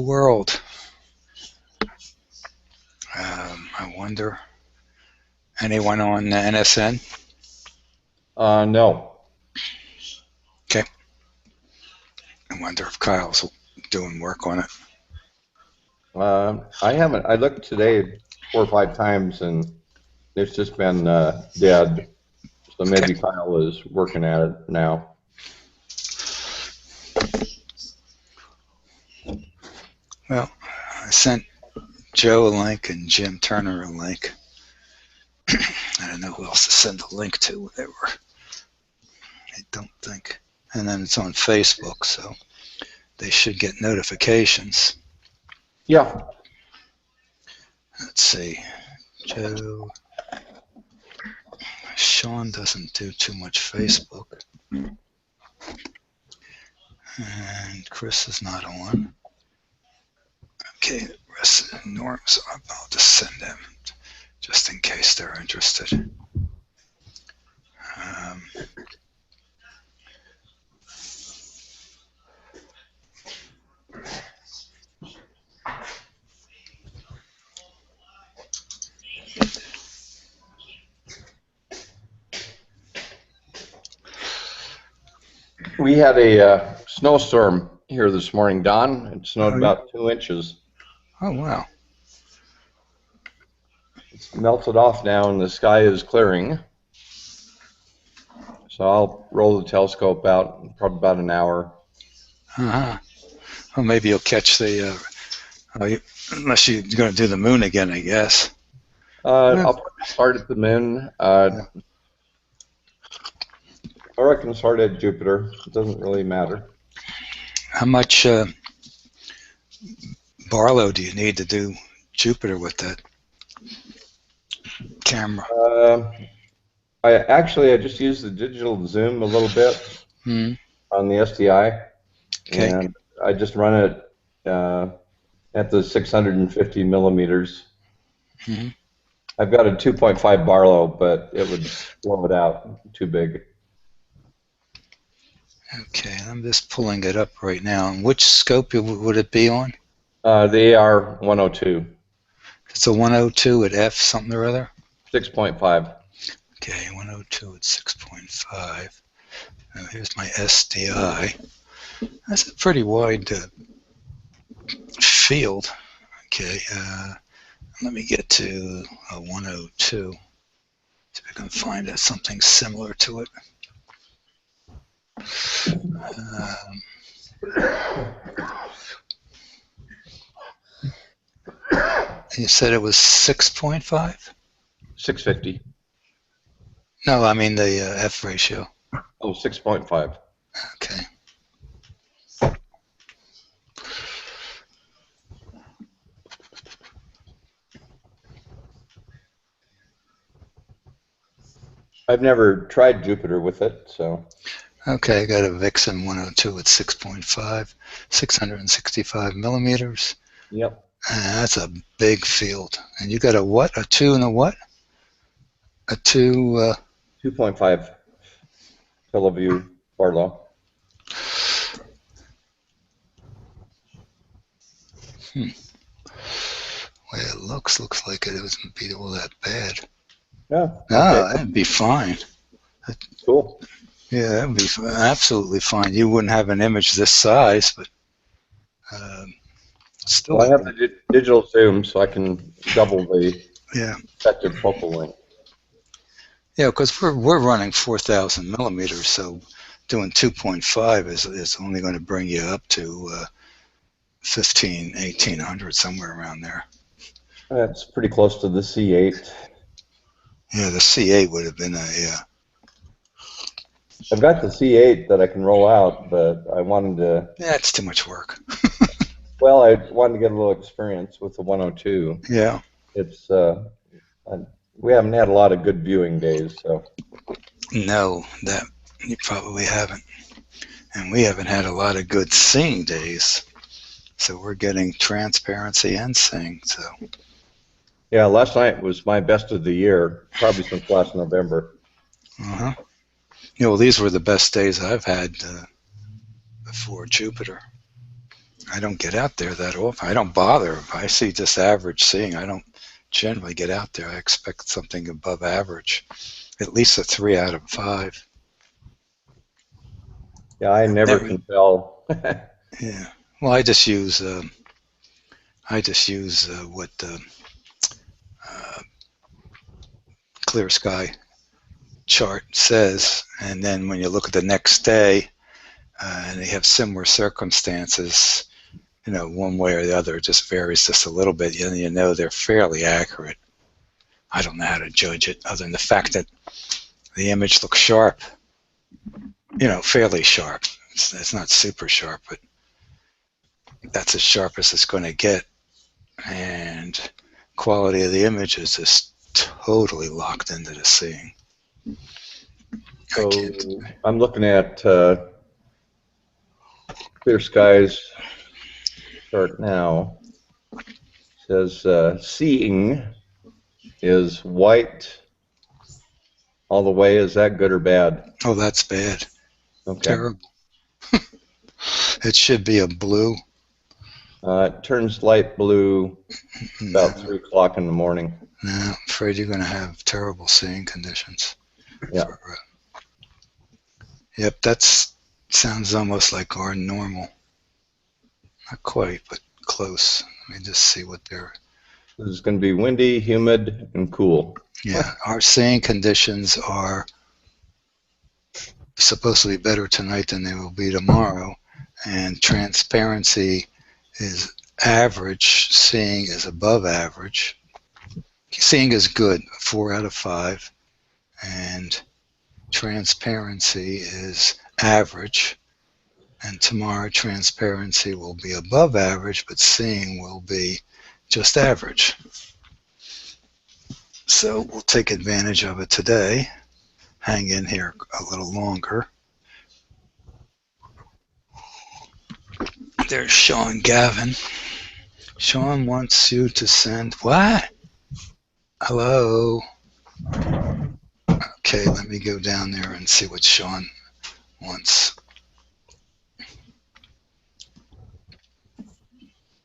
world. I wonder, anyone on NSN? No. Okay. I wonder if Kyle's doing work on it. I haven't. I looked today 4 or 5 times, and it's just been dead. So maybe Okay. Kyle is working at it now. Well, I sent Joe a link and Jim Turner a link. I don't know who else to send the link to, whatever. I don't think. And then it's on Facebook, so they should get notifications. Yeah. Let's see. Joe. Sean doesn't do too much Facebook. And Chris is not on. Okay, the rest of the norms, I'll just send them just in case they're interested. We had a snowstorm here this morning, Don. It snowed about 2 inches. Oh, wow. It's melted off now, and the sky is clearing. So I'll roll the telescope out in probably about an hour. Well, maybe you'll catch the, unless you're going to do the moon again, I guess. I'll probably start at the moon. Or I can start at Jupiter. It doesn't really matter. How much Barlow do you need to do Jupiter with that camera? I just used the digital zoom a little bit on the SDI, and I just run it at the 650 millimeters. I've got a 2.5 Barlow, but it would blow it out too big. Okay, I'm just pulling it up right now. And which scope would it be on? The AR-102. It's a 102 at f something or other? 6.5. Okay, 102 at 6.5. Now here's my SDI. That's a pretty wide field. Okay, let me get to a 102. See if I can find something similar to it. You said it was 6.5? 650. No, I mean the F ratio. Oh, 6.5. Okay. I've never tried Jupiter with it, so. Okay, I got a Vixen 102 at 6.5, 665 millimeters. Yep. That's a big field. And you got a what? A 2 and a what? A 2... 2.5 Teleview Barlow. Way it looks like it doesn't be all that bad. Yeah. No, that'd be fine. Cool. Yeah, that'd be absolutely fine. You wouldn't have an image this size, but still. Well, I have the digital zoom, so I can double the effective focal length. Yeah, because we're running 4,000 millimeters, so doing 2.5 is only going to bring you up to 1,800, somewhere around there. That's pretty close to the C8. Yeah, the C8 would have been I've got the C8 that I can roll out, but I wanted to... Yeah, it's too much work. Well, I wanted to get a little experience with the 102. Yeah. It's we haven't had a lot of good viewing days, so. No, that you probably haven't. And we haven't had a lot of good seeing days. So we're getting transparency and seeing, so. Yeah, last night was my best of the year, probably since last November. Uh-huh. You know, these were the best days I've had before Jupiter. I don't get out there that often. I don't bother. If I see just average seeing, I don't generally get out there. I expect something above average, at least a 3 out of 5. Yeah, I never can tell. Yeah. Well, I just use what Clear Sky chart says, and then when you look at the next day, and they have similar circumstances, one way or the other, it just varies just a little bit, and you know they're fairly accurate. I don't know how to judge it other than the fact that the image looks sharp, fairly sharp. It's not super sharp, but that's as sharp as it's going to get, and quality of the image is just totally locked into the seeing. So I'm looking at Clear Skies chart now. It says seeing is white all the way. Is that good or bad? Oh, that's bad. Okay. Terrible. It should be a blue. It turns light blue about 3 o'clock in the morning. No, I'm afraid you're going to have terrible seeing conditions. Yeah. Yep, that sounds almost like our normal. Not quite, but close. Let me just see what they're... This is going to be windy, humid, and cool. Yeah, our seeing conditions are supposed to be better tonight than they will be tomorrow, and transparency is average, seeing is above average. Seeing is good, 4 out of 5, and transparency is average, and tomorrow transparency will be above average, but seeing will be just average. So we'll take advantage of it today. Hang in here a little longer. There's Sean Gavin. Sean wants you to send what? Hello. Okay, let me go down there and see what Sean wants.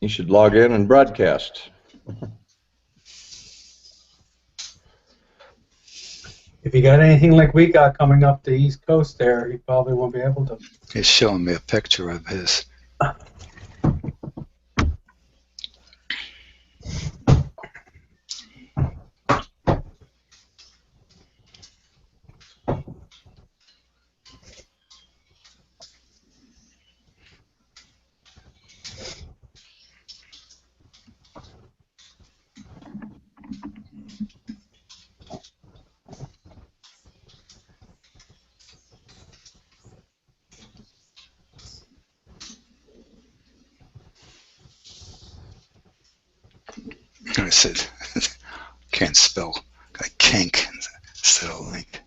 You should log in and broadcast. If you got anything like we got coming up the East Coast there, you probably won't be able to. He's showing me a picture of his. I said, can't spell kink instead of link.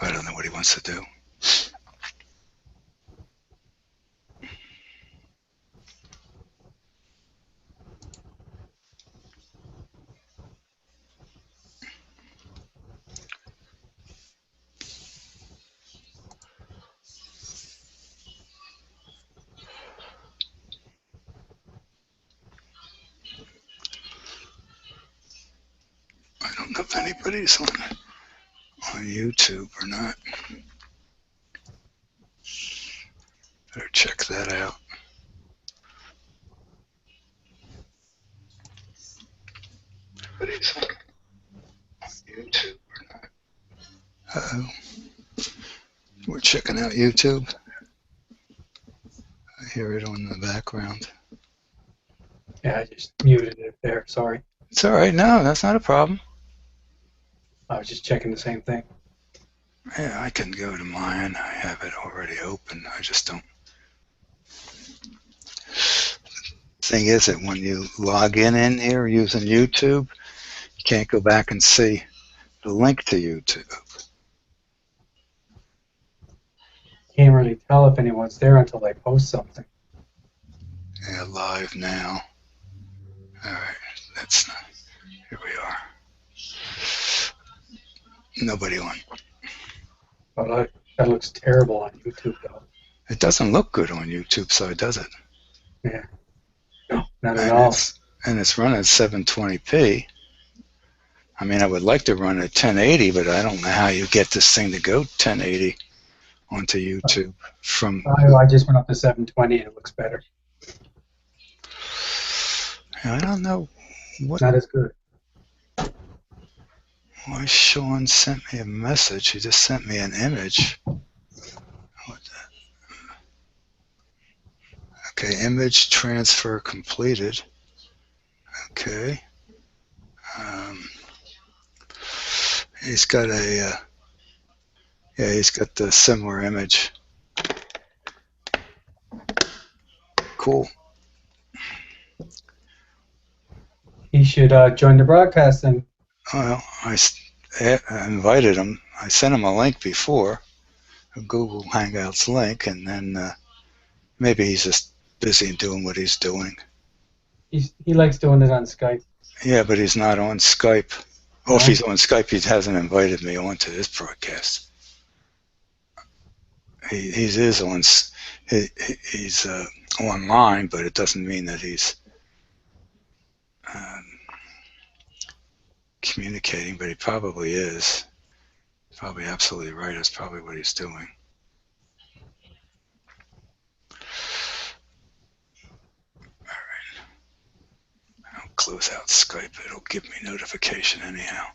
I don't know what he wants to do. I don't know if anybody's on YouTube or not. Better check that out. Anybody's on YouTube or not? Uh-oh. We're checking out YouTube. I hear it on the background. Yeah, I just muted it there. Sorry. It's all right. No, that's not a problem. I was just checking the same thing. Yeah, I can go to mine. I have it already open. I just don't. Thing is that when you log in here using YouTube, you can't go back and see the link to YouTube. Can't really tell if anyone's there until they post something. Yeah, live now. All right, that's not. Here we are. Nobody on. Oh, that looks terrible on YouTube, though. It doesn't look good on YouTube, so does it? Yeah. No, not at And all. it's running at 720p. I mean, I would like to run at 1080, but I don't know how you get this thing to go 1080 onto YouTube from. I just went up to 720 and it looks better. I don't know what. Not as good. Why Sean sent me a message. He just sent me an image. What the? Okay, image transfer completed. Okay. He's got a. Yeah, he's got the similar image. Cool. He should join the broadcast then. Well, I invited him. I sent him a link before, a Google Hangouts link, and then maybe he's just busy doing what he's doing. He likes doing it on Skype. Yeah, but he's not on Skype. Oh, if he's on Skype, he hasn't invited me onto this broadcast. He's online, but it doesn't mean that he's communicating, but he probably is. Probably absolutely right. That's probably what he's doing. All right. I'll close out Skype. It'll give me notification anyhow.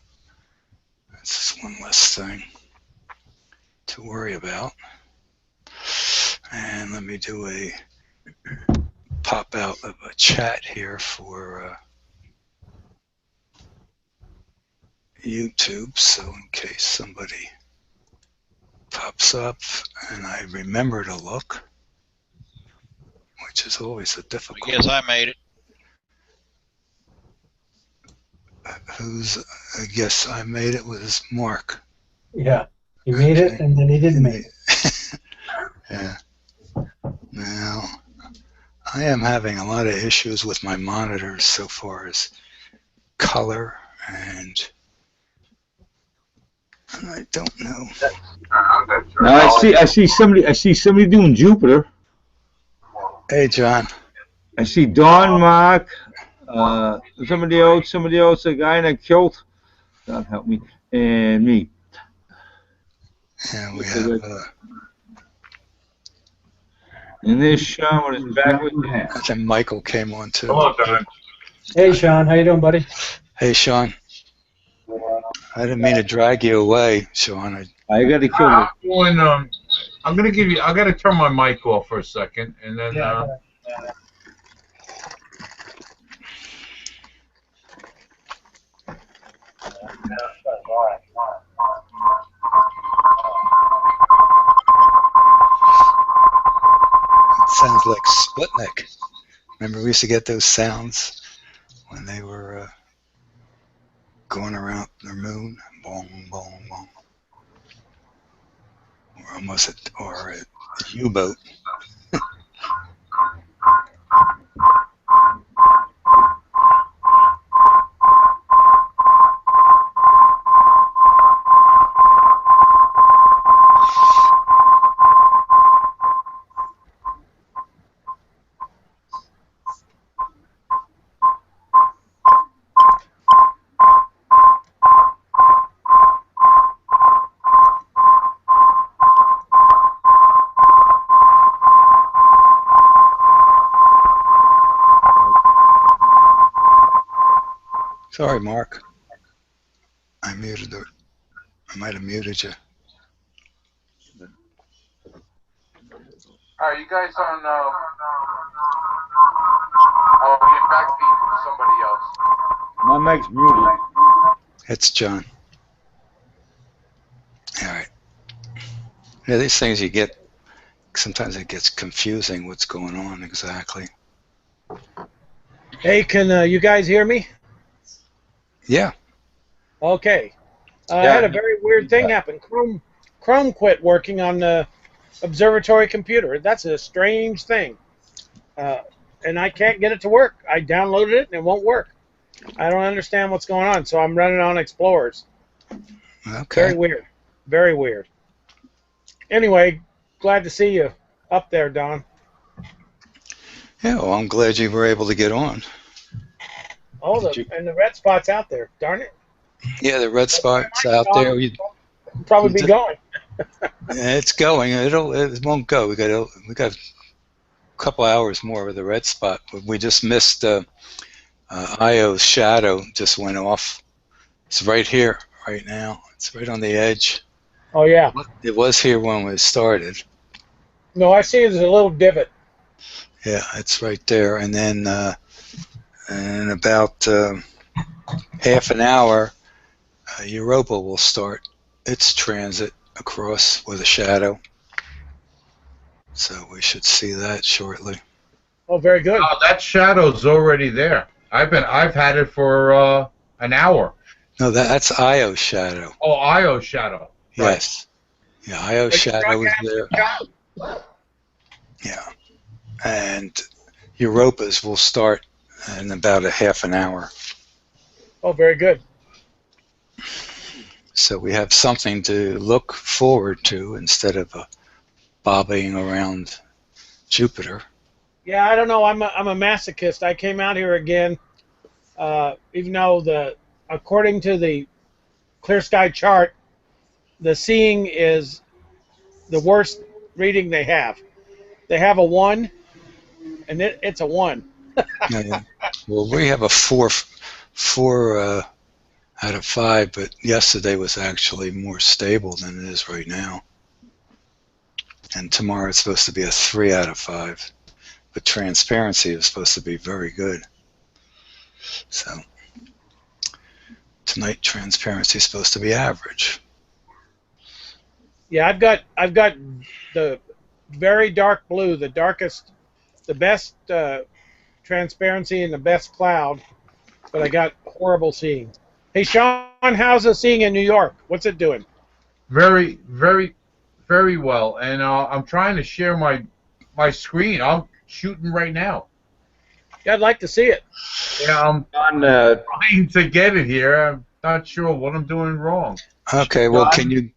That's just one less thing to worry about. And let me do a pop out of a chat here for YouTube, so in case somebody pops up and I remember to look, which is always a difficult. I guess I made it. I guess I made it was Mark. Yeah, he made it and then he didn't make it. Yeah. Now, I am having a lot of issues with my monitors so far as color, and I don't know. Now I see somebody doing Jupiter. Hey, John. I see Don, Mark, somebody else, a guy in a kilt. God help me, and me. Yeah, we have. And this Sean with his back with the hat. I think Michael came on too. Hello, Don. Hey, Sean, how you doing, buddy? Hey, Sean. I didn't mean to drag you away, Sean. I got to kill you. I'm gonna give you. I gotta turn my mic off for a second, and then. It sounds like Sputnik. Remember we used to get those sounds when they were going around the moon? Boom, boom, boom. Or almost a U-boat. Sorry, Mark. I muted her. I might have muted you. Are you guys on? I'll get back to you from somebody else. My mic's muted. It's John. All right. Yeah, these things you get, sometimes it gets confusing what's going on exactly. Hey, can you guys hear me? Yeah. Okay. I had a very weird thing happen. Chrome quit working on the observatory computer. That's a strange thing. and I can't get it to work. I downloaded it and it won't work. I don't understand what's going on, so I'm running on Explorers. Okay. Very weird. Very weird. Anyway, glad to see you up there, Don. Yeah, well, I'm glad you were able to get on. Oh, and the red spot's out there. Darn it. Yeah, the red spot's out there. Probably be going. It's going. It won't go. We got a couple hours more with the red spot. We just missed Io's shadow. Just went off. It's right here, right now. It's right on the edge. Oh yeah. It was here when we started. No, I see there's a little divot. Yeah, it's right there. And then in about half an hour, Europa will start its transit across with a shadow. So we should see that shortly. Oh, very good. Oh, that shadow's already there. I've had it for an hour. No, that's Io's shadow. Oh, Io's shadow. Right. Yes. Yeah, Io's shadow is there. Yeah. And Europa's will start in about a half an hour. Oh, very good. So we have something to look forward to instead of bobbing around Jupiter. Yeah, I don't know. I'm a masochist. I came out here again, even though according to the clear sky chart, the seeing is the worst reading they have. They have a 1, and it's a 1. Yeah. Well, we have a 4 out of 5, but yesterday was actually more stable than it is right now. And tomorrow it's supposed to be a 3 out of 5. But transparency is supposed to be very good. So tonight transparency is supposed to be average. Yeah, I've got the very dark blue, the darkest, the best transparency and the best cloud, but I got horrible seeing. Hey, Sean, how's the seeing in New York? What's it doing? Very, very, very well. And I'm trying to share my screen. I'm shooting right now. Yeah, I'd like to see it. Yeah, I'm trying to get it here. I'm not sure what I'm doing wrong. Okay, well, can you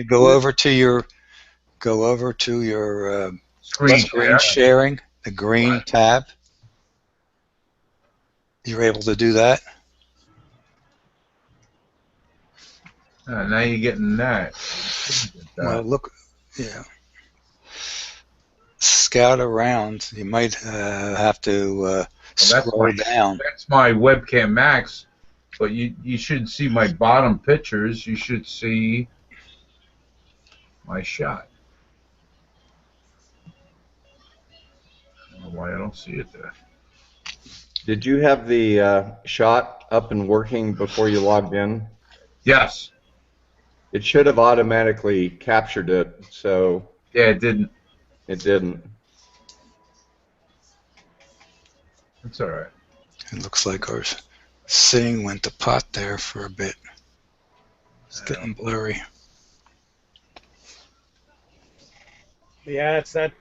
go over to your screen sharing, the green tab? You're able to do that? Now you're getting that. Well, look, yeah. Scout around. You might have to scroll down. That's my webcam max, but you should see my bottom pictures. You should see my shot. I don't know why I don't see it there. Did you have the shot up and working before you logged in? Yes. It should have automatically captured it, so... Yeah, it didn't. It didn't. It's all right. It looks like our seeing went to pot there for a bit. It's getting blurry. Yeah, it's that.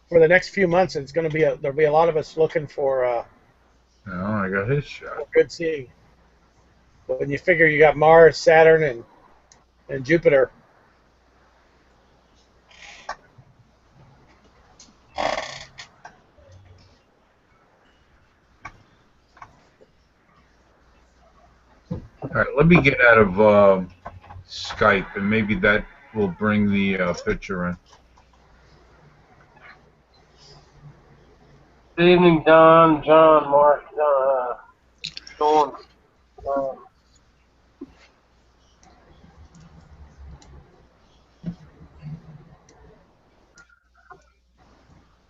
For the next few months, it's going to be there'll be a lot of us looking for. No, I got his shot. Good seeing. But when you figure you got Mars, Saturn, and Jupiter. All right, let me get out of Skype, and maybe that will bring the picture in. Good evening, Don, John, Mark, Dawn.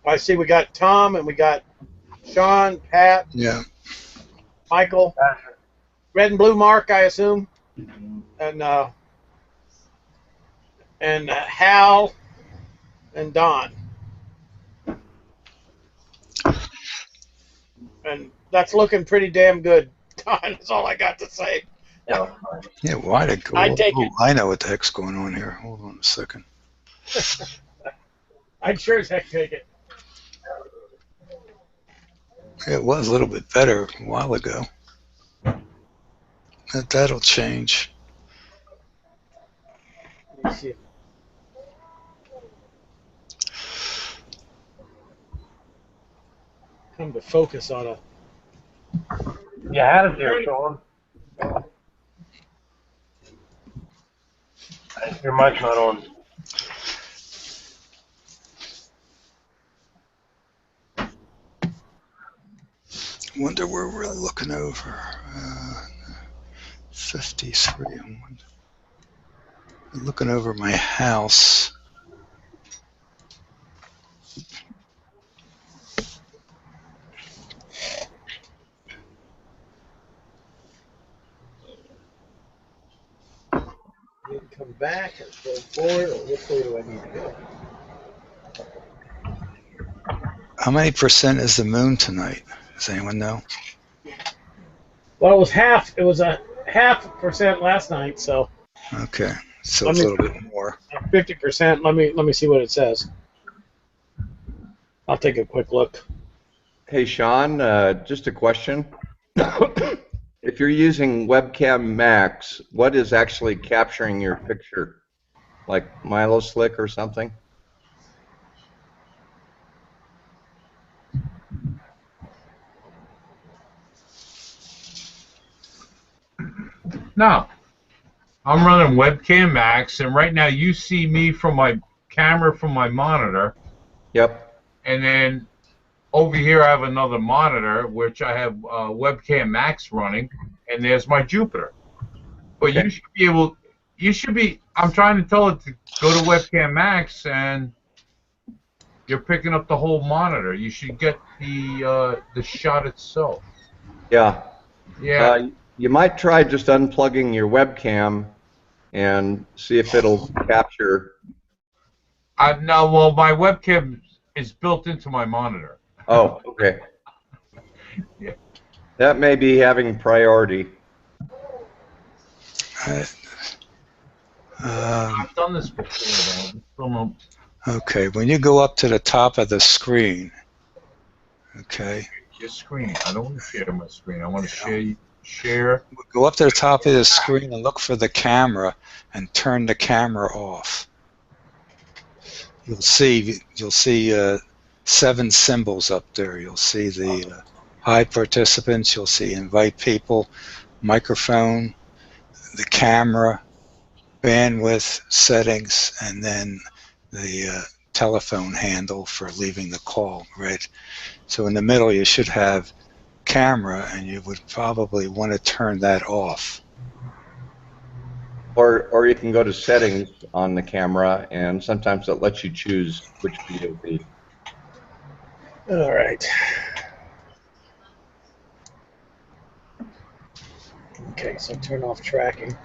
I see we got Tom and we got Sean, Pat, Yeah. Michael, red and blue Mark, I assume, and Hal and Don. And that's looking pretty damn good, Don. That's all I got to say. Yeah. Yeah, why to go? I'd take it. I know what the heck's going on here. Hold on a second. I'd sure as heck take it. It was a little bit better a while ago. That'll change. Let me see. Come to focus on a. You had it there, Sean. Your mic's not on. Wonder where we're looking over. 53. I'm looking over my house. Need to come back and go forward, or which way do I need to go? How many percent is the moon tonight? Does anyone know? Well, it was half. It was a 0.5% last night, so Okay, so it's a little bit more. 50%. Let me see what it says. I'll take a quick look. Hey, Sean, just a question. If you're using Webcam Max, what is actually capturing your picture? Like Milo Slick or something? No. I'm running Webcam Max, and right now you see me from my camera from my monitor. Yep. And then over here I have another monitor, which I have Webcam Max running, and there's my Jupiter. But Okay. you should be able, I'm trying to tell it to go to Webcam Max, and you're picking up the whole monitor. You should get the shot itself. Yeah. Yeah. You might try just unplugging your webcam and see if it'll capture. No, well, my webcam is built into my monitor. Oh, okay. Yeah. That may be having priority. I've done this before, though. Okay, when you go up to the top of the screen, okay, Your screen. I don't want to share my screen. I want to share. go up to the top of the screen and look for the camera and turn the camera off. You'll see 7 symbols up there. You'll see the hide participants. You'll see invite people, microphone, the camera, bandwidth settings, and then the telephone handle for leaving the call, right? So in the middle you should have camera, and you would probably want to turn that off. Or you can go to settings on the camera, and sometimes it lets you choose which VOD. All right. Okay, so turn off tracking.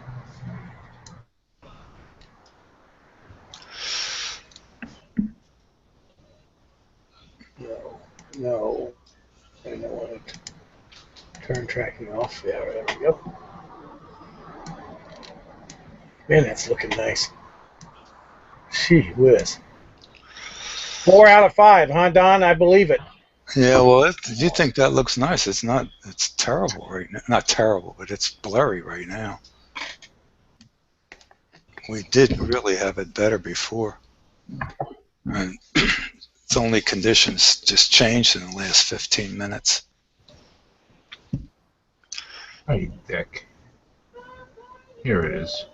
No. I don't want to turn tracking off. Yeah, there we go. Man, that's looking nice. Gee whiz. 4 out of 5, huh, Don? I believe it. Yeah, well, you think that looks nice. It's not. It's terrible right now. Not terrible, but it's blurry right now. We did really have it better before. And it's only conditions just changed in the last 15 minutes. Hey, Dick. Here it is.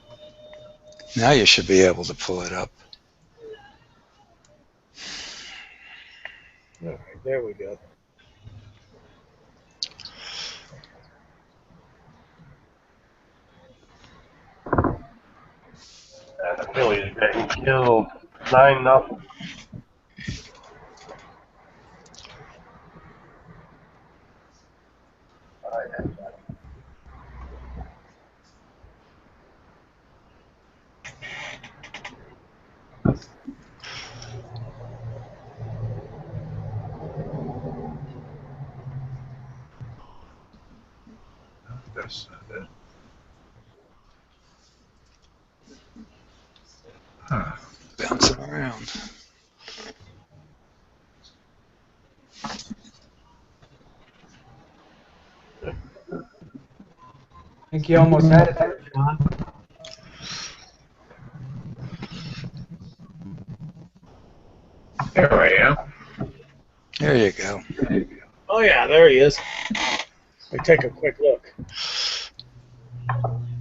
Now you should be able to pull it up. All right, there we go. The Phillies getting killed 9-0. That's not it. Huh. Bouncing around. think you almost had it there, John. There I am. There you go. Oh yeah, there he is. Let me take a quick look.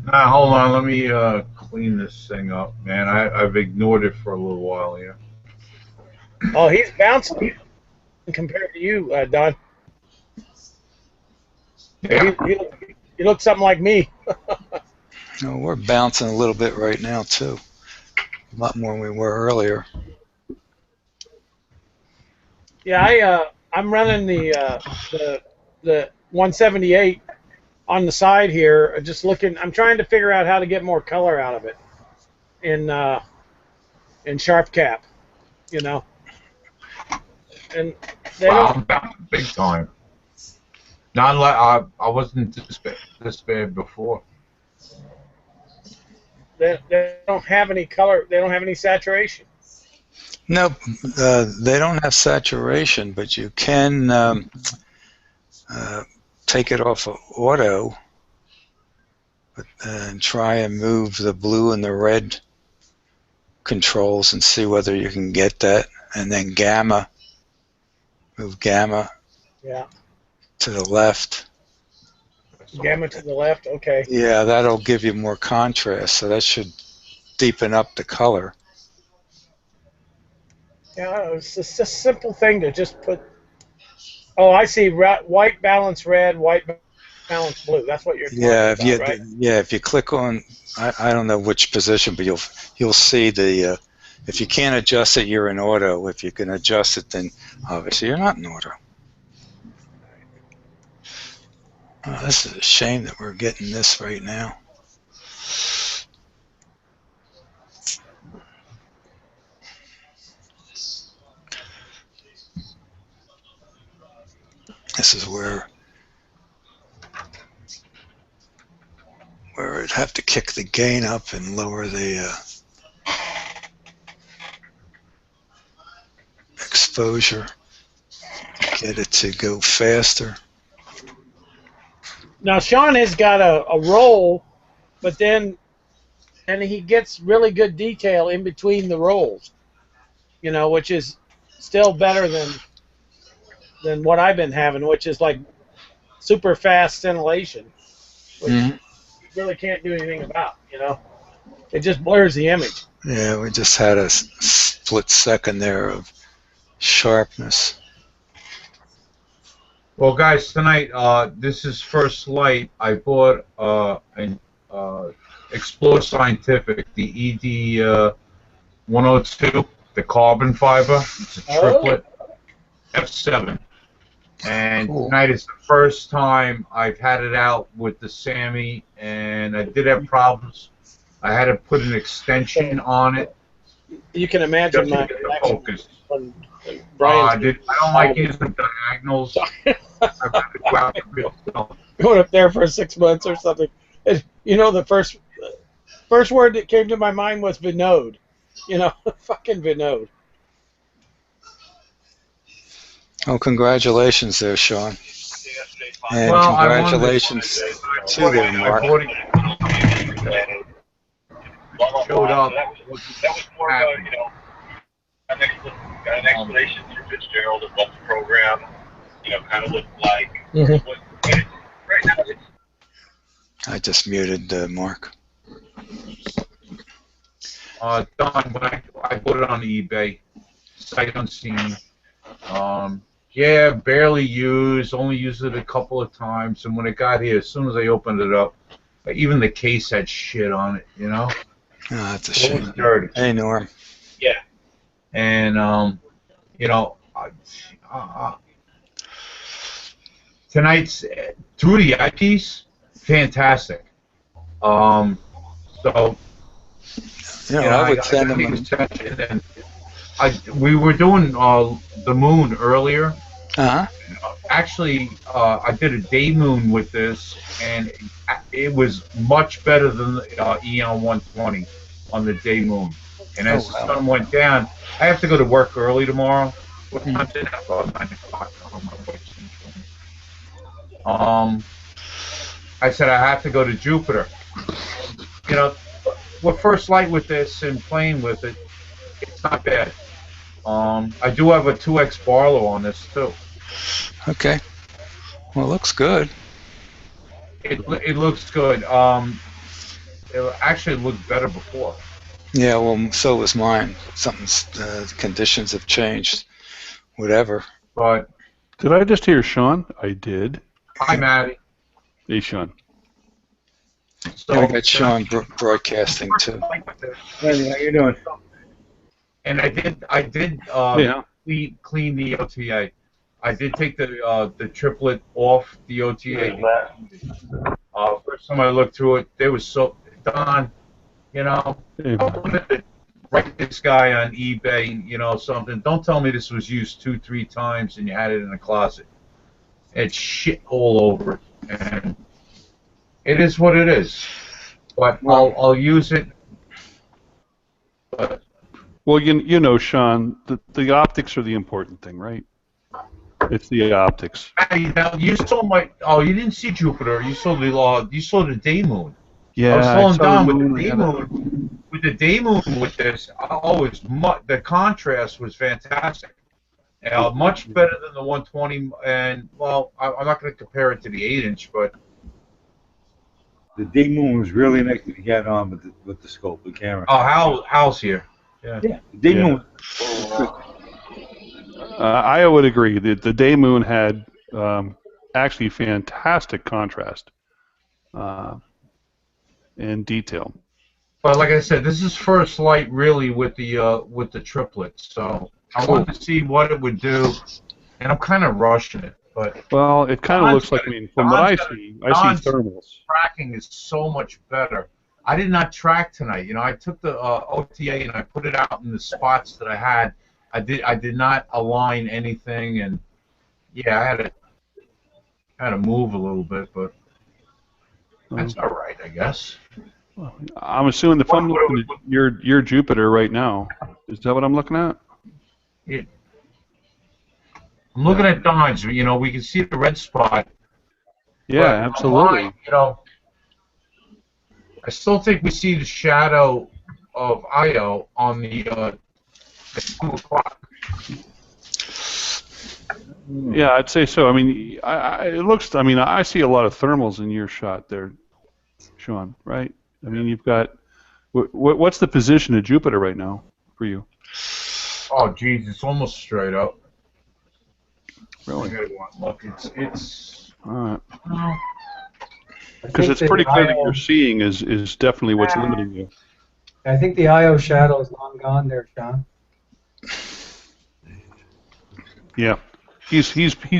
Now, hold on. Let me clean this thing up, man. I've ignored it for a little while here. Oh, he's bouncing compared to you, Don. Yeah. You look something like me. No, we're bouncing a little bit right now too. A lot more than we were earlier. Yeah, I'm running the 178 on the side here. Just looking. I'm trying to figure out how to get more color out of it in Sharp Cap. You know, and they Wow, don't. I'm bouncing big time. Not like I wasn't this bad before. They don't have any color. They don't have any saturation. Nope, they don't have saturation, but you can take it off of auto and try and move the blue and the red controls and see whether you can get that. And then gamma, move gamma to the left. Gamma to the left. Okay. Yeah, that'll give you more contrast, so that should deepen up the color. Yeah, it's just a simple thing to just put. Oh, I see. White balance red, white balance blue. That's what you're talking about, right? Yeah, if you click on, I don't know which position, but you'll see the. If you can't adjust it, you're in auto. If you can adjust it, then obviously you're not in auto. Oh, this is a shame that we're getting this right now. This is where it'd have to kick the gain up and lower the exposure, get it to go faster. Now Sean has got a roll, but then he gets really good detail in between the rolls. You know, which is still better than what I've been having, which is like super fast scintillation, which you really can't do anything about. You know, it just blurs the image. Yeah, we just had a split second there of sharpness. Well, guys, tonight this is First Light. I bought an Explore Scientific, the ED 102, the carbon fiber. It's a triplet F7. And tonight is the first time I've had it out with the Sammy, and I did have problems. I had to put an extension on it. You can imagine just my to get the focus. When Brian's I don't like using diagonals. I've had to go out the real stuff. going up there for 6 months or something. And, you know, the first word that came to my mind was Vinode. You know, fucking Vinode. Oh, congratulations there, Sean. And Well, congratulations to there, Mark. Showed up. That was more of a, you know, an explanation through Fitzgerald of what the program, you know, kind of looked like. Right now, it's I just muted Mark. Don, when I put it on eBay, sight unseen. Yeah, barely used, only used it a couple of times, and when it got here, as soon as I opened it up, even the case had shit on it, you know? Oh, that's a shame. It was dirty. Hey, Norm. Yeah. And, you know, tonight's through the eyepiece, fantastic. So, I would send them. And we were doing the moon earlier. Actually, I did a day moon with this, and it was much better than the Eon 120 on the day moon. And as the sun went down, I have to go to work early tomorrow. What time's it now? About 9 o'clock. I said I have to go to Jupiter. You know, with first light with this and playing with it, it's not bad. I do have a 2x Barlow on this too. Okay. Well, it looks good. It looks good. It actually looked better before. Yeah, well, so was mine. Something's conditions have changed. Whatever. But Did I just hear Sean? I did. hi, Maddie. Hey, Sean. So I got Sean broadcasting too. Hey, how you doing? And I did Yeah. clean the OTA. I did take the triplet off the OTA. First time I looked through it, they was so Don. You know, Hey. I wanted to write this guy on eBay. You know something. Don't tell me this was used 2-3 times and you had it in the closet. It's shit all over it, and it is what it is. But I'll use it. But Well, you know, Sean, the optics are the important thing, right? It's the optics. hey, now you saw my. Oh, you didn't see Jupiter. You saw the day moon. Yeah, I was slowing saw down the with moon. the day moon. With the day moon with this, the contrast was fantastic. Much better than the 120. And well, I'm not going to compare it to the 8-inch, but The day moon was really nice to get on with the scope, the camera. oh, Hal's here. Yeah. Yeah, the day Yeah. moon. I would agree. The day moon had actually fantastic contrast and detail. But like I said, this is first light really with the triplets. So I wanted to see what it would do, and I'm kind of rushing it. But Well, it kind of Don's looks like, got it. I mean, from what I Don's got see, Don's thermals. tracking is so much better. I did not track tonight. You know, I took the OTA and I put it out in the spots that I had. I did not align anything, and yeah, I had to move a little bit, but that's all right, I guess. I'm assuming if I'm looking at your Jupiter right now, is that what I'm looking at? I'm looking at Don's. You know, we can see the red spot. Yeah, but absolutely. mine, you know, I still think we see the shadow of Io on the at 2 o'clock. Yeah, I'd say so. I mean, it looks. I mean, I see a lot of thermals in your shot there, Sean. Right? I mean, you've got. What's the position of Jupiter right now for you? Oh, geez, it's almost straight up. Really? I gotta go and look. It's All right. no. Because it's pretty clear that you're seeing is definitely what's limiting you. I think the IO shadow is long gone there, Sean. Yeah, he's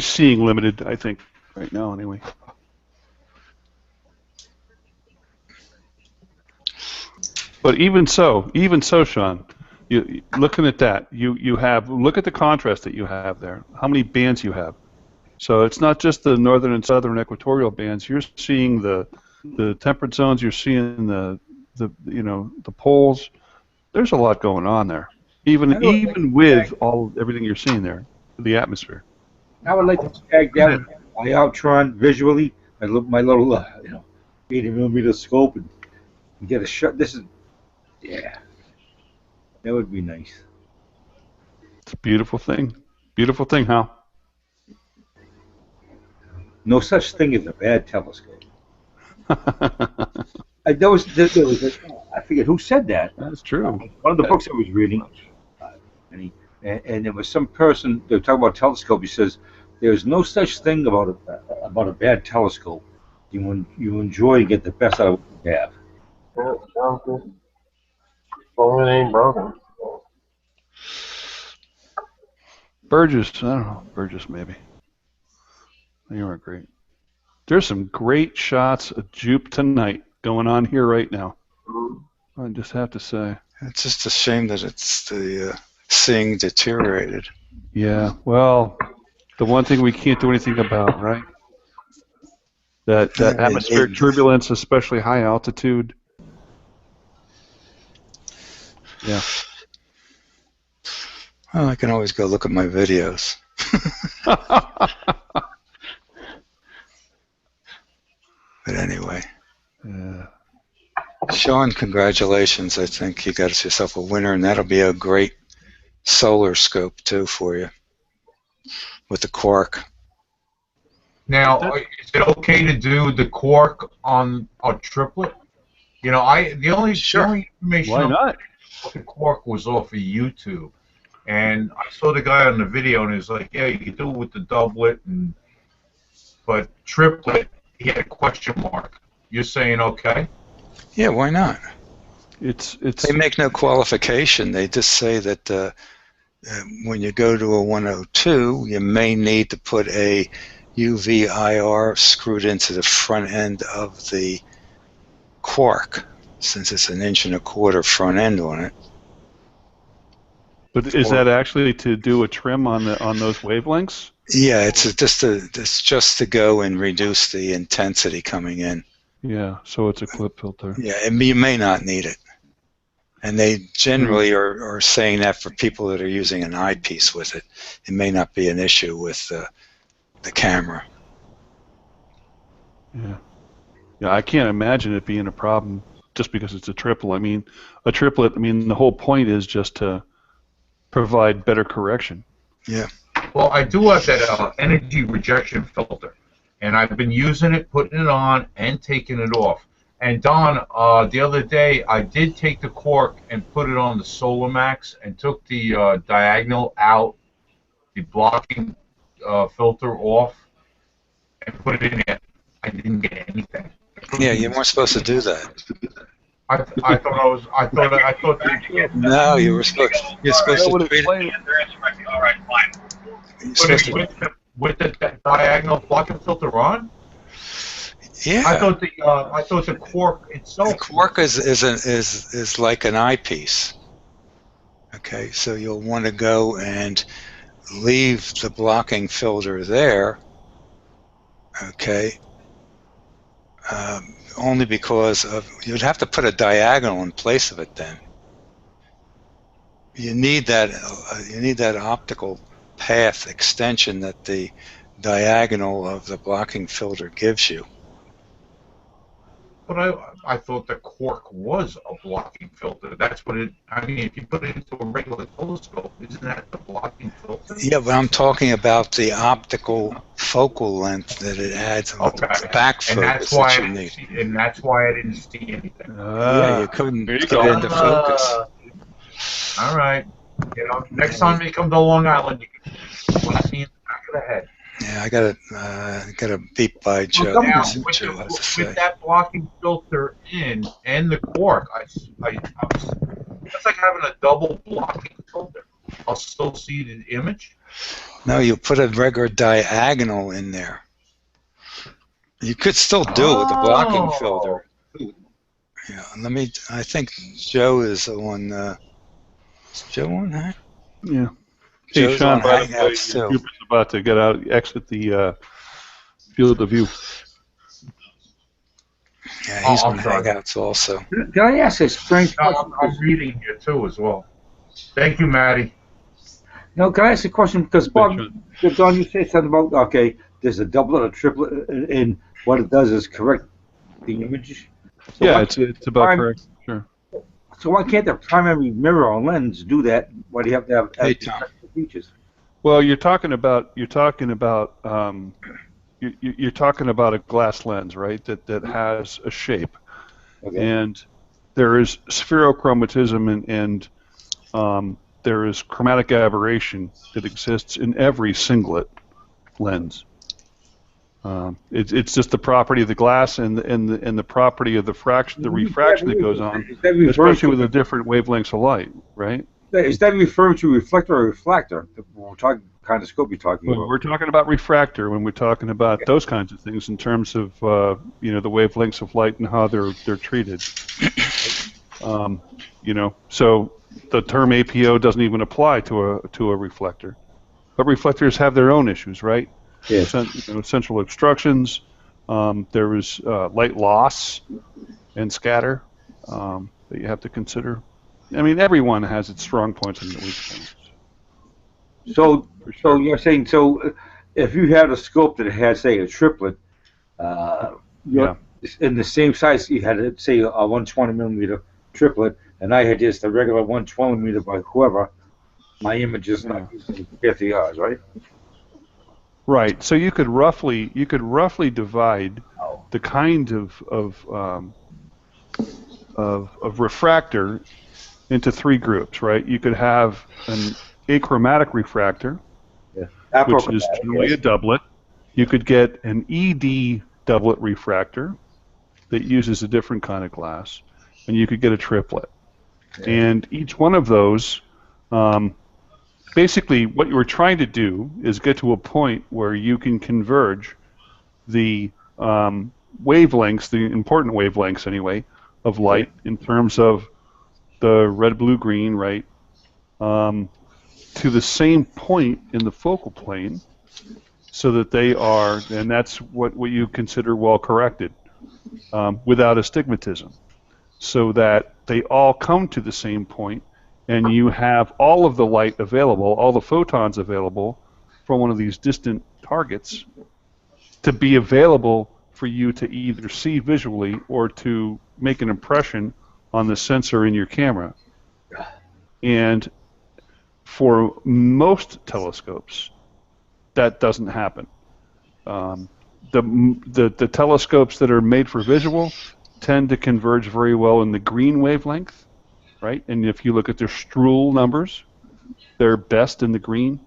seeing limited. I think right now, anyway. But even so, Sean, you looking at that, you have look at the contrast that you have there. How many bands you have? So it's not just the northern and southern equatorial bands. You're seeing the temperate zones. You're seeing the poles. There's a lot going on there. Even with everything you're seeing there, the atmosphere. I would like to tag that my Outron visually, my little 80mm scope, and get a shot. This is, yeah, that would be nice. It's a beautiful thing. Beautiful thing, Hal. No such thing as a bad telescope. I forget who said that. That's true. One of the books I was reading, and there was some person, they were talking about telescope. He says, there's no such thing about a bad telescope. You enjoy and get the best out of what you have. Yeah, sounds good. As long as it ain't broken. Burgess, I don't know. Burgess, maybe. You are great. There's some great shots of Jupe tonight going on here right now. I just have to say. It's just a shame that it's the seeing deteriorated. Yeah, well, the one thing we can't do anything about, right? That atmospheric turbulence, especially high altitude. Yeah. Well, I can always go look at my videos. But anyway. Sean, congratulations. I think you got yourself a winner, and that'll be a great solar scope, too, for you with the quark. Now, is it okay to do the quark on a triplet? You know, the only information Why not? about the quark was off of YouTube, and I saw the guy on the video, and he was like, "Yeah, you can do it with the doublet," but triplet, he had a question mark. You're saying okay? Yeah, why not? It's They make no qualification. They just say that when you go to a 102, you may need to put a UV-IR screwed into the front end of the quark, since it's 1.25 inch front end on it. But is that actually to do a trim on those wavelengths? Yeah, it's just to go and reduce the intensity coming in. Yeah, so it's a clip filter. Yeah, and you may not need it. And they generally are saying that for people that are using an eyepiece with it. It may not be an issue with the camera. Yeah. Yeah, I can't imagine it being a problem just because it's a triplet. I mean, the whole point is just to provide better correction. Yeah. Well, I do have that energy rejection filter, and I've been using it, putting it on, and taking it off. And Don, the other day, I did take the quark and put it on the SolarMax and took the diagonal out, the blocking filter off, and put it in there. I didn't get anything. Yeah, you weren't supposed to do that. I thought. No, you're supposed to treat it. All right, fine. With the diagonal blocking filter on? Yeah. I thought the quark itself. The quark is like an eyepiece. Okay, so you'll want to go and leave the blocking filter there. Okay. Only because you'd have to put a diagonal in place of it then. You need that optical path extension that the diagonal of the blocking filter gives you. But I thought the quark was a blocking filter. That's what it. I mean, if you put it into a regular telescope, isn't that the blocking filter? Yeah, but I'm talking about the optical focal length that it adds on the back focus that you need. And that's why I didn't see anything. Yeah, you couldn't get into focus. All right. You know, next time you come to Long Island, you can slap me in the back of the head. Yeah, I got a beep by Joe. Well, now, with that blocking filter in and the quark, that's like having a double blocking filter. I'll still see the image. No, you put a regular diagonal in there. You could still do it with the blocking filter. Yeah, I think Joe is on. Is Joe on that? Yeah. Joe's Hey, Sean, on Hangouts too. Cuper's about to get out, exit the field of view. Yeah, he's on Hangouts also. Can I ask a strange question? I'm reading here too as well. Thank you, Maddie. No, can I ask a question? Because Bob, Don, you said something about there's a doublet or triplet, and what it does is correct the image. So yeah, it's about correct. Sure. So why can't the primary mirror or lens do that? Why do you have to have features? Well, you're talking about a glass lens, right? That has a shape, and there is spherochromatism and there is chromatic aberration that exists in every singlet lens. It's just the property of the glass and the property of the refraction that goes on, especially with the different wavelengths of light, right? Is that referring to reflector or refractor? We're talking kind of scope you're talking about. We're talking about refractor when we're talking about those kinds of things in terms of the wavelengths of light and how they're treated. So the term APO doesn't even apply to a reflector, but reflectors have their own issues, right? Yes. Central obstructions. There is light loss and scatter that you have to consider. I mean, everyone has its strong points and weak points. So you're saying if you had a scope that has, say, a triplet, in the same size, you had, say, a 120 millimeter triplet, and I had just a regular 120 millimeter by whoever, my image is not using 50 yards, right? Right. So you could roughly divide Oh. the kind of refractor into three groups, right? You could have an achromatic refractor, which is generally a doublet. You could get an ED doublet refractor that uses a different kind of glass, and you could get a triplet. Yeah. And each one of those, basically what you were trying to do is get to a point where you can converge the wavelengths, the important wavelengths anyway, of light in terms of the red, blue, green, right, to the same point in the focal plane, so that they are, and that's what you consider well corrected, without astigmatism, so that they all come to the same point, and you have all of the light available, all the photons available from one of these distant targets to be available for you to either see visually or to make an impression on the sensor in your camera. And for most telescopes, that doesn't happen. The telescopes that are made for visual tend to converge very well in the green wavelength, right? And if you look at their Struhl numbers, they're best in the green.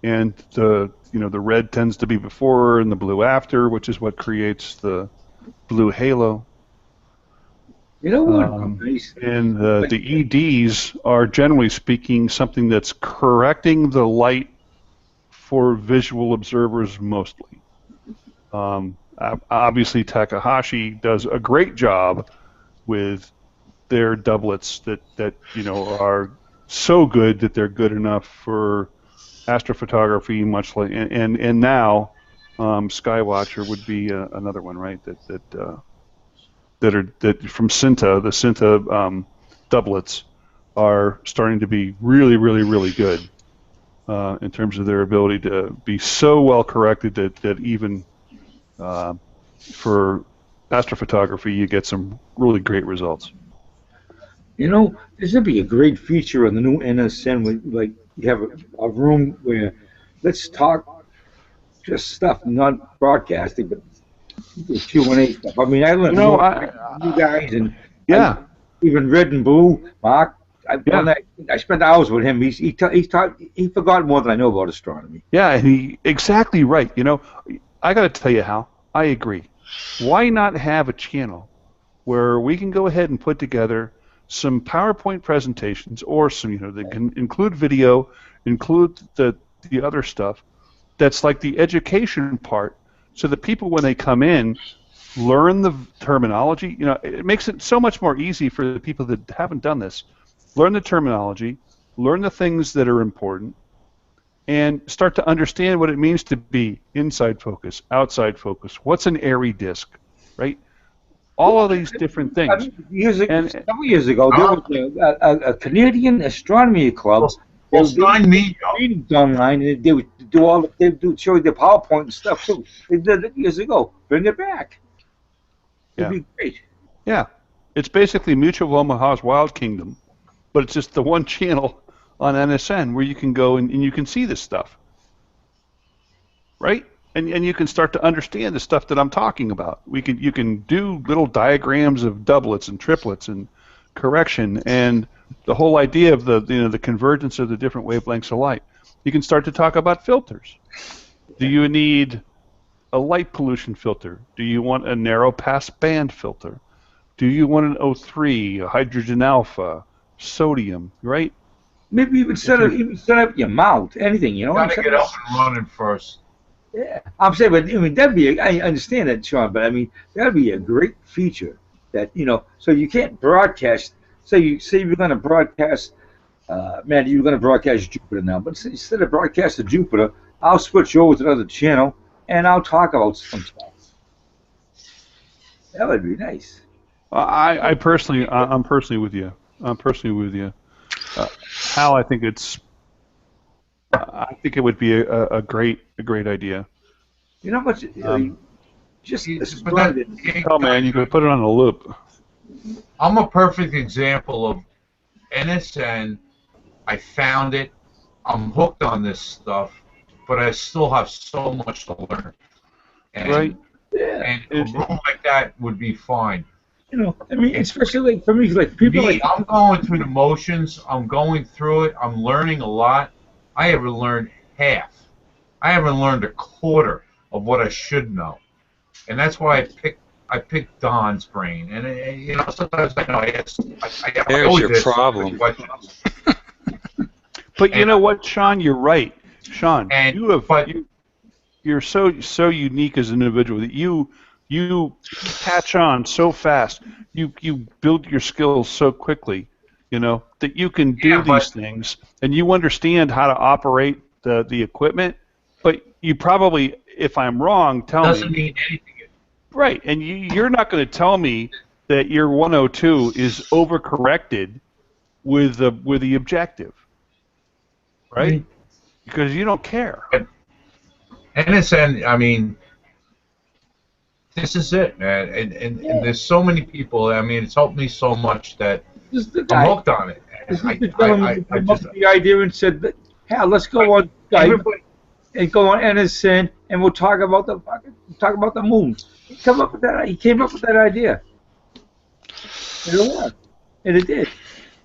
And the red tends to be before and the blue after, which is what creates the blue halo. You know what? Nice. And the EDs are, generally speaking, something that's correcting the light for visual observers mostly. Obviously, Takahashi does a great job with their doublets that are so good that they're good enough for astrophotography, much like and now Skywatcher would be another one, right? That from Cinta, the Cinta doublets are starting to be really, really, really good in terms of their ability to be so well corrected that even for astrophotography you get some really great results. You know, this would be a great feature on the new NSN. Like you have a room where let's talk just stuff, not broadcasting, but Q&A stuff. I mean, I learned more from you guys, and even Red and Blue, Mark. I spent hours with him. He forgot more than I know about astronomy. Yeah, and exactly right. You know, I got to tell you, Hal, I agree. Why not have a channel where we can go ahead and put together some PowerPoint presentations, or some, that can include video, include the other stuff that's like the education part, so that people, when they come in, learn the terminology. It makes it so much more easy for the people that haven't done this. Learn the terminology, learn the things that are important, and start to understand what it means to be inside focus, outside focus. What's an airy disk, right? All of these different things. Several years ago, there was a Canadian astronomy club. They would meetings online, and they would show you the PowerPoint and stuff too. They did it years ago. Bring it back. It'd be great. Yeah, it's basically Mutual of Omaha's Wild Kingdom, but it's just the one channel on NSN where you can go and you can see this stuff, right? And you can start to understand the stuff that I'm talking about. You can do little diagrams of doublets and triplets and correction, and the whole idea of the convergence of the different wavelengths of light. You can start to talk about filters. Do you need a light pollution filter? Do you want a narrow pass band filter? Do you want an O3, a hydrogen alpha, sodium, right? Maybe even set up your mount, anything, you know. Gotta get up and running first. Yeah, I'm saying, but I mean, that'd be. I understand that, Sean, but I mean, that'd be a great feature. That so you can't broadcast. Say you're going to broadcast. Man, you're going to broadcast Jupiter now, but instead of broadcast to Jupiter, I'll switch over to another channel and I'll talk about some stuff. That would be nice. I'm personally with you. I'm personally with you. Hal, I think it would be a great idea. You know how much Just but that, Oh man, you could put it on a loop. I'm a perfect example of NSN. I found it. I'm hooked on this stuff, but I still have so much to learn. And, Right. Yeah. And a room like that would be fine. You know, I mean, especially like for me, like people Me, like I'm going through the motions. I'm going through it. I'm learning a lot. I haven't learned half. I haven't learned a quarter of what I should know, and that's why I picked Don's brain. And you know, sometimes I know I There's always your ask problem. questions. But you know what, Sean? You're right, Sean. And You have but you're so unique as an individual that you catch on so fast. You build your skills so quickly, you know, that you can do these things, and you understand how to operate the equipment. But you probably, if I'm wrong, tell doesn't me. mean anything. Right, and you're not going to tell me that your 102 is overcorrected with the objective, right? Because you don't care. NSN, I mean, this is it, man. And there's so many people. I mean, it's helped me so much that I'm hooked on it. I just the idea and said, that, "Hell, let's go on Skype and go on NSN and we'll talk about the moon." He came up with that idea. And it did.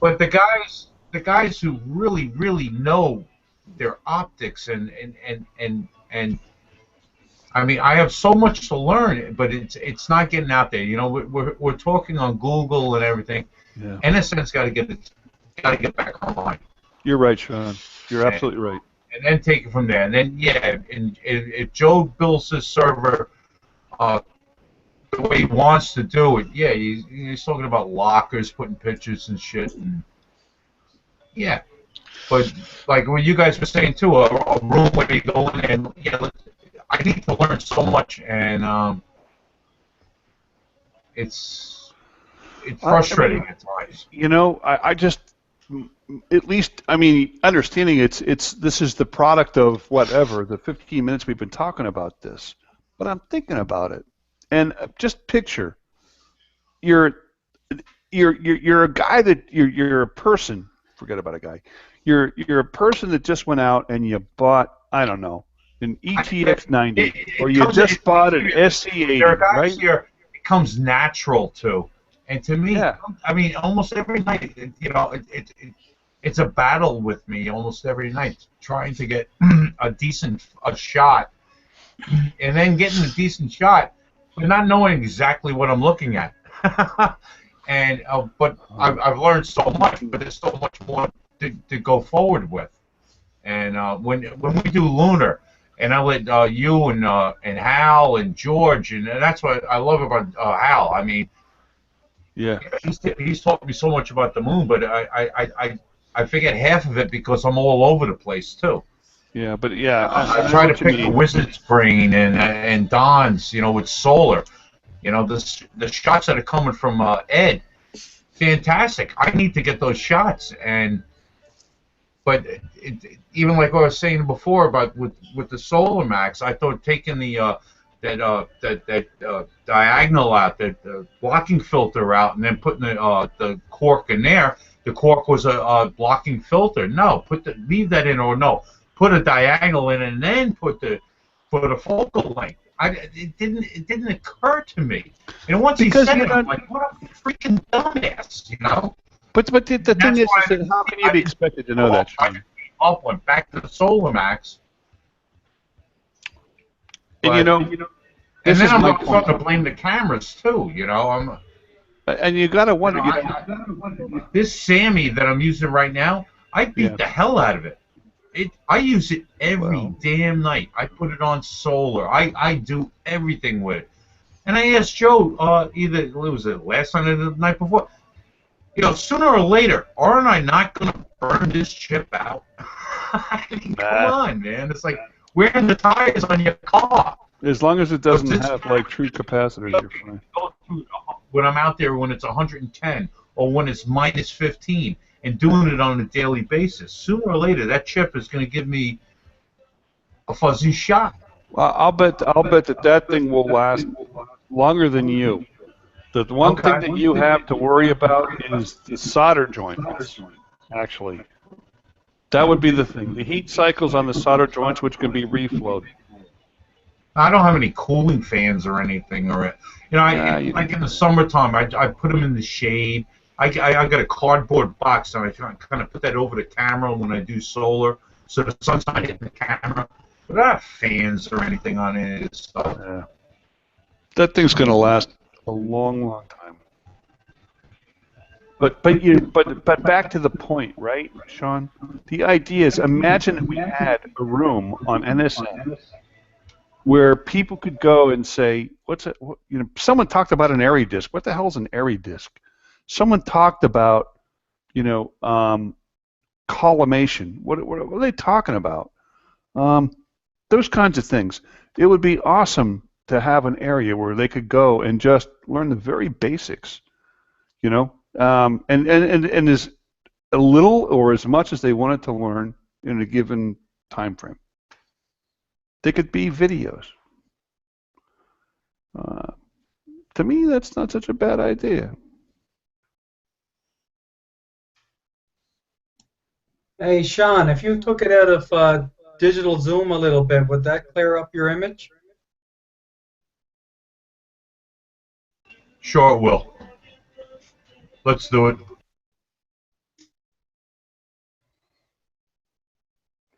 But the guys who really know their optics and I mean, I have so much to learn, but it's not getting out there. You know, we're talking on Google and everything. Yeah. NSN's got to get back online. You're right, Sean. You're absolutely right. And then take it from there. And then and if Joe builds his server the way he wants to do it, he's talking about lockers, putting pictures and shit. And, yeah. But like what you guys were saying too, a room where you go in and I need to learn so much, and it's frustrating at times. You know, I just, at least, I mean, understanding this is the product of whatever, the 15 minutes we've been talking about this, but I'm thinking about it, and just picture, you're a guy that you're a person. Forget about a guy. You're a person that just went out and you bought, I don't know, an ETX 90, or you just bought an SC80, there are guys right? here, it comes natural to, and to me, I mean, almost every night, you know, it's a battle with me almost every night, trying to get a decent shot, and then getting a decent shot, but not knowing exactly what I'm looking at. And but I've learned so much, but there's so much more to go forward with. And when we do lunar, and I let you and Hal and George, and that's what I love about Hal. I mean, he's taught me so much about the moon, but I forget half of it because I'm all over the place too. Yeah, but I try to pick the wizard's brain and Don's, you know, with solar. You know, the shots that are coming from Ed, fantastic. I need to get those shots, but even like I was saying before about with the Solar Max, I thought taking the that diagonal out, that blocking filter out, and then putting the cork in there. The cork was a blocking filter. No, leave that in, or no, put a diagonal in, and then put the focal length. It didn't occur to me. And once he said it, I'm like, what a freaking dumbass, you know? But the thing is that how can you be expected to know that, Sean? Went back to the Solar Max. And you know, and then I'm starting to blame the cameras too. You know, and you gotta wonder. This Sammy that I'm using right now, I beat the hell out of it. I use it every damn night. I put it on solar. I do everything with it. And I asked Joe, either was it last night or the night before, you know, sooner or later, aren't I not going to burn this chip out? I mean, come on, man. It's like wearing the tires on your car. As long as it doesn't have like true capacitors, you're fine. When I'm out there, when it's 110 or when it's minus 15, and doing it on a daily basis, sooner or later that chip is going to give me a fuzzy shot. Well, I'll bet that thing will last longer than you. The one thing that you have to worry about is the solder joints, actually. That would be the thing. The heat cycles on the solder joints, which can be reflowed. I don't have any cooling fans or anything, or like in the summertime, I put them in the shade. I got a cardboard box, and I kind of put that over the camera when I do solar, so the sun's not hitting the camera. But I don't have fans or anything on any of this stuff. Yeah. That thing's going to last a long, long time. But back to the point, right, Sean? The idea is, imagine that we had a room on NSN where people could go and say, someone talked about an airy disk. What the hell is an airy disk? Someone talked about, collimation. What are they talking about? Those kinds of things. It would be awesome to have an area where they could go and just learn the very basics, and as a little or as much as they wanted to learn in a given time frame. They could be videos. To me, that's not such a bad idea. Hey, Sean, if you took it out of digital zoom a little bit, would that clear up your image? Sure, it will. Let's do it.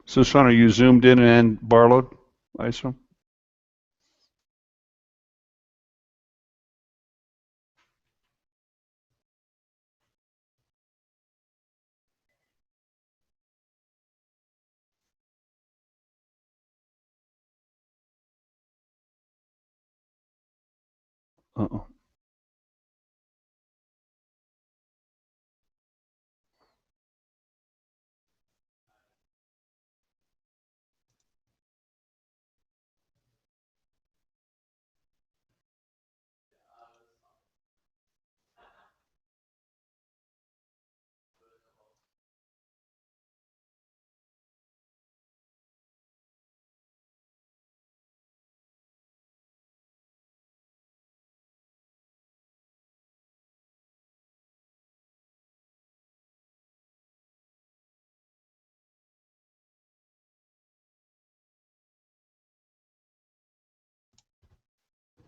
So, Sean, are you zoomed in and Barlow, I assume? Uh-oh.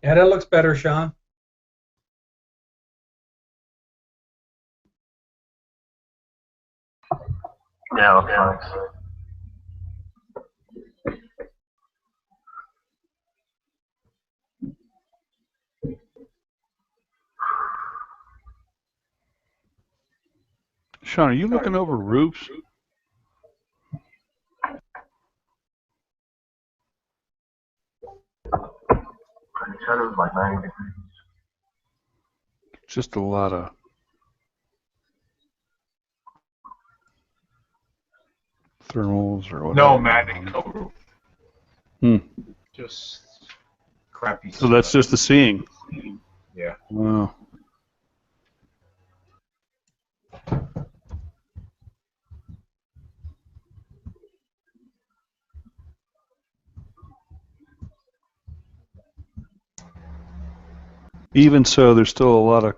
Yeah, that looks better, Sean. Yeah, thanks. Sean, are you looking over roofs? Shadow's like 90 degrees. Just a lot of thermals or whatever. No, man, no roof. Just crappy. So that's just the seeing. Yeah. Wow. Even so, there's still a lot of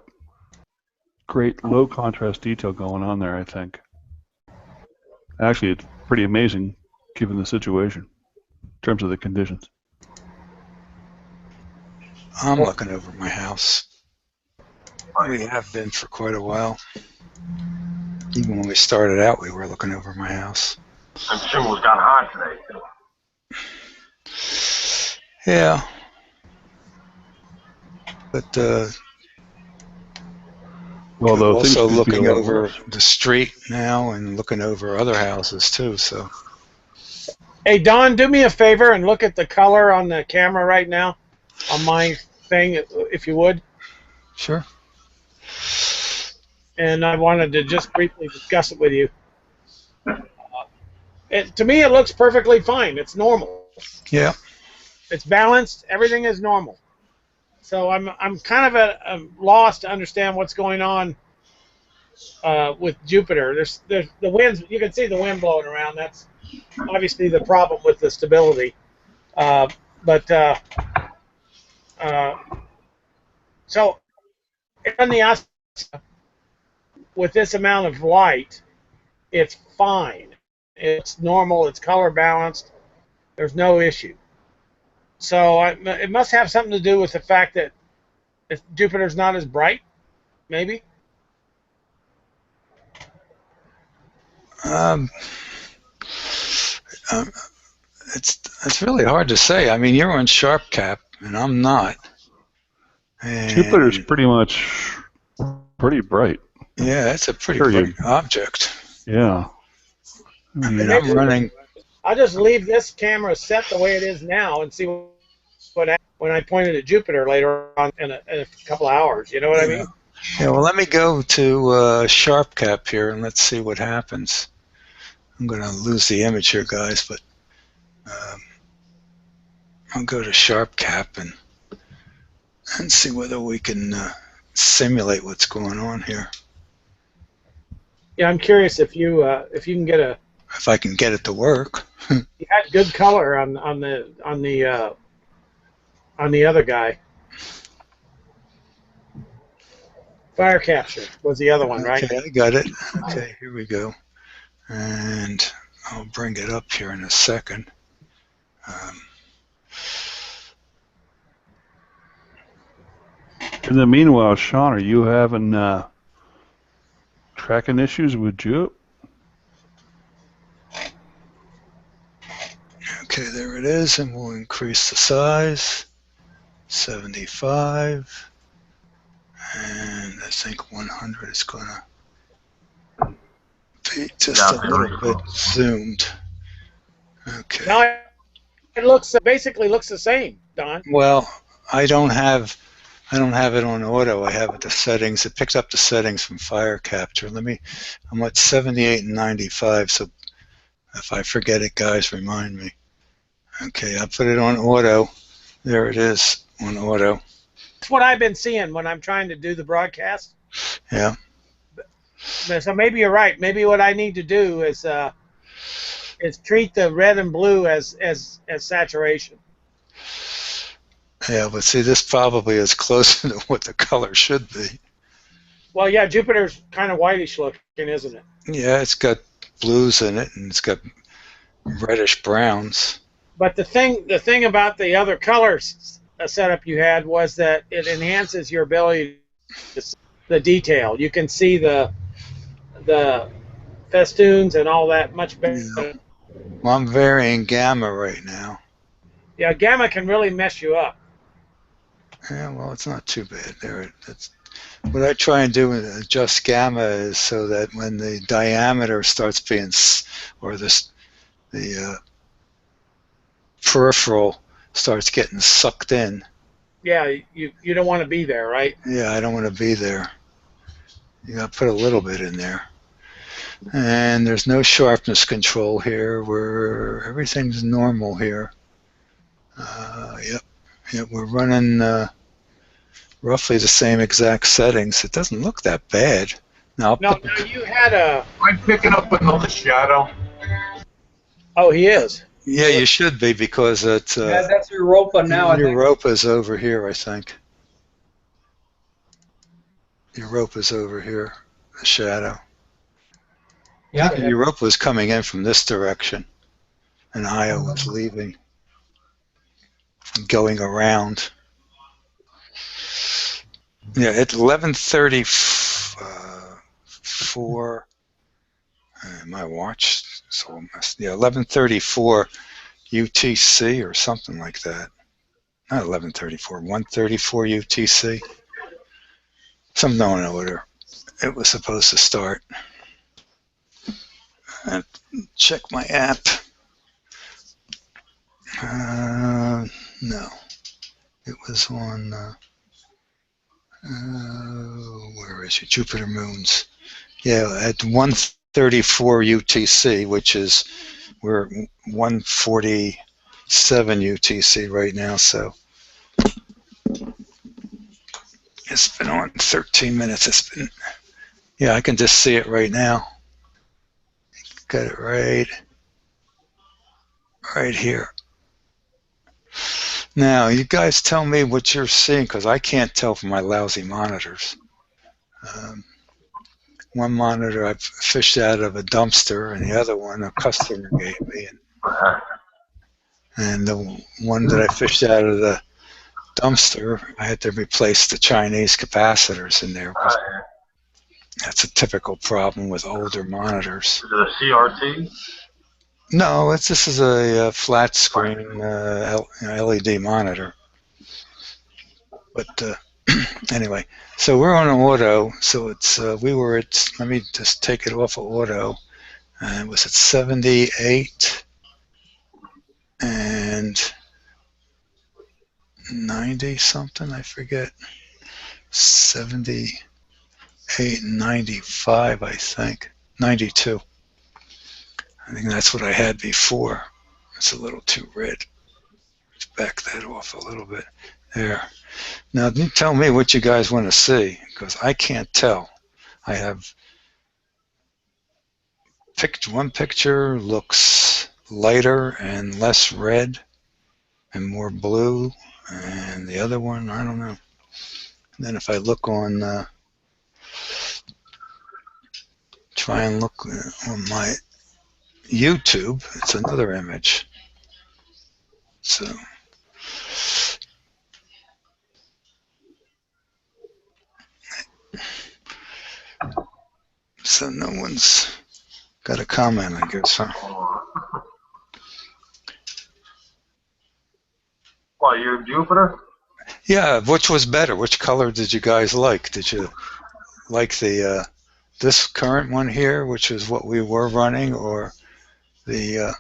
great low contrast detail going on there, I think. Actually, it's pretty amazing given the situation in terms of the conditions. I'm looking over my house. We have been for quite a while. Even when we started out, we were looking over my house. I'm sure it got hot today, too. Yeah. But Although also looking over the street now and looking over other houses too. So. Hey Don, do me a favor and look at the color on the camera right now, on my thing, if you would. Sure. And I wanted to just briefly discuss it with you. To me, it looks perfectly fine. It's normal. Yeah. It's balanced. Everything is normal. So I'm kind of at a loss to understand what's going on with Jupiter. There's the winds. You can see the wind blowing around. That's obviously the problem with the stability. But so on the outside, with this amount of light, it's fine. It's normal. It's color balanced. There's no issue. So it must have something to do with the fact that if Jupiter's not as bright, maybe. Um, um, it's really hard to say. I mean, you're on sharp cap, and I'm not. And Jupiter's pretty bright. yeah, it's a pretty bright object. Yeah. I mean, I'm running. I'll just leave this camera set the way it is now and see what happens when I point it at Jupiter later on in a couple of hours. You know what I mean? Yeah, well, let me go to sharp cap here, and let's see what happens. I'm going to lose the image here, guys, but I'll go to sharp cap and see whether we can simulate what's going on here. Yeah, I'm curious if you can get if I can get it to work. You had good color on the other guy. Fire capture was the other one, right? Okay, I got it. Okay, here we go. And I'll bring it up here in a second. In the meanwhile, Sean, are you having tracking issues with Jupe? Okay, there it is, and we'll increase the size. 75. And I think 100 is going to be just a little bit zoomed. Okay. Now it basically looks the same, Don. Well, I don't have it on auto. I have the settings. It picks up the settings from fire capture. I'm at 78 and 95, so if I forget it, guys, remind me. Okay, I put it on auto. There it is on auto. That's what I've been seeing when I'm trying to do the broadcast. Yeah. So maybe you're right. Maybe what I need to do is treat the red and blue as saturation. Yeah, but see, this probably is closer to what the color should be. Well, yeah, Jupiter's kind of whitish looking, isn't it? Yeah, it's got blues in it, and it's got reddish browns. But the thing about the other colors setup you had was that it enhances your ability to see the detail. You can see the festoons and all that much better. Yeah. Well, I'm varying gamma right now. Yeah, gamma can really mess you up. Yeah, well, it's not too bad. What I try and do with adjust gamma is so that when the diameter starts being, or the peripheral starts getting sucked in. Yeah, you don't want to be there, right? Yeah, I don't want to be there. You got to put a little bit in there. And there's no sharpness control here. Everything's normal here. Yep, we're running roughly the same exact settings. It doesn't look that bad. Now you had a... I'm picking up another shadow. Oh, he is. Yeah, you should be, because it's... yeah, that's Europa now, I think. Europa's over here, I think. Europa's over here, the shadow. Yeah. Europa's coming in from this direction, and Iowa's leaving and going around. Yeah, at 11:34, my watch, so yeah, 11:34 UTC or something like that. Not 11:34, 1:34 UTC. Some known order. It was supposed to start. Check my app. No, it was on. Where is it? Jupiter Moons. Yeah, at 1:34 UTC, which is we're at 1:47 UTC right now. So it's been on 13 minutes. It's been. Yeah, I can just see it right now. Got it right here. Now, you guys tell me what you're seeing, because I can't tell from my lousy monitors. One monitor I fished out of a dumpster, and the other one a customer gave me. And the one that I fished out of the dumpster, I had to replace the Chinese capacitors in there. That's a typical problem with older monitors. Is it a CRT? No, this is a flat screen LED monitor. But anyway, so we're on auto. So it's we were at. Let me just take it off of auto. And it was at 78 and 90 something. I forget. 78 and 95, I think. 92. I think that's what I had before. It's a little too red. Let's back that off a little bit. There. Now, you tell me what you guys want to see, because I can't tell. I have picked one picture, looks lighter and less red and more blue, and the other one, I don't know. And then if I look on, try and look on my YouTube, it's another image. So no one's got a comment, I guess, huh? What, your Jupiter? Yeah, which was better? Which color did you guys like? Did you like the this current one here, which is what we were running, or the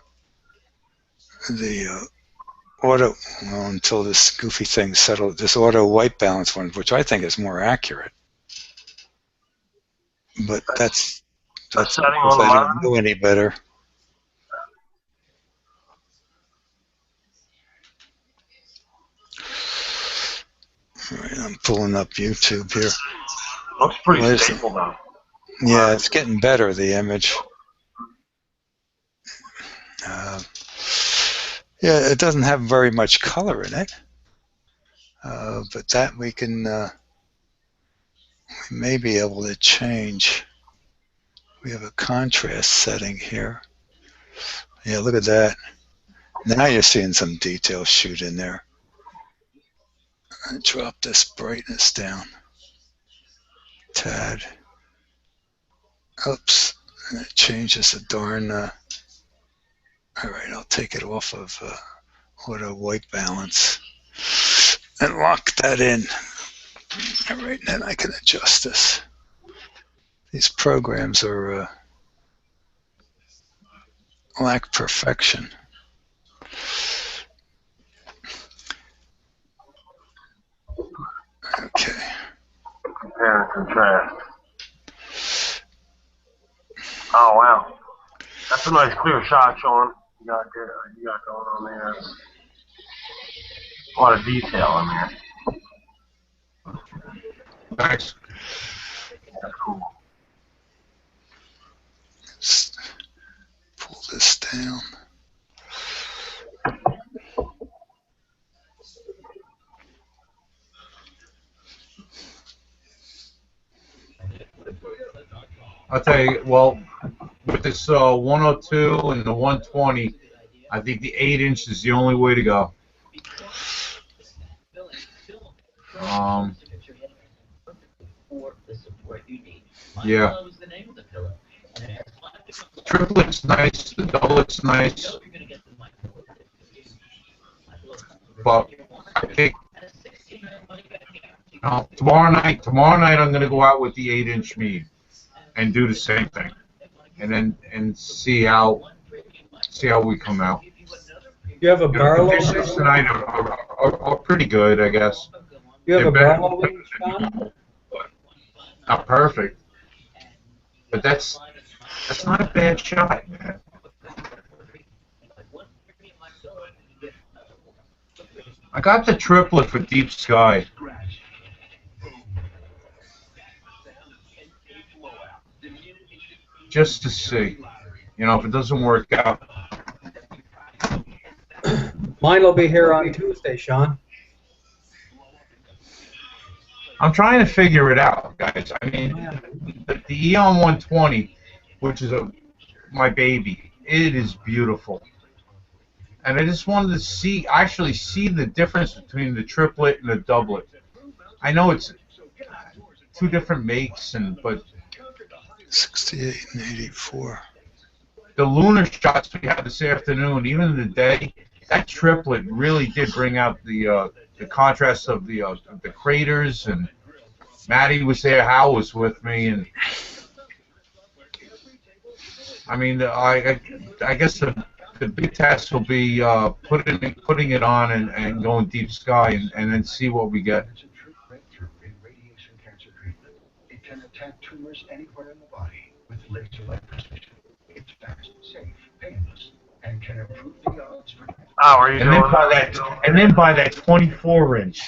auto, well, until this goofy thing settled, this auto white balance one, which I think is more accurate. But that's because I don't know any better. All right, I'm pulling up YouTube here. Looks pretty stable though. Yeah, it's getting better, the image. Yeah, it doesn't have very much color in it, but that we can we may be able to change. We have a contrast setting here. Yeah, look at that. Now you're seeing some detail shoot in there. I drop this brightness down. Tad. Oops, and it changes the darn. All right, I'll take it off of auto white balance and lock that in. All right, then I can adjust this. These programs are lack perfection. Okay. Compare and contrast. Oh wow, that's a nice clear shot, Sean. You got going on there. A lot of detail in there. Nice. That's cool. Let's pull this down. I'll tell you, well, with this 102 and the 120, I think the 8-inch is the only way to go. Yeah. Triplet's nice, the doublet's nice, but I think tomorrow night I'm going to go out with the 8-inch mead and do the same thing, and see how we come out. You have a barrel The conditions tonight are pretty good, I guess. You have They're a barrel range, John? Not perfect, but that's not a bad shot, man. I got the triplet for Deep Sky. Just to see, if it doesn't work out. Mine will be here on Tuesday, Sean. I'm trying to figure it out, guys. I mean, the Eon 120, which is my baby, it is beautiful. And I just wanted to actually see the difference between the triplet and the doublet. I know it's two different makes, but 68 and 84. The lunar shots we had this afternoon, even in the day, that triplet really did bring out the contrast of the craters. And Maddie was there, Hal was with me, and I mean, I guess the big test will be putting it on and going deep sky and then see what we get. It can attack tumors anywhere in the body with laser-like precision. It's fast, safe, painless, and can improve the odds for. Oh, where you and then by that 24-inch. 24 inch.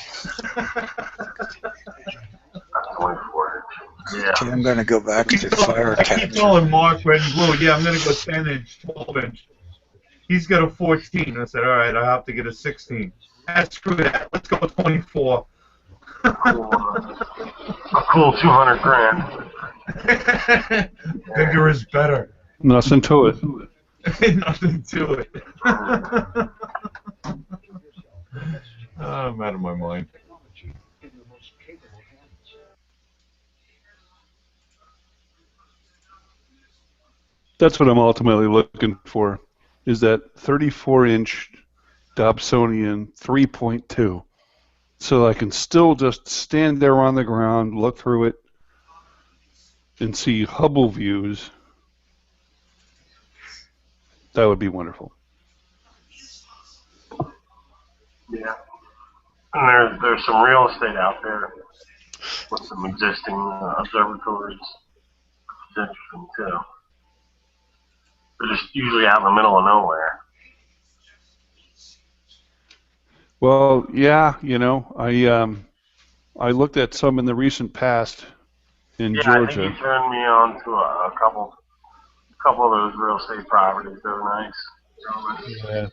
Yeah. Okay, I'm going to go back to fire I keep capture. telling Mark Red and Blue, yeah, I'm going to go 10-inch, 12-inch. He's got a 14. I said, all right, I have to get a 16. Screw that. Let's go with 24. A cool 200 grand. Bigger is better. Nothing to it. Nothing to it. I'm out of my mind. That's what I'm ultimately looking for, is that 34-inch Dobsonian 3.2. So I can still just stand there on the ground, look through it, and see Hubble views. That would be wonderful. Yeah. And there's some real estate out there with some existing observatories. It's interesting too. They're just usually out in the middle of nowhere. Well, yeah, I looked at some in the recent past in Georgia. I think you turned me on to a couple of those real estate properties. They're nice. Yeah.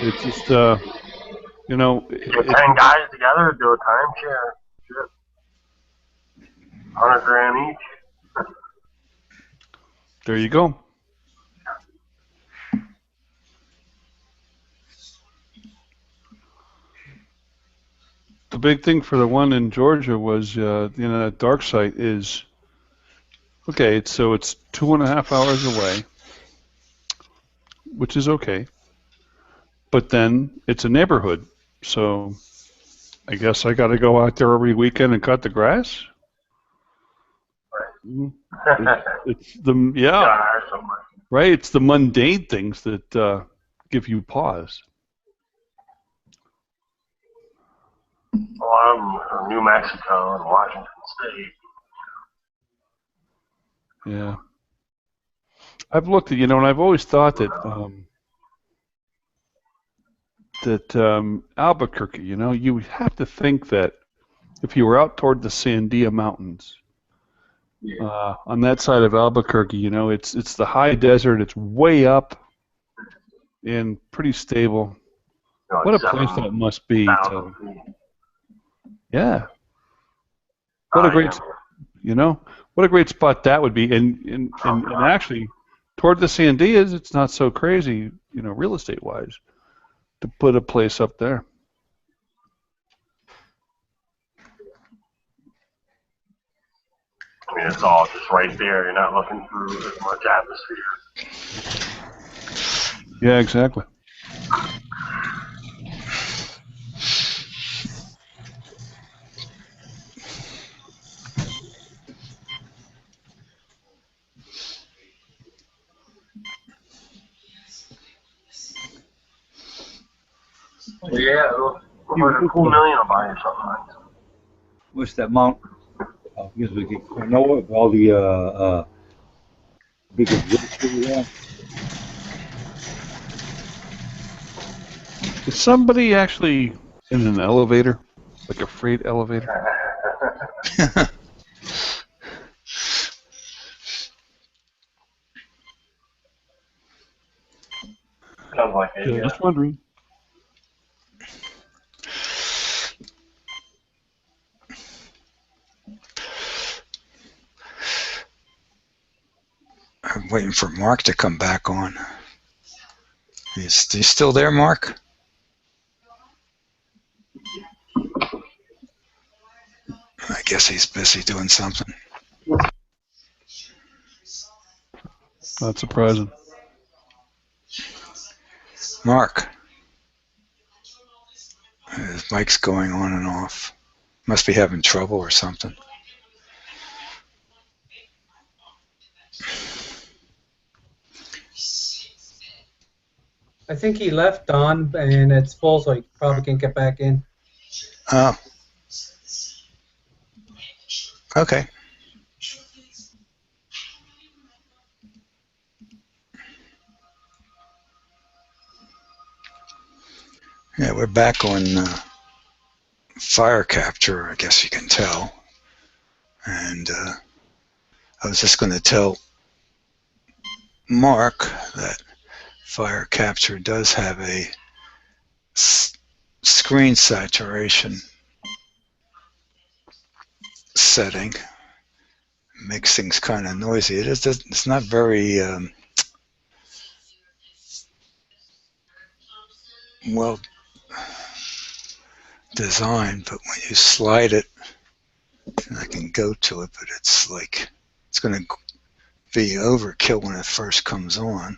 It's just, Get 10 guys together, do a timeshare. Shit. 100 grand each. There you go. The big thing for the one in Georgia was, that dark site is, okay, so it's 2.5 hours away, which is okay. But then it's a neighborhood, so I guess I got to go out there every weekend and cut the grass. It's the right. It's the mundane things that give you pause. Well, I'm from New Mexico and Washington State. Yeah. I've looked at, and I've always thought that Albuquerque, you would have to think that if you were out toward the Sandia Mountains, on that side of Albuquerque, it's the high desert, it's way up and pretty stable. What a place that must be. Yeah. What a great, what a great spot that would be. And actually, toward the Sandias, it's not so crazy, real estate wise, to put a place up there. I mean, it's all just right there. You're not looking through as much atmosphere. Yeah, exactly. Yeah, like a cool million will buy you something nice. What's that mount? Because we can know it, all the big observatory there. Is somebody actually in an elevator, like a freight elevator? Sounds like it. Yeah, just wondering. waiting for Mark to come back on. He's still there, Mark? I guess he's busy doing something. Not surprising. Mark. His mic's going on and off. Must be having trouble or something. I think he left, Don, and it's full, so he probably can't get back in. Oh. Okay. Yeah, we're back on fire capture, I guess you can tell. And I was just going to tell Mark that fire capture does have a screen saturation setting. Makes things kind of noisy. It's not very well designed, but when you slide it, I can go to it, but it's like it's going to be overkill when it first comes on.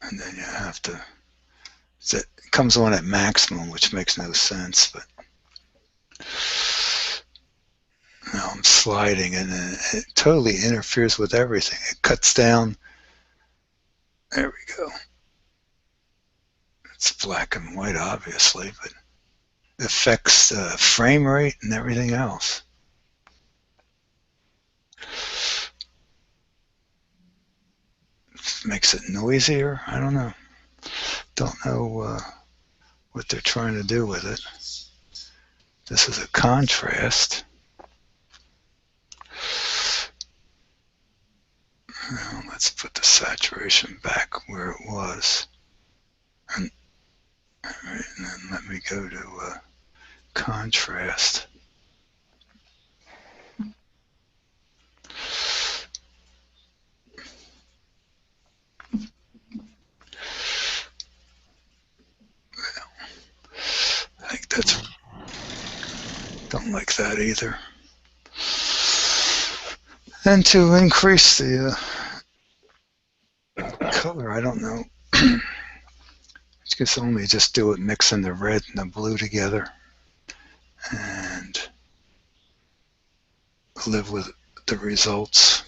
And then you have to, it comes on at maximum, which makes no sense, but now I'm sliding and it totally interferes with everything. It cuts down. There we go. It's black and white, obviously, but it affects frame rate and everything else. Makes it noisier. I don't know. Don't know what they're trying to do with it. This is a contrast. Now let's put the saturation back where it was. And, all right, and then let me go to contrast. I think that's, don't like that either. And to increase the color, I don't know. I guess only just do it mixing the red and the blue together and live with the results.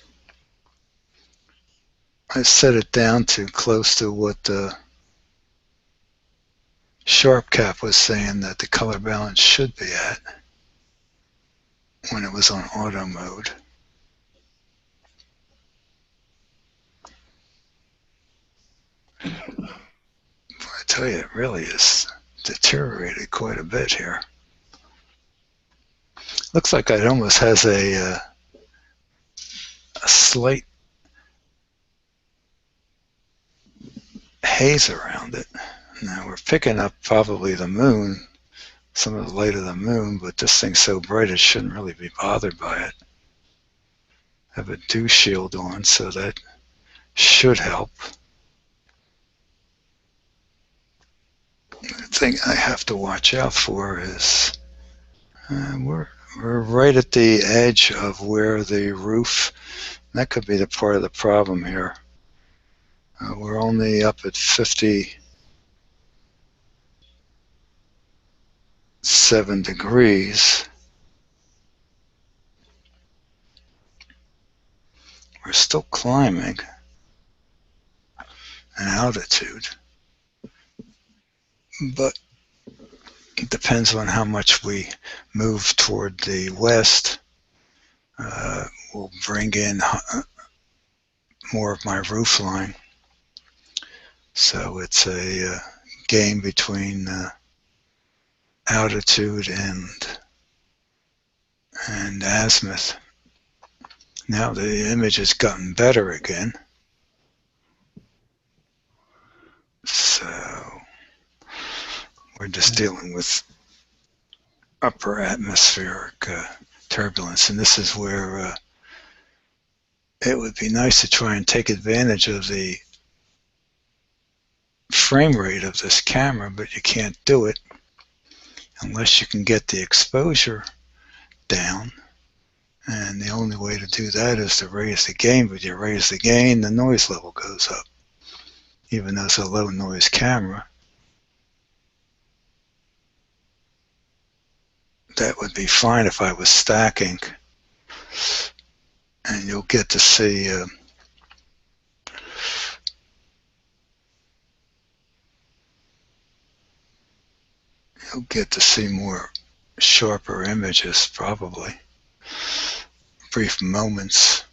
I set it down to close to what SharpCap was saying that the color balance should be at when it was on auto mode. I tell you, it really is deteriorated quite a bit here. Looks like it almost has a slight haze around it. Now we're picking up probably the moon, some of the light of the moon, but this thing's so bright it shouldn't really be bothered by it. I have a dew shield on, so that should help. The thing I have to watch out for is we're right at the edge of where the roof, that could be the part of the problem here. We're only up at 57 degrees. We're still climbing an altitude, but it depends on how much we move toward the west. We'll bring in more of my roof line. So it's a game between altitude and azimuth. Now the image has gotten better again. So we're just dealing with upper atmospheric turbulence, and this is where it would be nice to try and take advantage of the frame rate of this camera, but you can't do it unless you can get the exposure down. And the only way to do that is to raise the gain, but you raise the gain, the noise level goes up. Even though it's a low noise camera, that would be fine if I was stacking. And you'll get to see more sharper images, probably. Brief moments.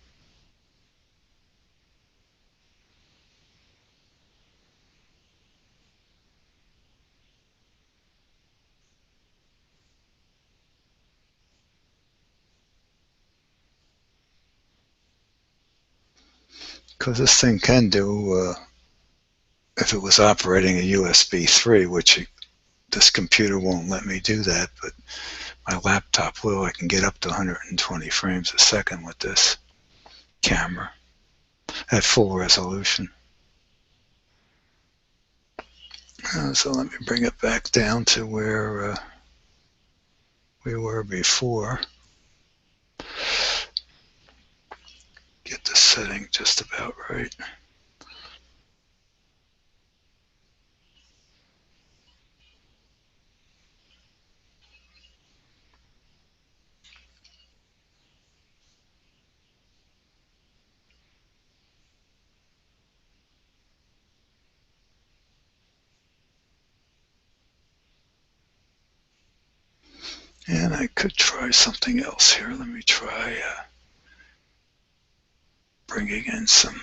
Because this thing can do, if it was operating a USB 3, which this computer won't let me do that, but my laptop will. I can get up to 120 frames a second with this camera at full resolution. So let me bring it back down to where we were before. Get the setting just about right. And I could try something else here. Let me try bringing in some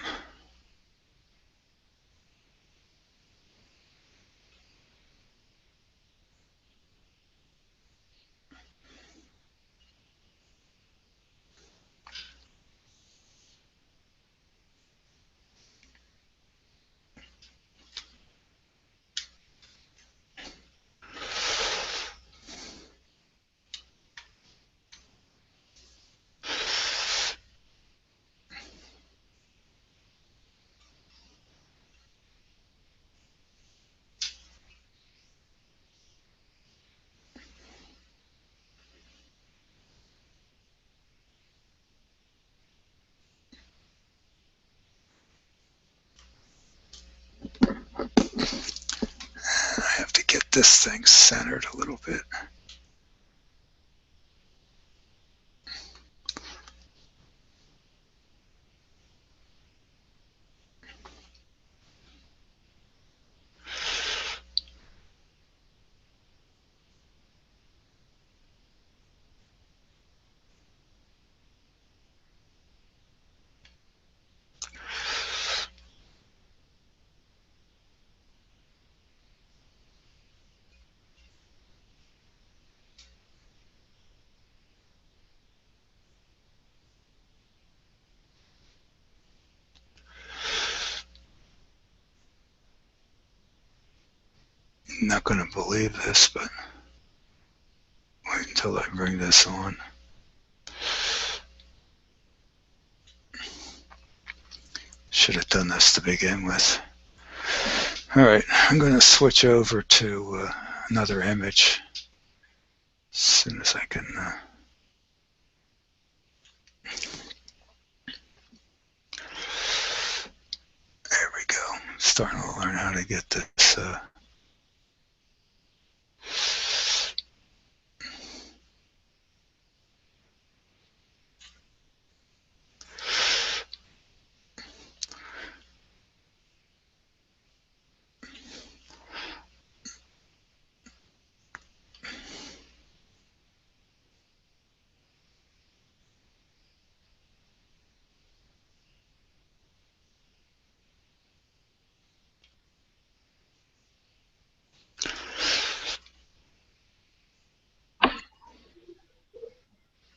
I have to get this thing centered a little bit. I'm not going to believe this, but wait until I bring this on. Should have done this to begin with. All right, I'm going to switch over to another image as soon as I can. There we go. Starting to learn how to get this.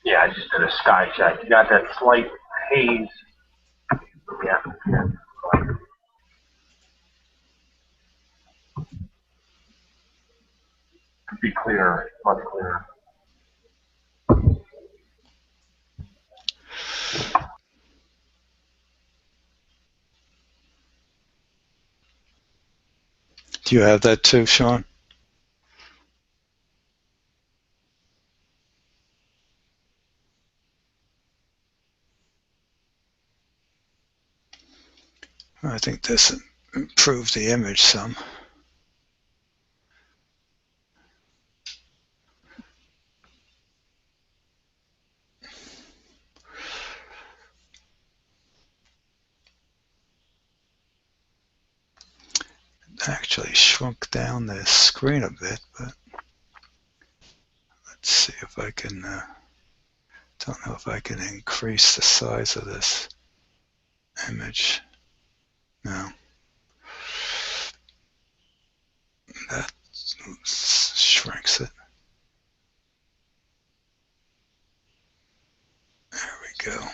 Yeah, I just did a sky check. You got that slight haze. Yeah. Could be clearer, much clearer. You have that too, Sean? I think this improved the image some. Actually shrunk down the screen a bit, but let's see if I can, don't know if I can increase the size of this image. No. That shrinks it. There we go.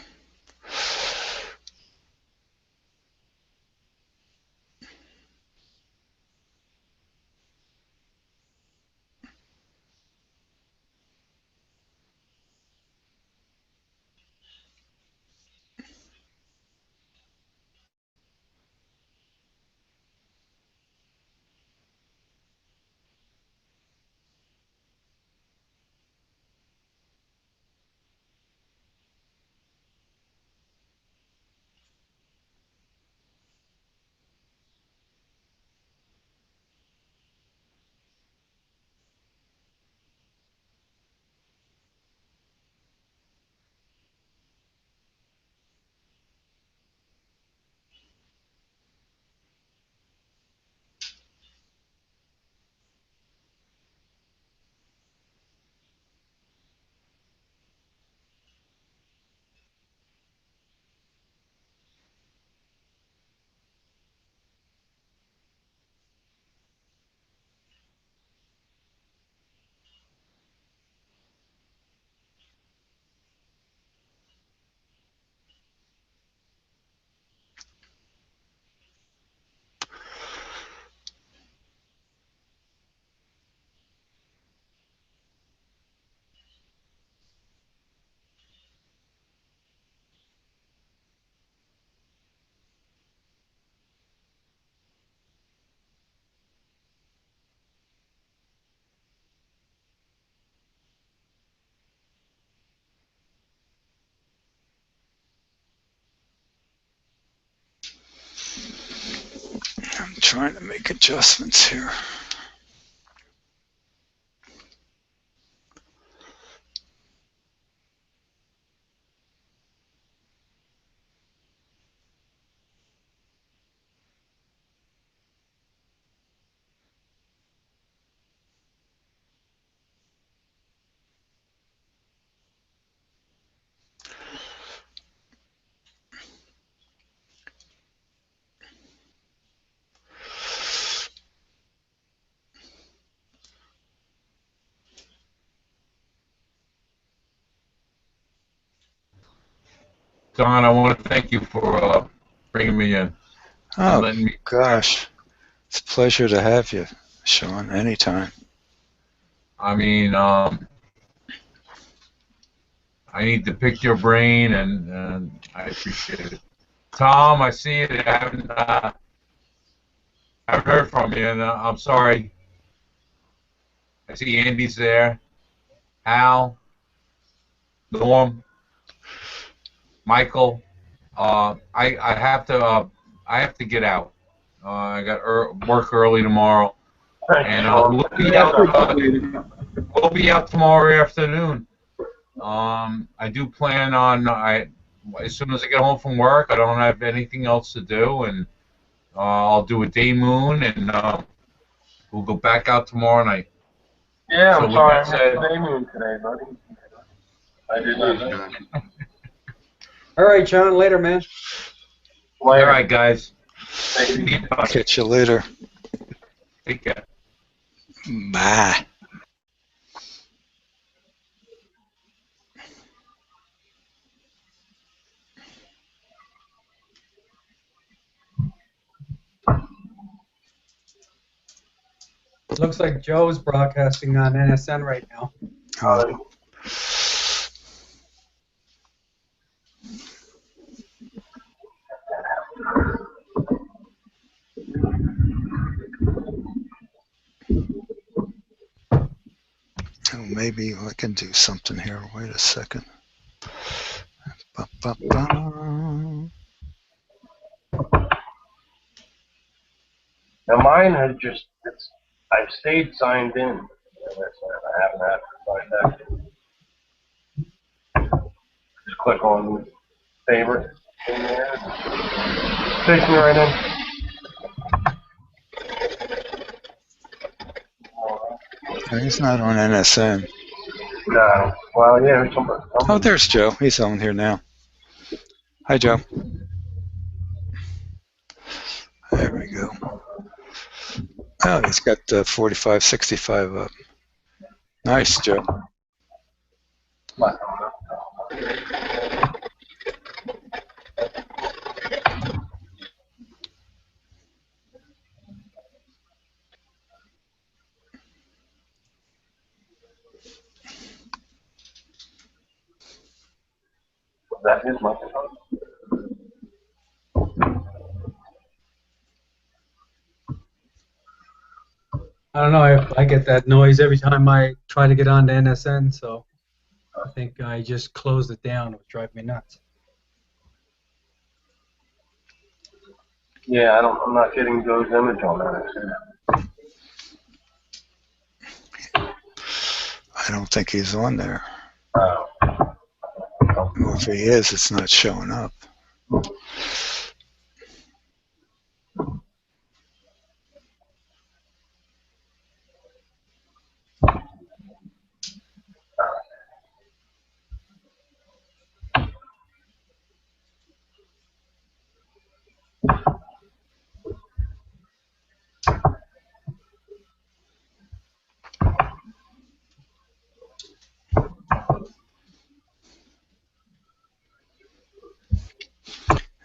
I'm trying to make adjustments here. Don, I want to thank you for bringing me in. Oh, letting me. gosh. It's a pleasure to have you, Sean, anytime. I mean, I need to pick your brain, and I appreciate it. Tom, I see it. I haven't heard from you, and I'm sorry. I see Andy's there. Al, Norm, Michael. I have to get out. I got work early tomorrow, and we'll be out tomorrow afternoon. I do plan on as soon as I get home from work. I don't have anything else to do, and I'll do a day moon, and we'll go back out tomorrow night. Yeah, So I'm sorry I with that missed said- the day moon today, buddy. I did lose it. All right, John. Later, man. All right, guys. Catch you later. Take care. Bye. Looks like Joe's broadcasting on NSN right now. Oh, maybe I can do something here. Wait a second. Now mine has I've stayed signed in. I haven't had to sign back in. Just click on favorite in there. Takes me right in. He's not on NSN. No. Well, yeah, somebody. Oh, there's Joe. He's on here now. Hi, Joe. There we go. Oh, he's got 4565 up. Nice, Joe. That is microphone. I don't know. I get that noise every time I try to get on to NSN, so I think I just closed it down. It would drive me nuts. Yeah, I'm not getting Joe's image on that. I don't think he's on there. Oh. Well, if he is, it's not showing up.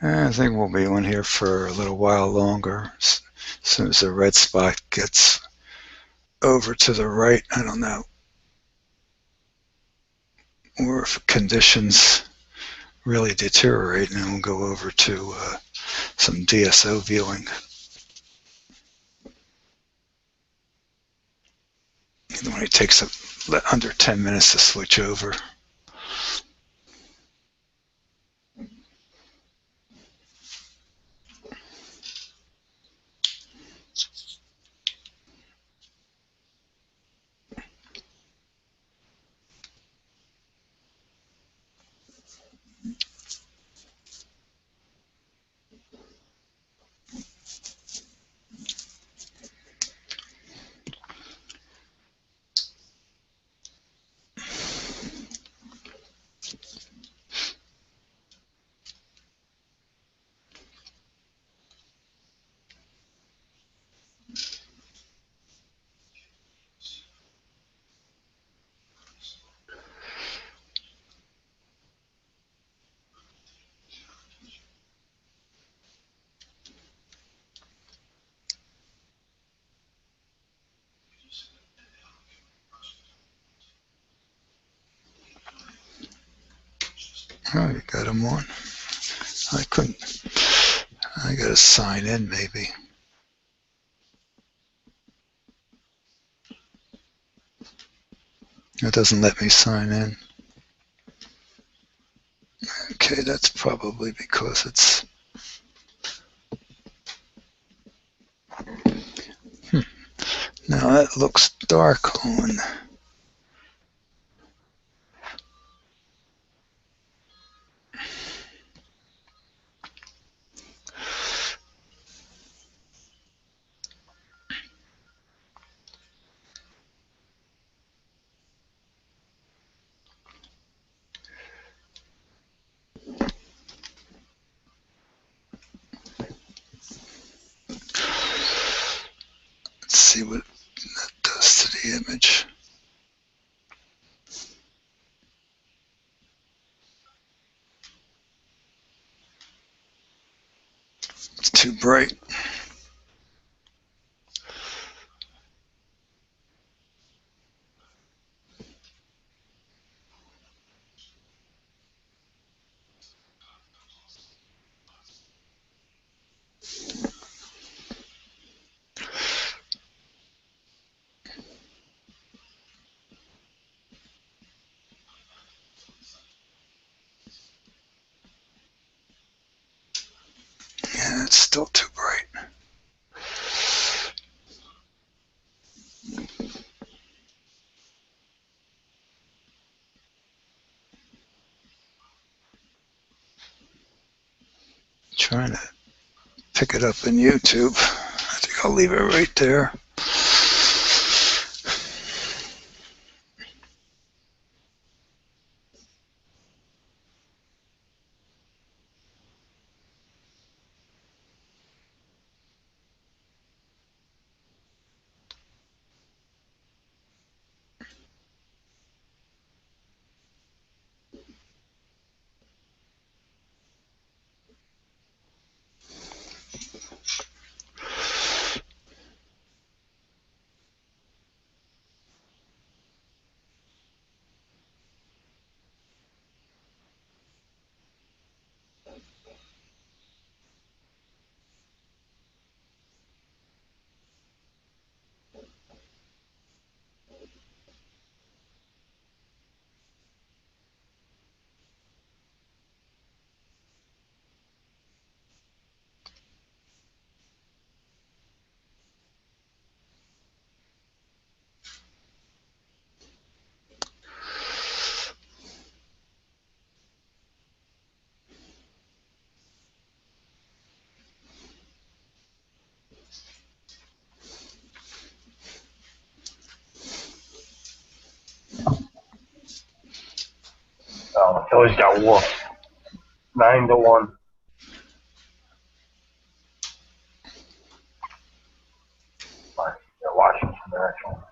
I think we'll be on here for a little while longer. As soon as the red spot gets over to the right, I don't know. Or if conditions really deteriorate, and then we'll go over to some DSO viewing. It only takes under 10 minutes to switch over. Oh, you got him on. I gotta sign in maybe. It doesn't let me sign in. Okay, that's probably because it's... Now that looks dark on... Let's see what that does to the image. It's too bright. still too bright. Trying to pick it up in YouTube. I think I'll leave it right there. Oh, Phillies got whooped. 9-1. By the Washington Nationals.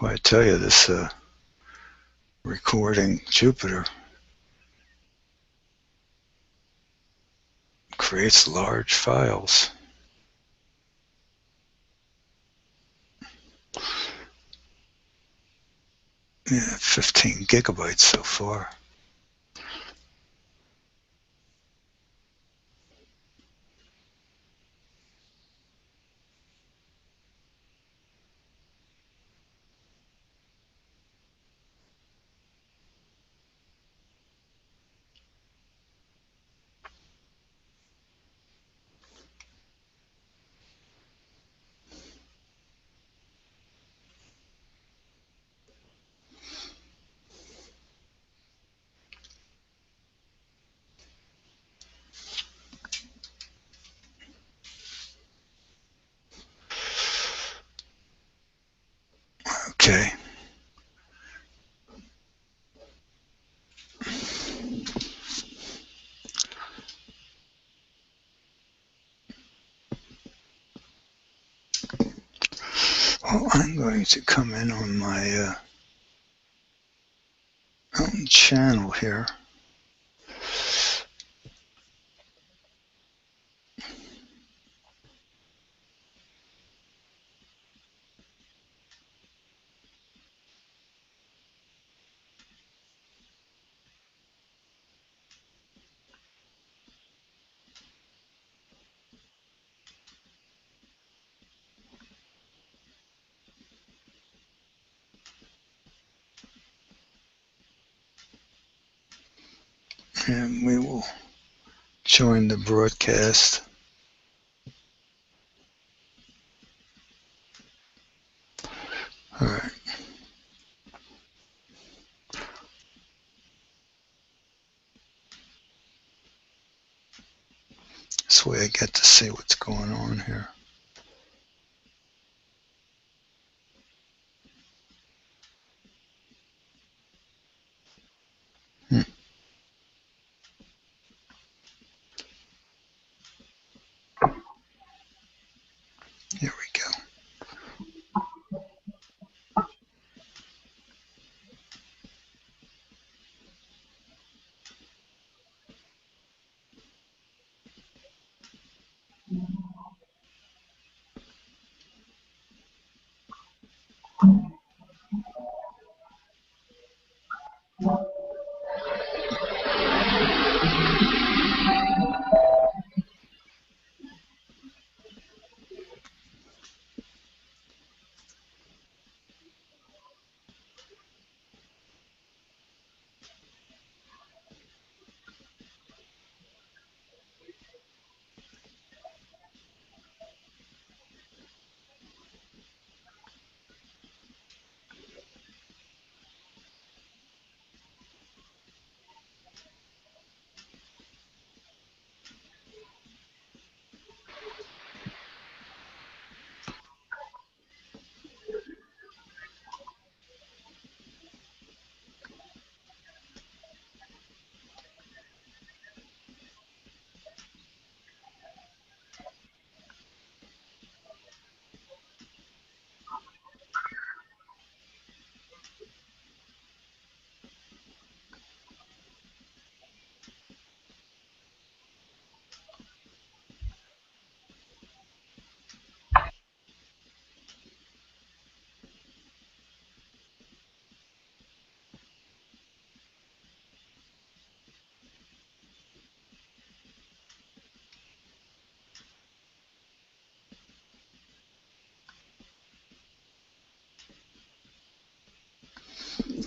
Well, I tell you, this recording Jupiter creates large files. Yeah, 15 gigabytes so far. Okay. Well, I'm going to come in on my own channel here. And we will join the broadcast. All right. This way I get to see what's going on here. Here we go.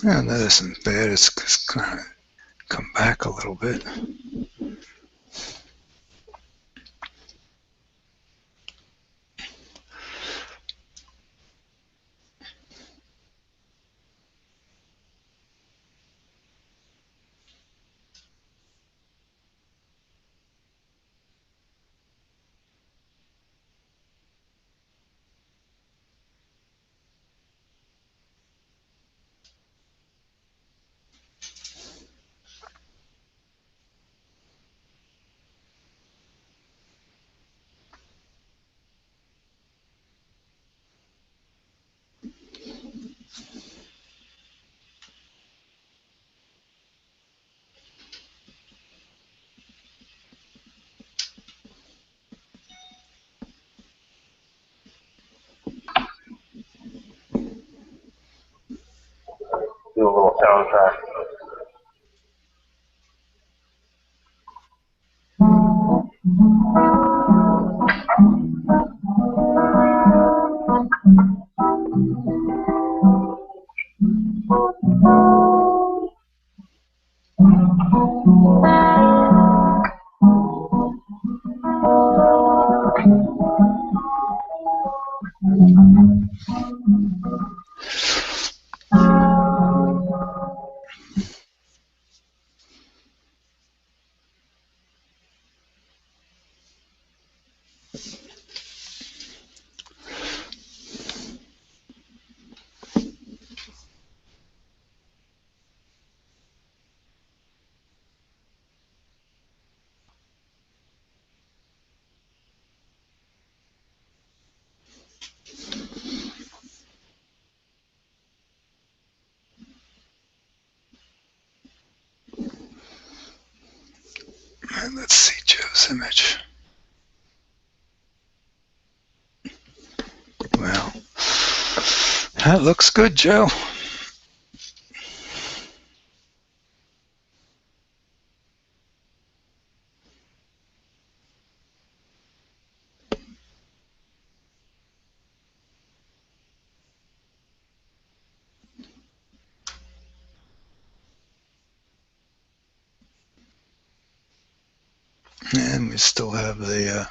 Yeah, that isn't bad. It's kind of come back a little bit. Do a little soundtrack. right, let's see Joe's image. Well, that looks good, Joe. And we still have the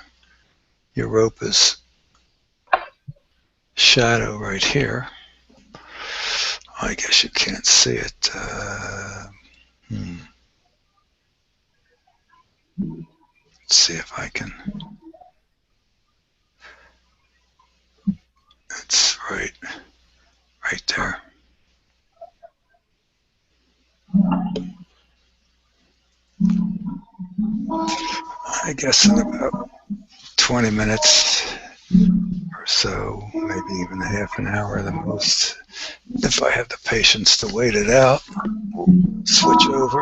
Europa's shadow right here. I guess you can't see it. Let's see if I can. It's right there. I guess in about 20 minutes or so, maybe even a half an hour the most, if I have the patience to wait it out, we'll switch over.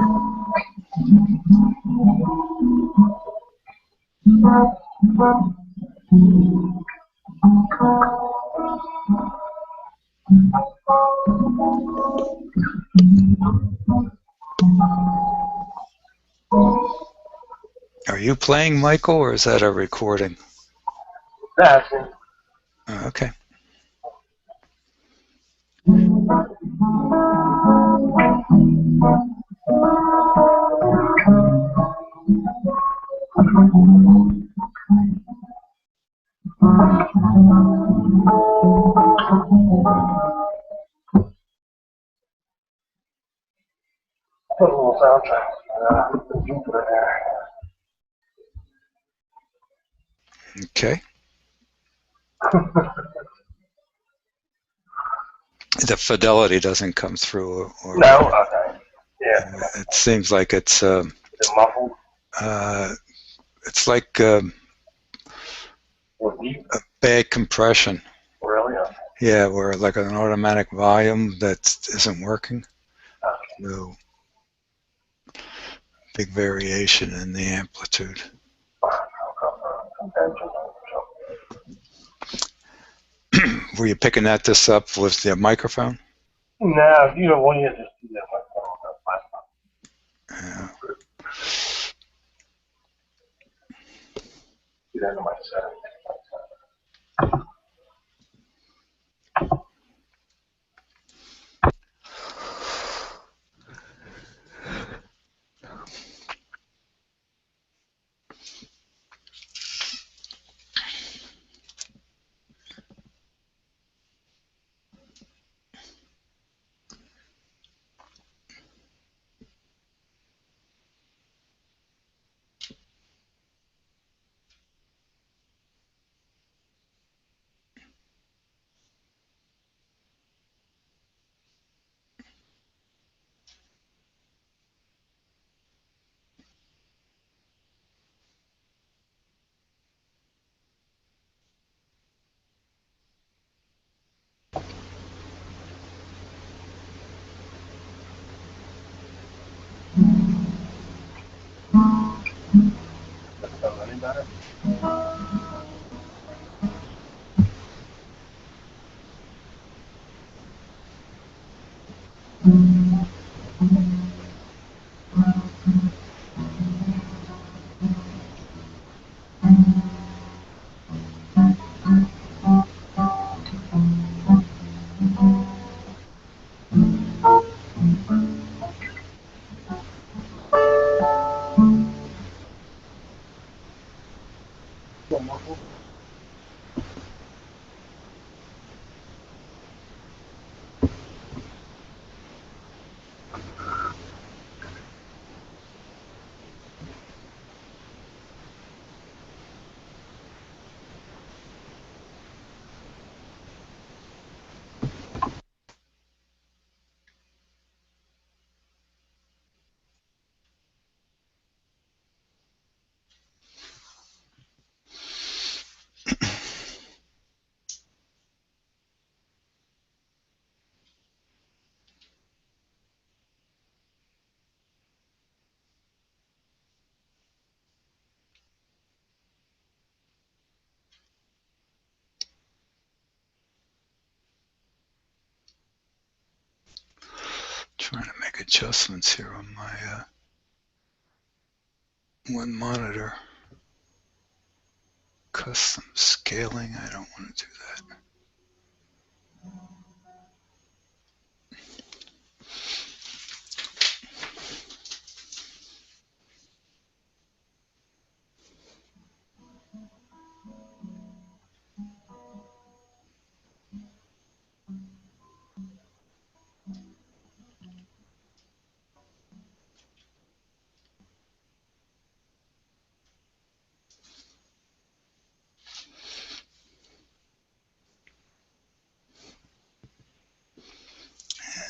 Are you playing, Michael, or is that a recording? That's it. Okay. Put a little soundtrack. The Jupiter there. Okay. The fidelity doesn't come through, or No. Okay. Yeah. it seems like it's Is it muffled? it's like Or deep? a bad compression. Really? Okay. Yeah, where like an automatic volume that isn't working. Okay. No big variation in the amplitude. Were you picking this up with the microphone? No, you don't want to just do that my phone. Yeah. Get into my settings. That sound any better? Still muffled? Trying to make adjustments here on my one monitor. Custom scaling, I don't want to do that.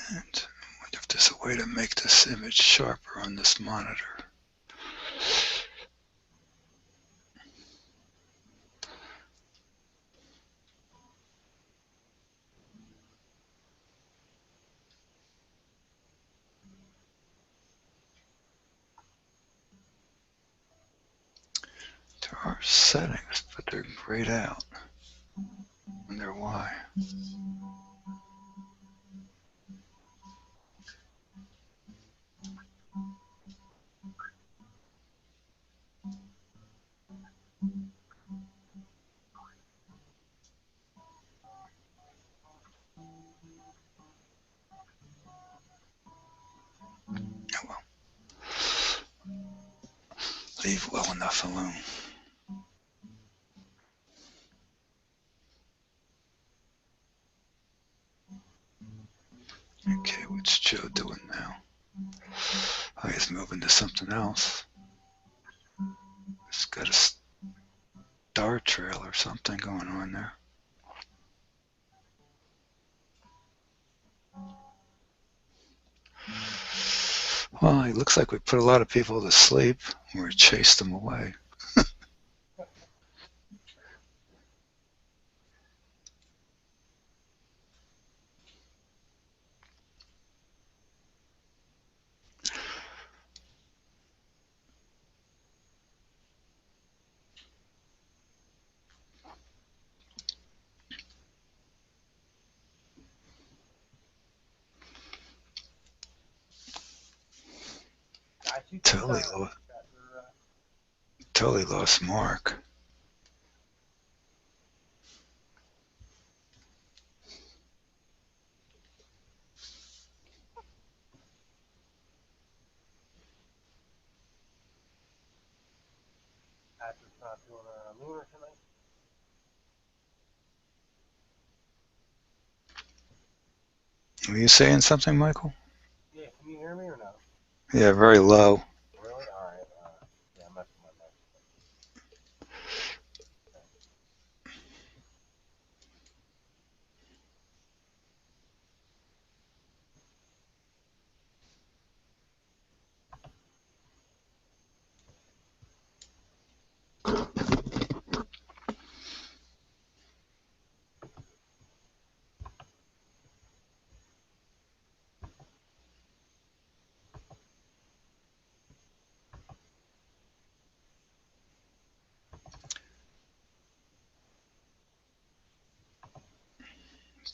And I wonder if there's a way to make this image sharper on this monitor. There are settings, but they're grayed out. I wonder why. Oh well. Leave well enough alone. Okay, what's Joe doing now? Oh, he's moving to something else. He's got a star trail or something going on there. Well, it looks like we put a lot of people to sleep. We chased them away. Totally lost Mark. Patrick's not doing a lunar tonight. Were you saying something, Michael? Yeah, can you hear me or no? Yeah, very low. Really? All right. Yeah, I'm messing with my mic.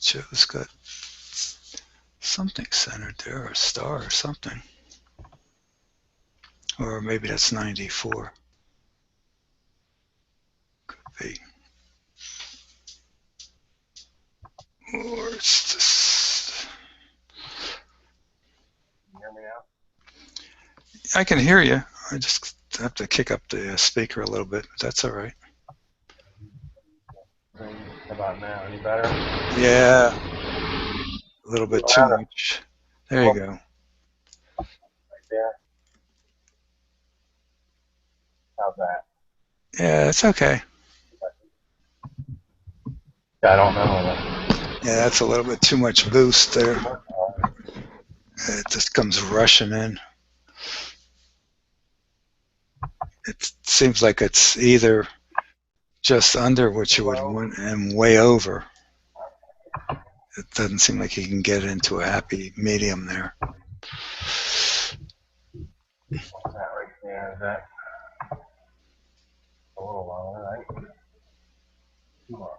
Joe's got something centered there, a star or something. Or maybe that's 94. Could be. Or it's just... Can you hear me now? I can hear you. I just have to kick up the speaker a little bit, but that's all right. How about now? Any better? Yeah. A little bit too much. There you go. Right there. How's that? Yeah, it's okay. I don't know. Yeah, that's a little bit too much boost there. It just comes rushing in. It seems like it's either just under what you would want and way over. It doesn't seem like you can get into a happy medium there. What's that right there? Is that a little lower, right? Too low.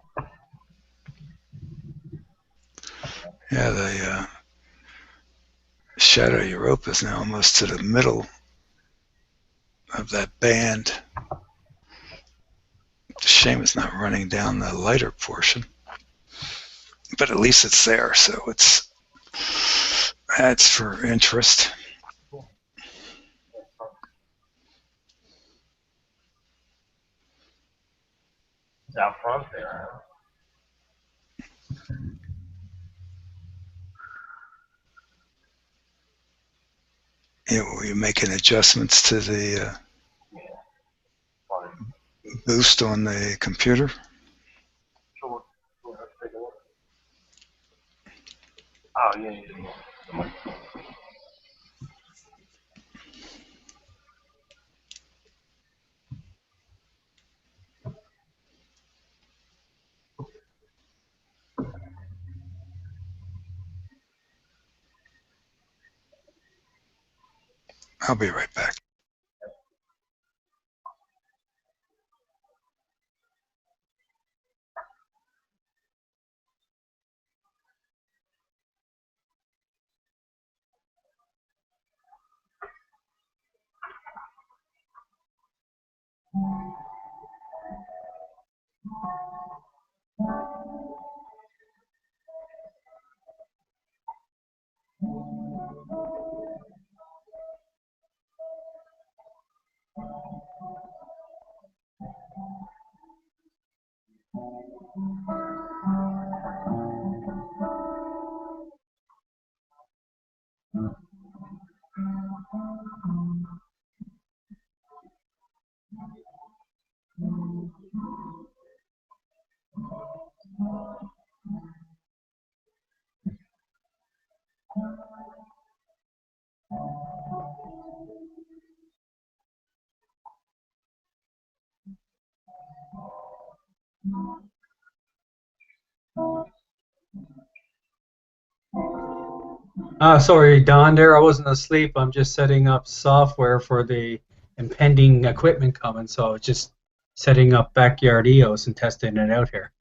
Yeah, the Shadow Europa is now almost to the middle of that band. It's a shame it's not running down the lighter portion, but at least it's there, so that's for interest. It's out front there. Yeah, were you making adjustments to the boost on the computer? Sure. Let's take a look. Oh, yeah. I'll be right back. Sorry, Don, there. I wasn't asleep. I'm just setting up software for the impending equipment coming, so I was just setting up backyard EOS and testing it out here.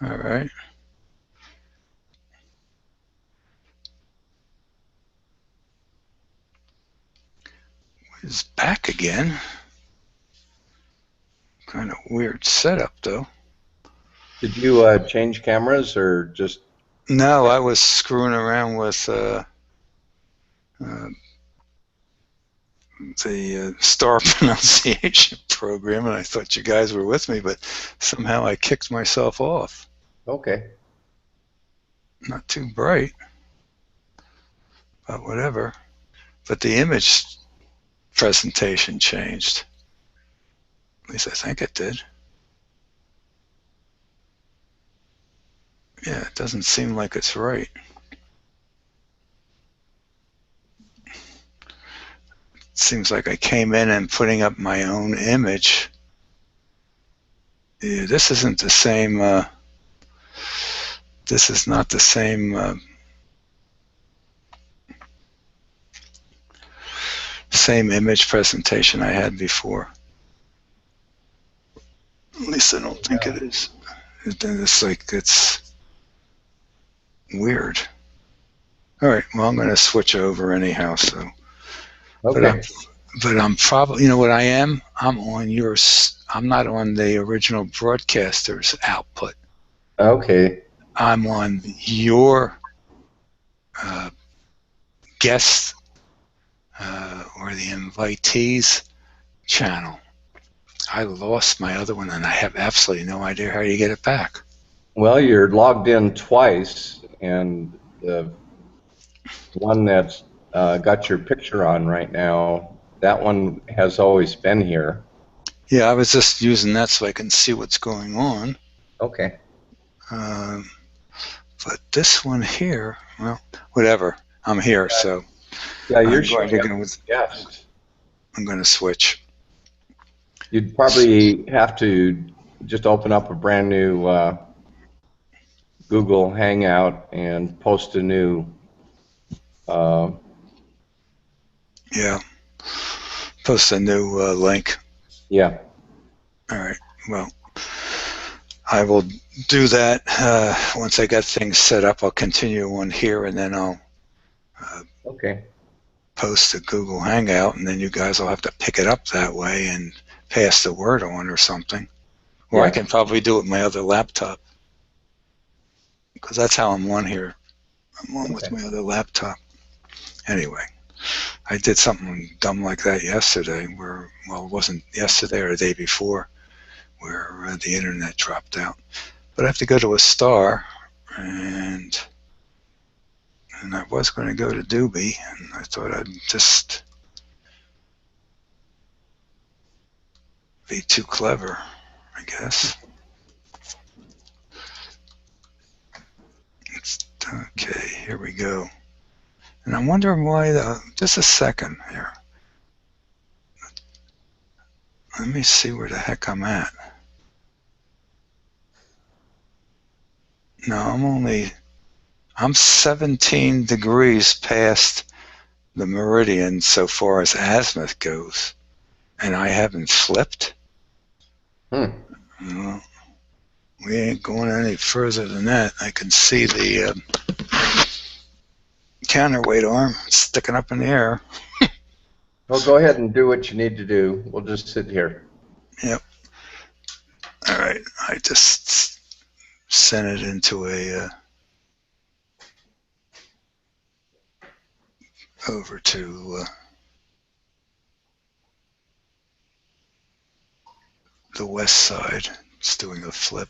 All right. It's back again. Kind of weird setup, though. Did you change cameras or just? No, I was screwing around with the star pronunciation program, and I thought you guys were with me, but somehow I kicked myself off. Okay. Not too bright, but whatever. But the image presentation changed. At least I think it did. Yeah, it doesn't seem like it's right. It seems like I came in and putting up my own image. Yeah, this isn't the same. This is not the same. Same image presentation I had before. At least I don't think it is. It's like it's weird. All right. Well, I'm going to switch over anyhow. So, Okay. but I'm probably, you know what I am? I'm on yours. I'm not on the original broadcaster's output. Okay. I'm on your guest or the invitees channel. I lost my other one, and I have absolutely no idea how you get it back. Well, you're logged in twice, and the one that's got your picture on right now, that one has always been here. Yeah, I was just using that so I can see what's going on. Okay. But this one here, well, whatever. I'm here, so Yeah, you're I'm going to switch. You'd probably have to just open up a brand new Google Hangout and post a new. Yeah. Post a new link. Yeah. All right. Well, I will do that once I got things set up. I'll continue on here, and then I'll post a Google Hangout, and then you guys will have to pick it up that way and pass the word on or something. Or I can probably do it with my other laptop, because that's how I'm on here. I'm on with my other laptop. Anyway, I did something dumb like that yesterday where, well, it wasn't yesterday or the day before, where the internet dropped out. But I have to go to a star, and I was going to go to Doobie, and I thought I'd just be too clever, I guess. Okay, here we go. And I'm wondering why, just a second here. Let me see where the heck I'm at. No, I'm 17 degrees past the meridian so far as azimuth goes, and I haven't flipped. Well, we ain't going any further than that. I can see the counterweight arm sticking up in the air. Well, go ahead and do what you need to do. We'll just sit here. Yep. All right. I just sent it into a over to the west side. It's doing a flip.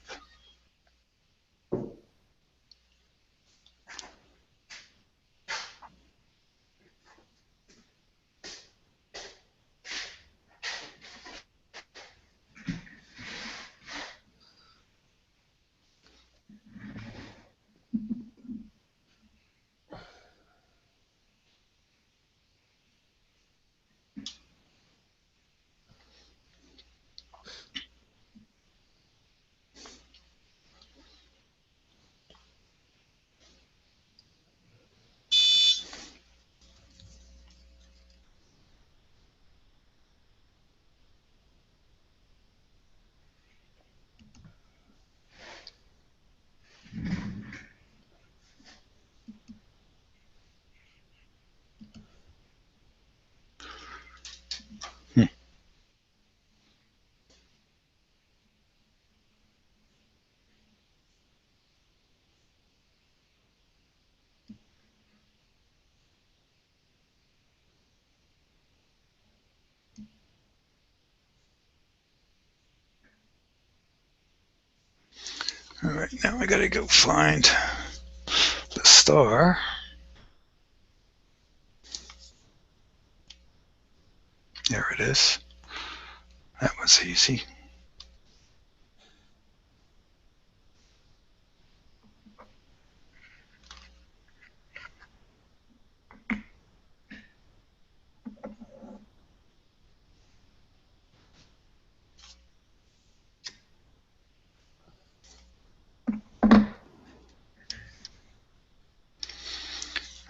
All right, now I gotta go find the star. There it is. That was easy.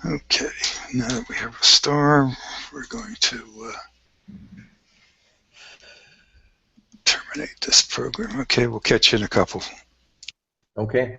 Okay, now that we have a star, we're going to terminate this program. Okay, we'll catch you in a couple. Okay.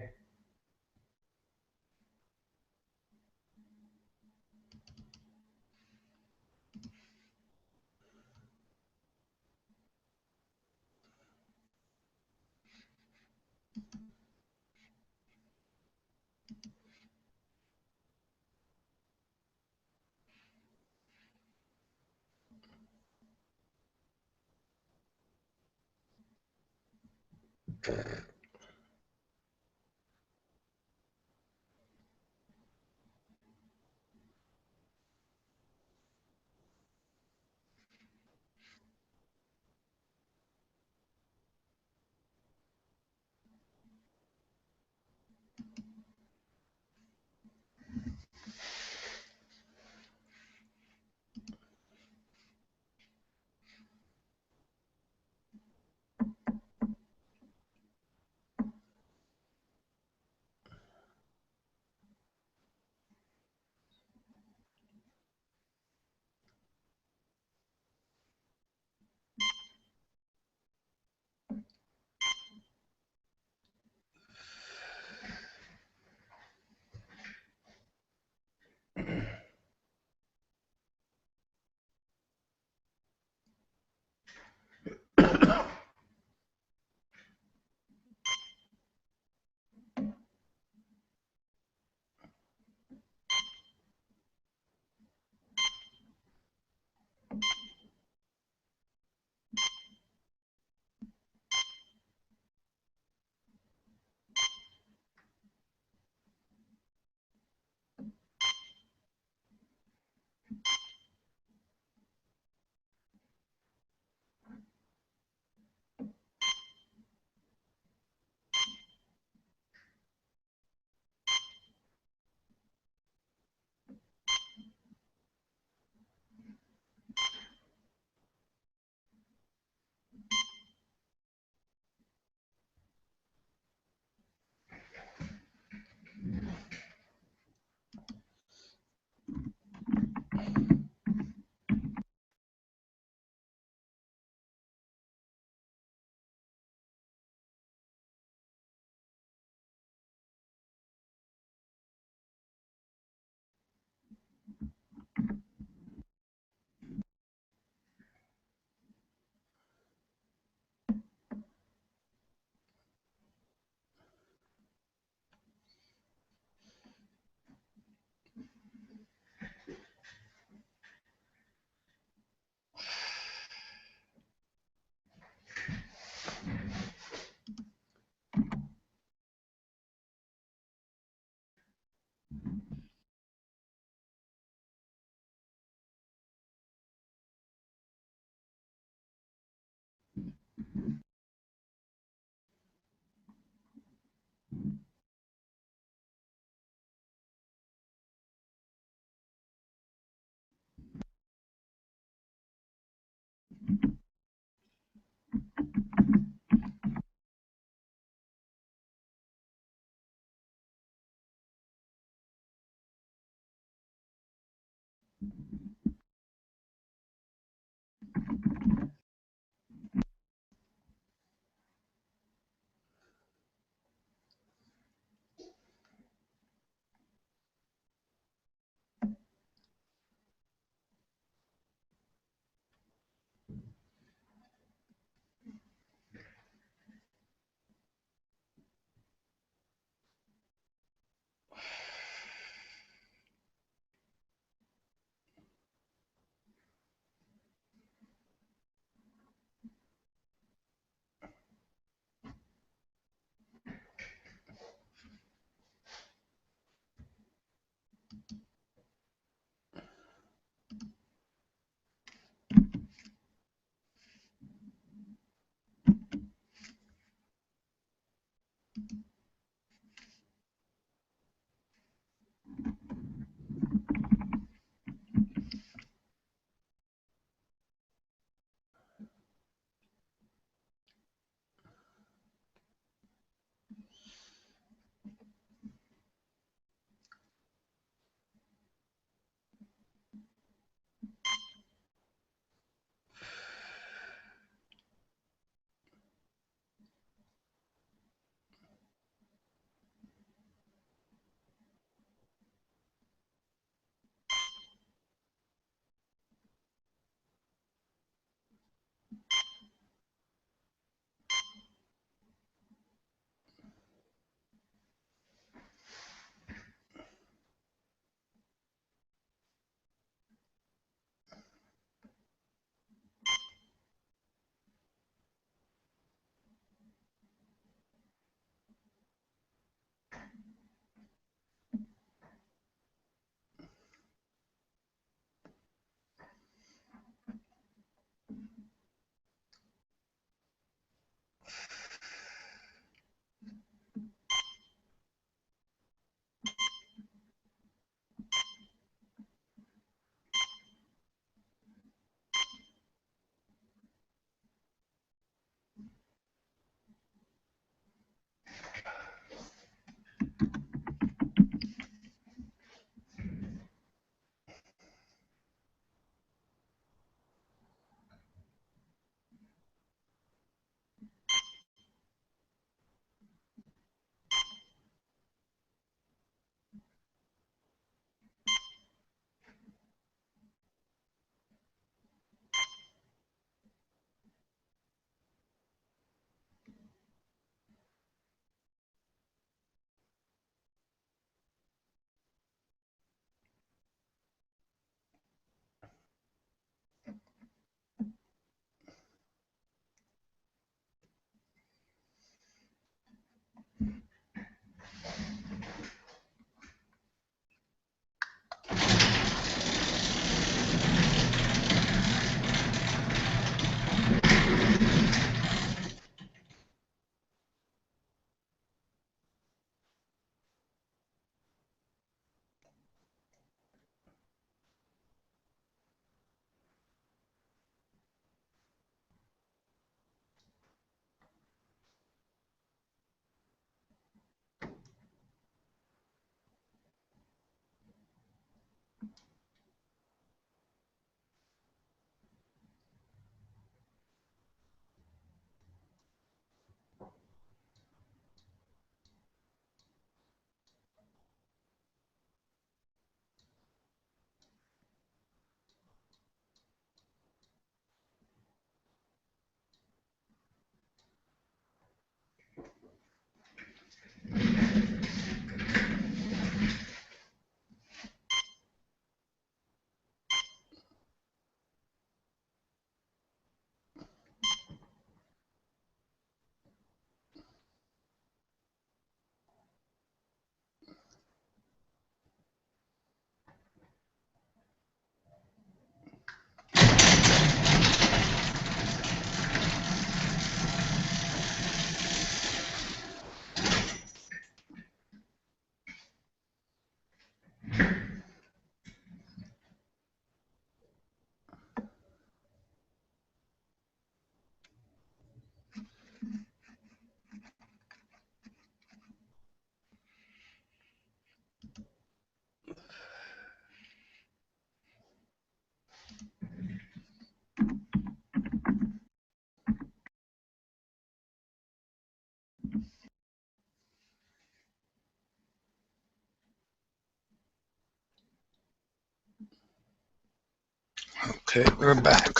Okay, we're back.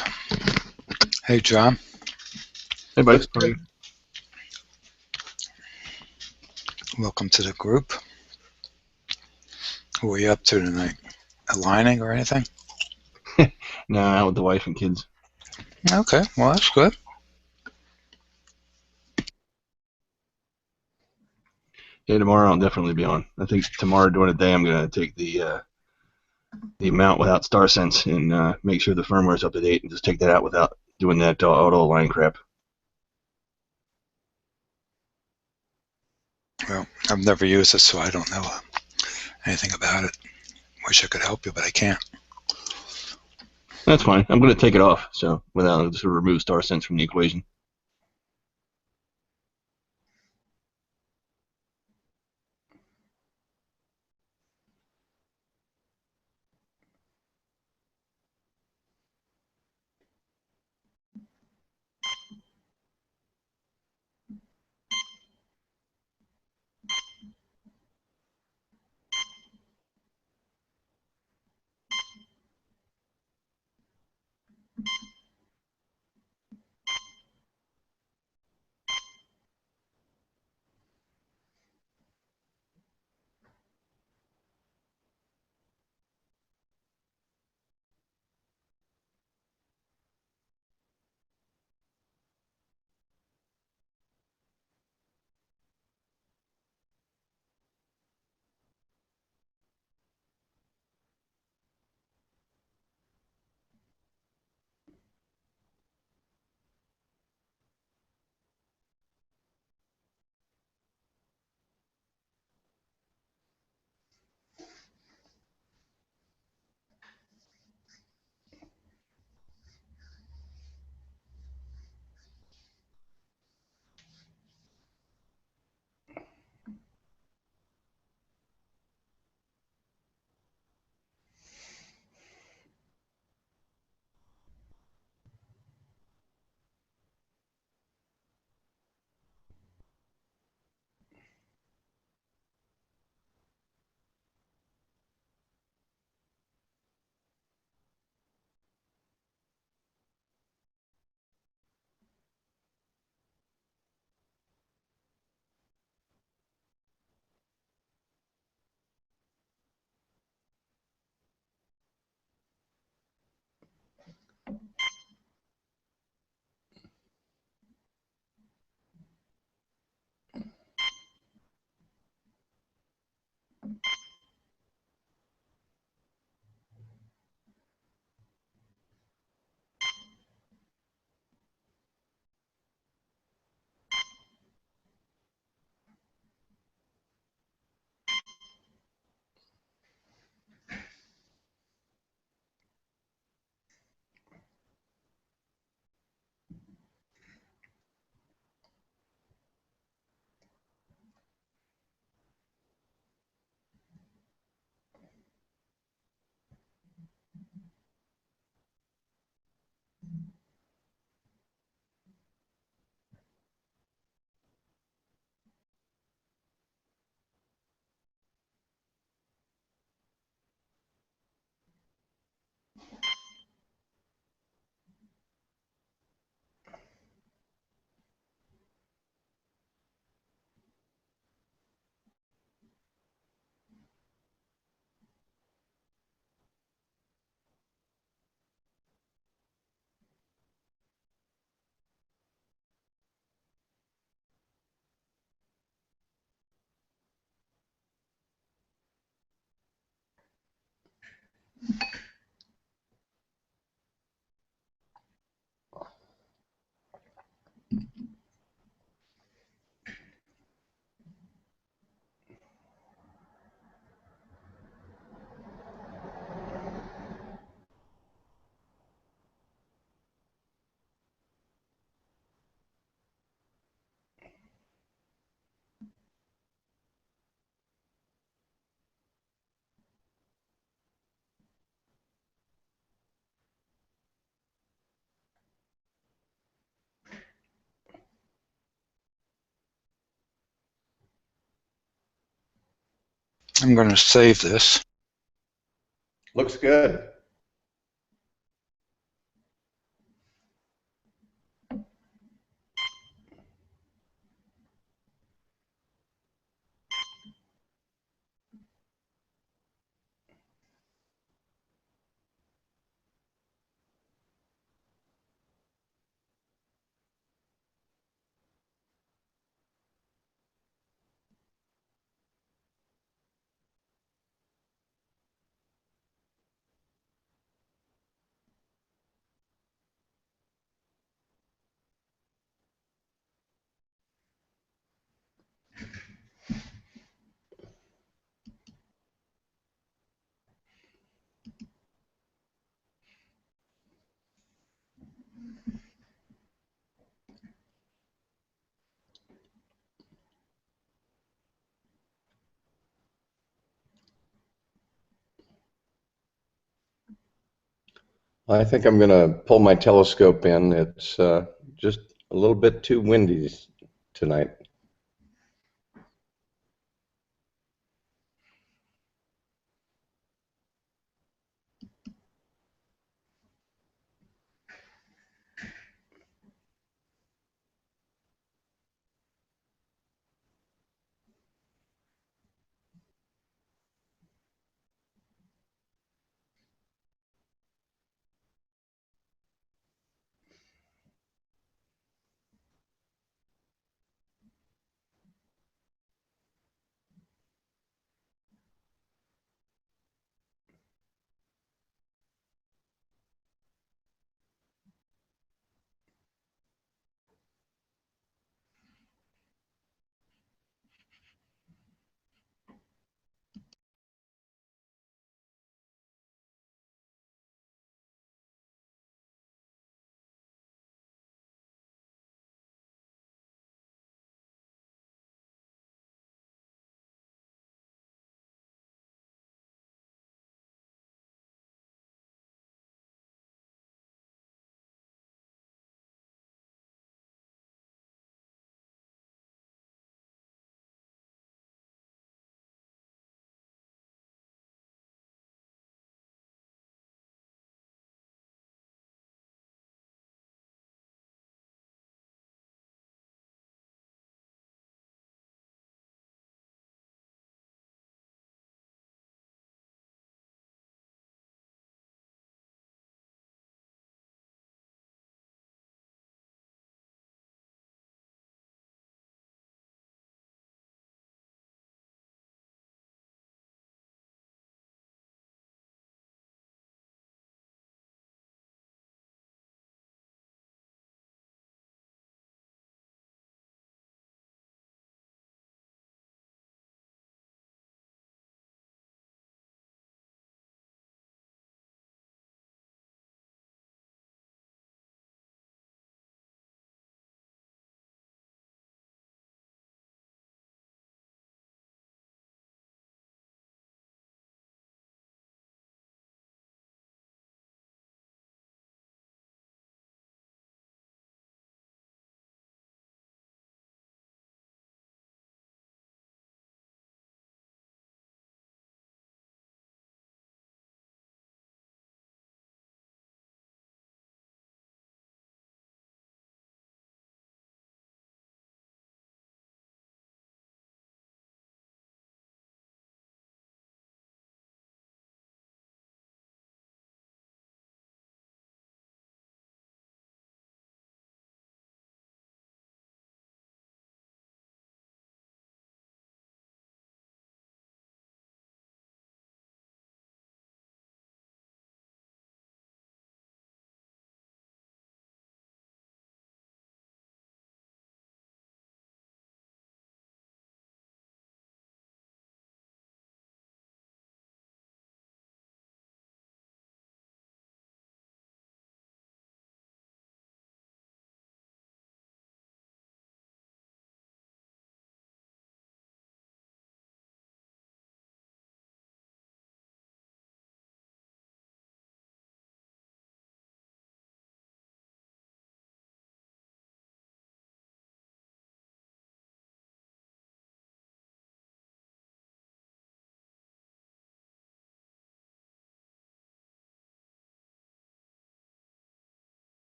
Hey, John. Hey, buddy. How are you? Welcome to the group. What were you up to tonight? Aligning or anything? No, out with the wife and kids. Okay, well, that's good. Yeah, tomorrow I'll definitely be on. I think tomorrow during the day I'm going to take the amount without star sense and make sure the firmware is up to date and just take that out without doing that auto align crap. Well, I've never used it, so I don't know anything about it. Wish I could help you, but I can't. That's fine. I'm going to take it off, so without just remove star sense from the equation. I'm going to save this. Looks good. I think I'm going to pull my telescope in. It's just a little bit too windy tonight.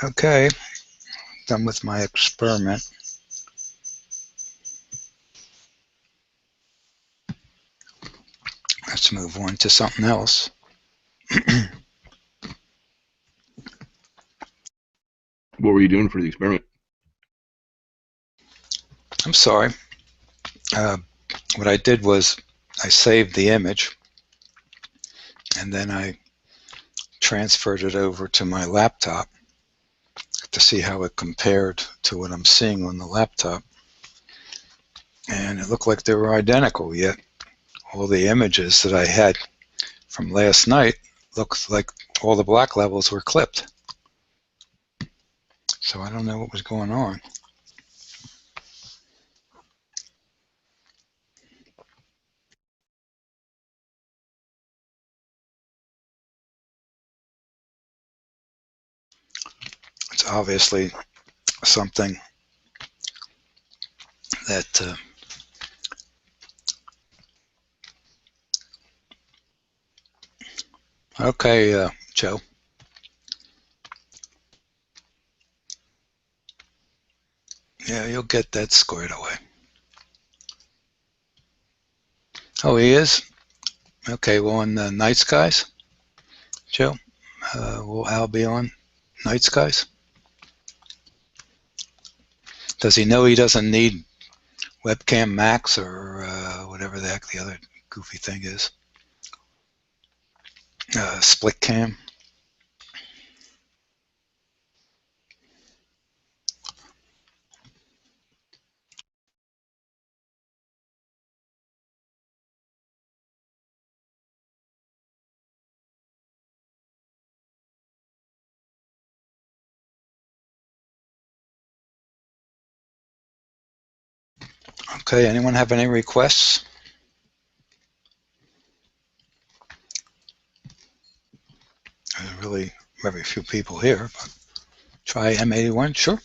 Okay, done with my experiment. Let's move on to something else. What were you doing for the experiment? I'm sorry. What I did was I saved the image and then I transferred it over to my laptop to see how it compared to what I'm seeing on the laptop. And it looked like they were identical, yet all the images that I had from last night looked like all the black levels were clipped. So I don't know what was going on. It's obviously something that okay, Joe. Yeah, you'll get that squared away. Oh, he is? Okay, well, on the night skies, Joe, will Al be on night skies? Does he know he doesn't need webcam max or whatever the heck the other goofy thing is? Split cam? Okay, anyone have any requests? There's really very few people here, but try M81, sure.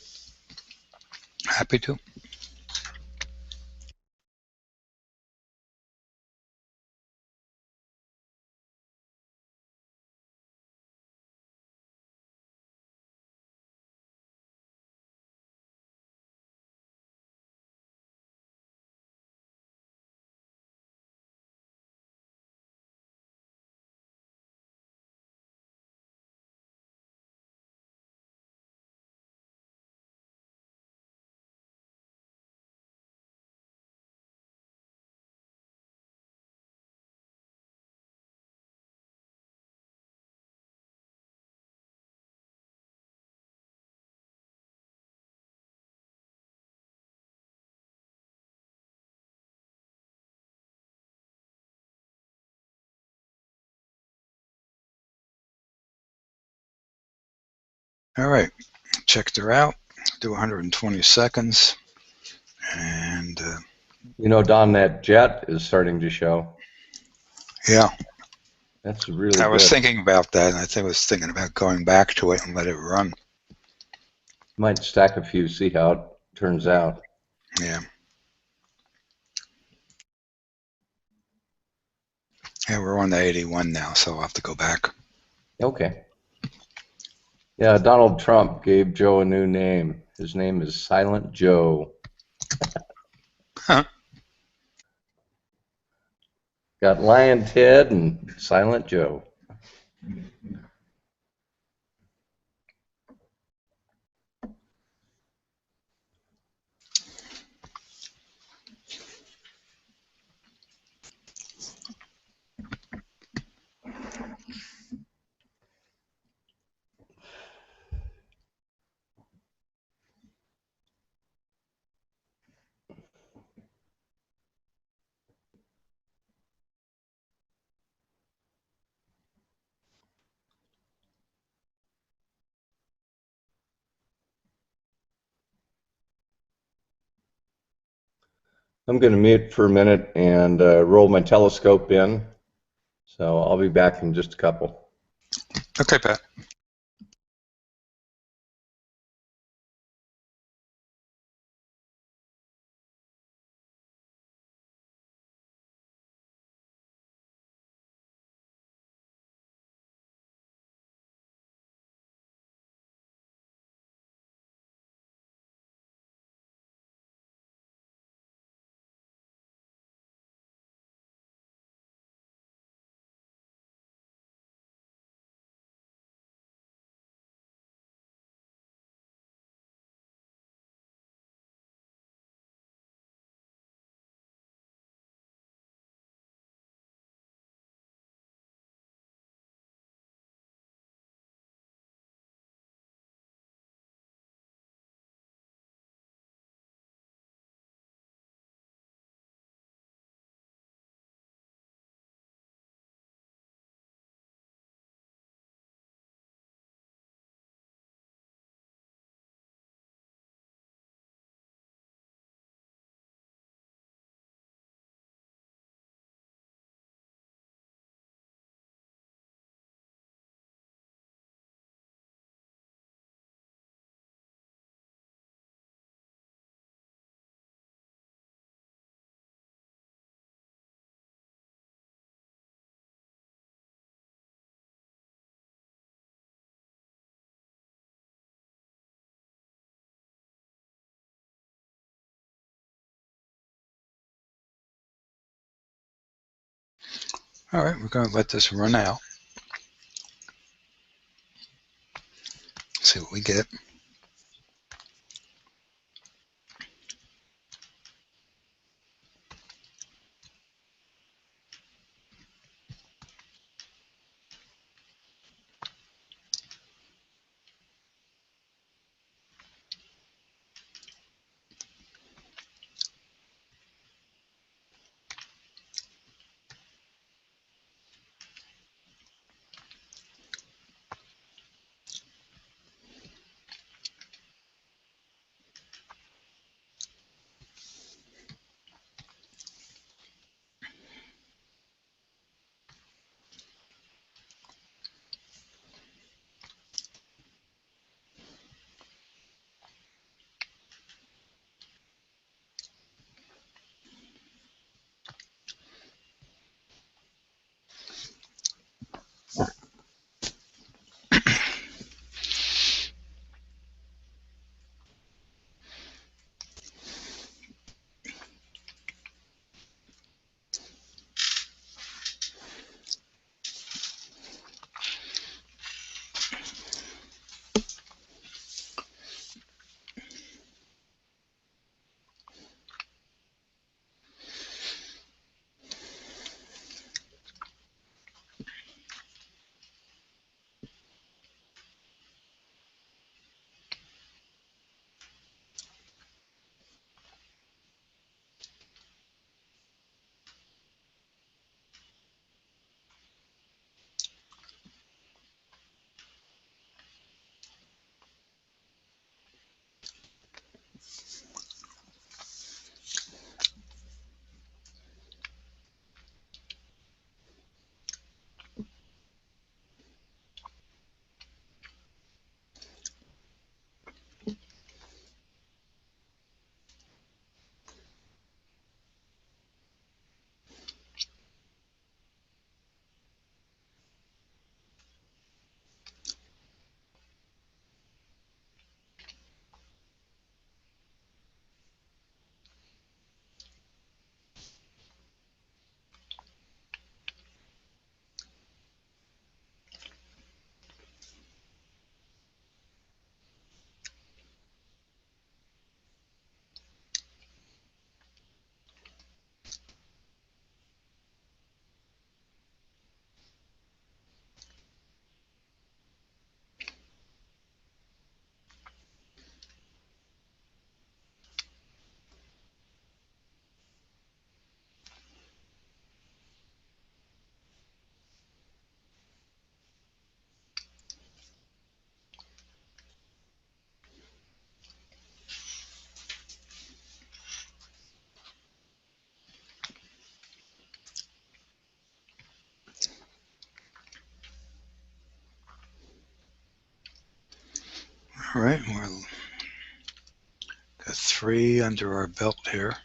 Happy to. All right, checked her out. Do 120 seconds. And You know, Don, that jet is starting to show. yeah, that's really I was good. thinking about that, and I was thinking about going back to it and let it run. Might stack a few, see how it turns out. Yeah. Yeah, we're on the 81 now, so I'll have to go back. Okay. Yeah, Donald Trump gave Joe a new name. His name is Silent Joe. Huh. Got Lion Ted and Silent Joe. I'm going to mute for a minute and roll my telescope in. So I'll be back in just a couple. Okay, Pat. All right, we're going to let this run out. See what we get. All right, we're got 3 under our belt here.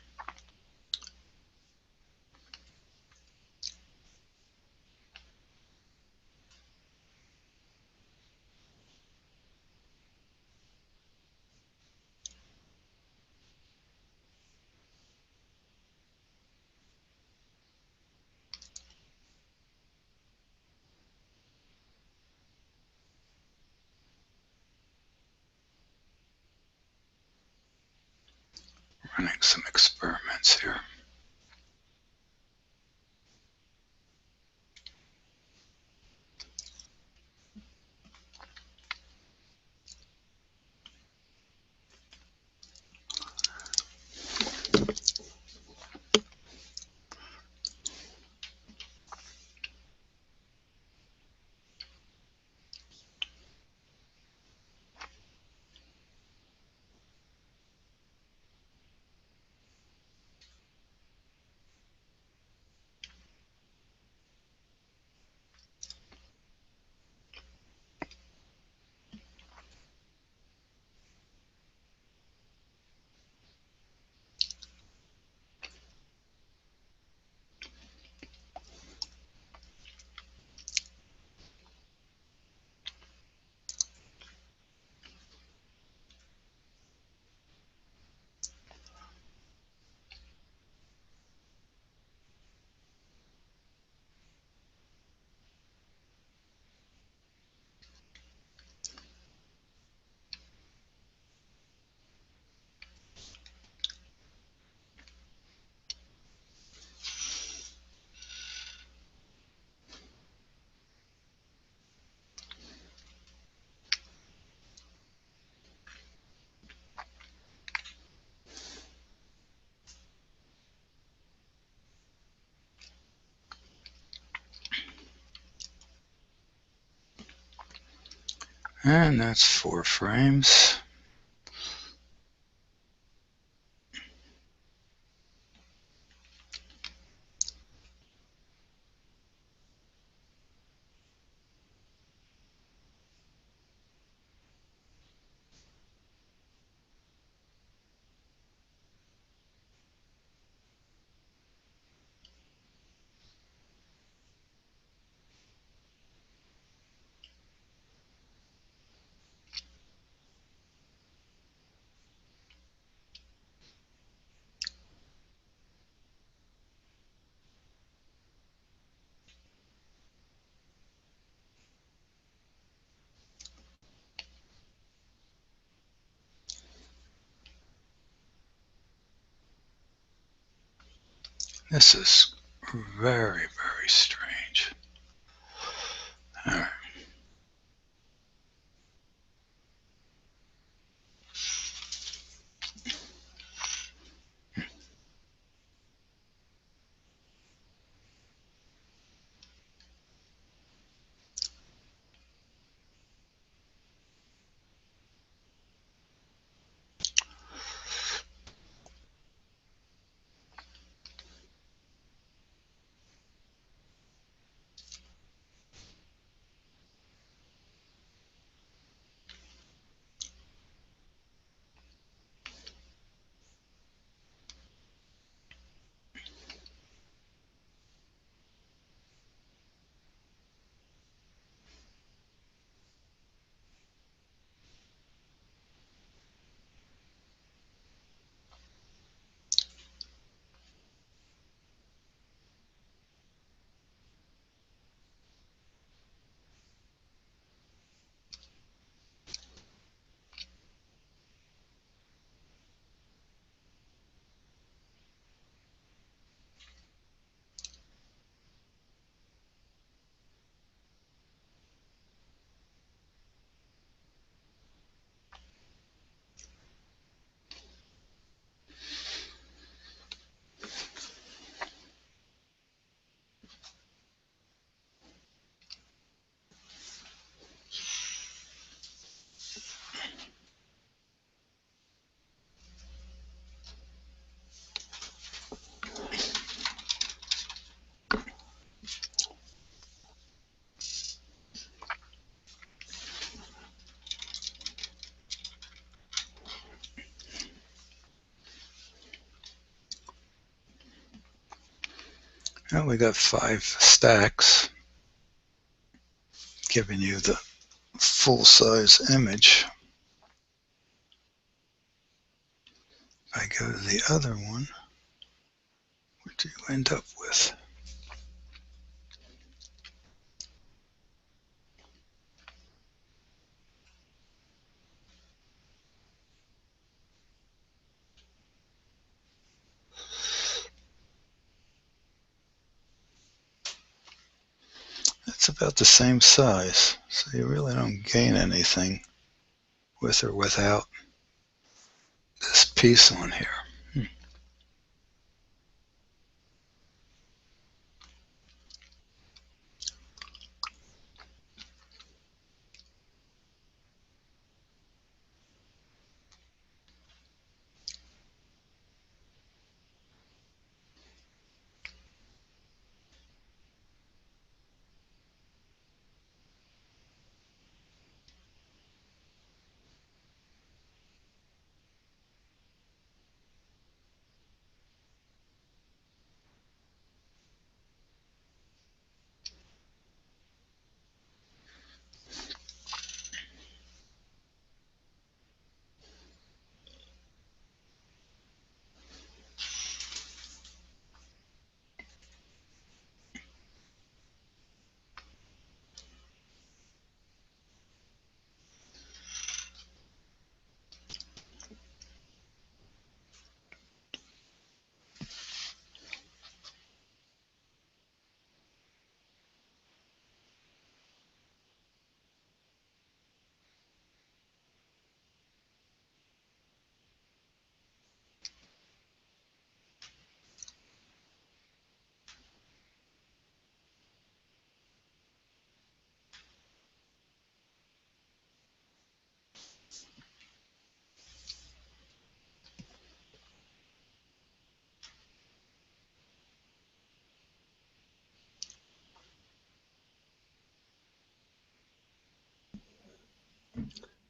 Running some experiments here. And that's 4 frames. This is very, very strange. All right. Well, we got 5 stacks, giving you the full-size image. If I go to the other one, what do you end up with? It's about the same size, so you really don't gain anything with or without this piece on here.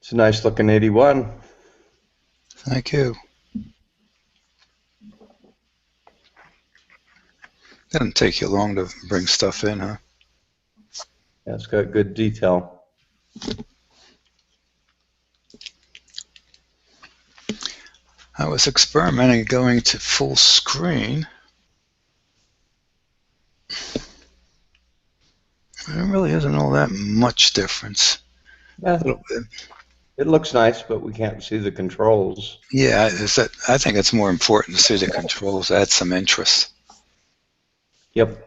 It's a nice looking 81. Thank you. Doesn't take you long to bring stuff in, huh? Yeah, it's got good detail. I was experimenting going to full screen. There really isn't all that much difference. Yeah, A little bit. it looks nice, but we can't see the controls. Yeah, I think it's more important to see the controls, add some interest. Yep.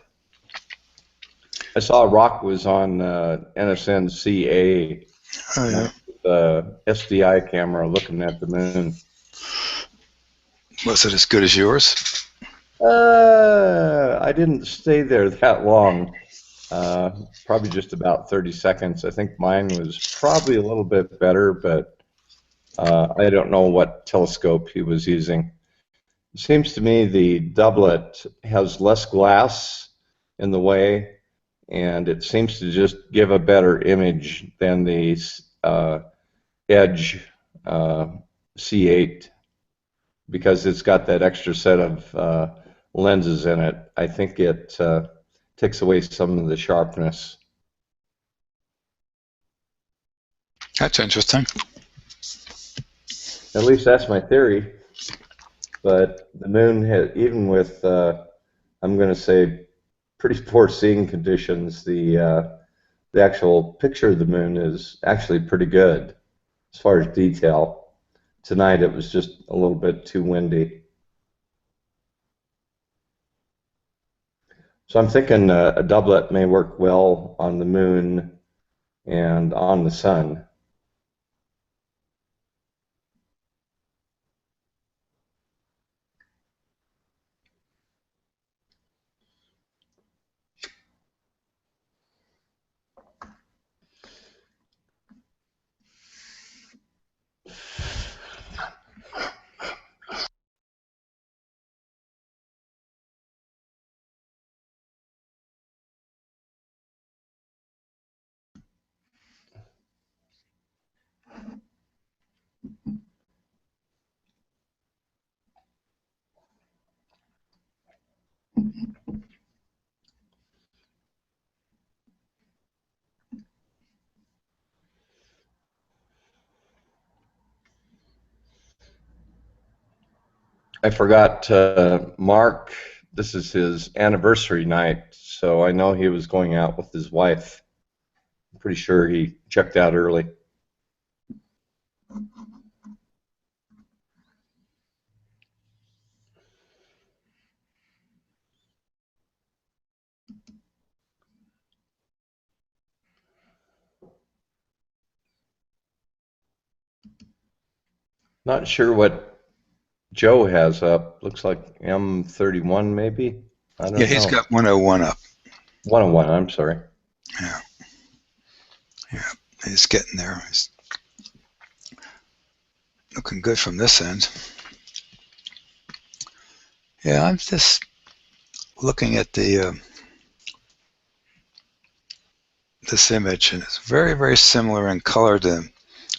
I saw Rock was on NSN CA. Oh, yeah. The SDI camera looking at the moon. Was it as good as yours? I didn't stay there that long. Probably just about 30 seconds. I think mine was probably a little bit better, but I don't know what telescope he was using. It seems to me the doublet has less glass in the way, and it seems to just give a better image than the Edge C8, because it's got that extra set of lenses in it. I think it takes away some of the sharpness. That's interesting. At least that's my theory. But the moon has, even with, I'm going to say, pretty poor seeing conditions, the actual picture of the moon is actually pretty good as far as detail. Tonight it was just a little bit too windy. So I'm thinking a doublet may work well on the moon and on the sun. I forgot Mark, this is his anniversary night, so I know he was going out with his wife. I'm pretty sure he checked out early. Not sure what Joe has up. Looks like M31 maybe? I don't know. Yeah, he's got 101 up. 101, I'm sorry. Yeah. Yeah, he's getting there. He's looking good from this end. Yeah, I'm just looking at the this image, and it's very, very similar in color to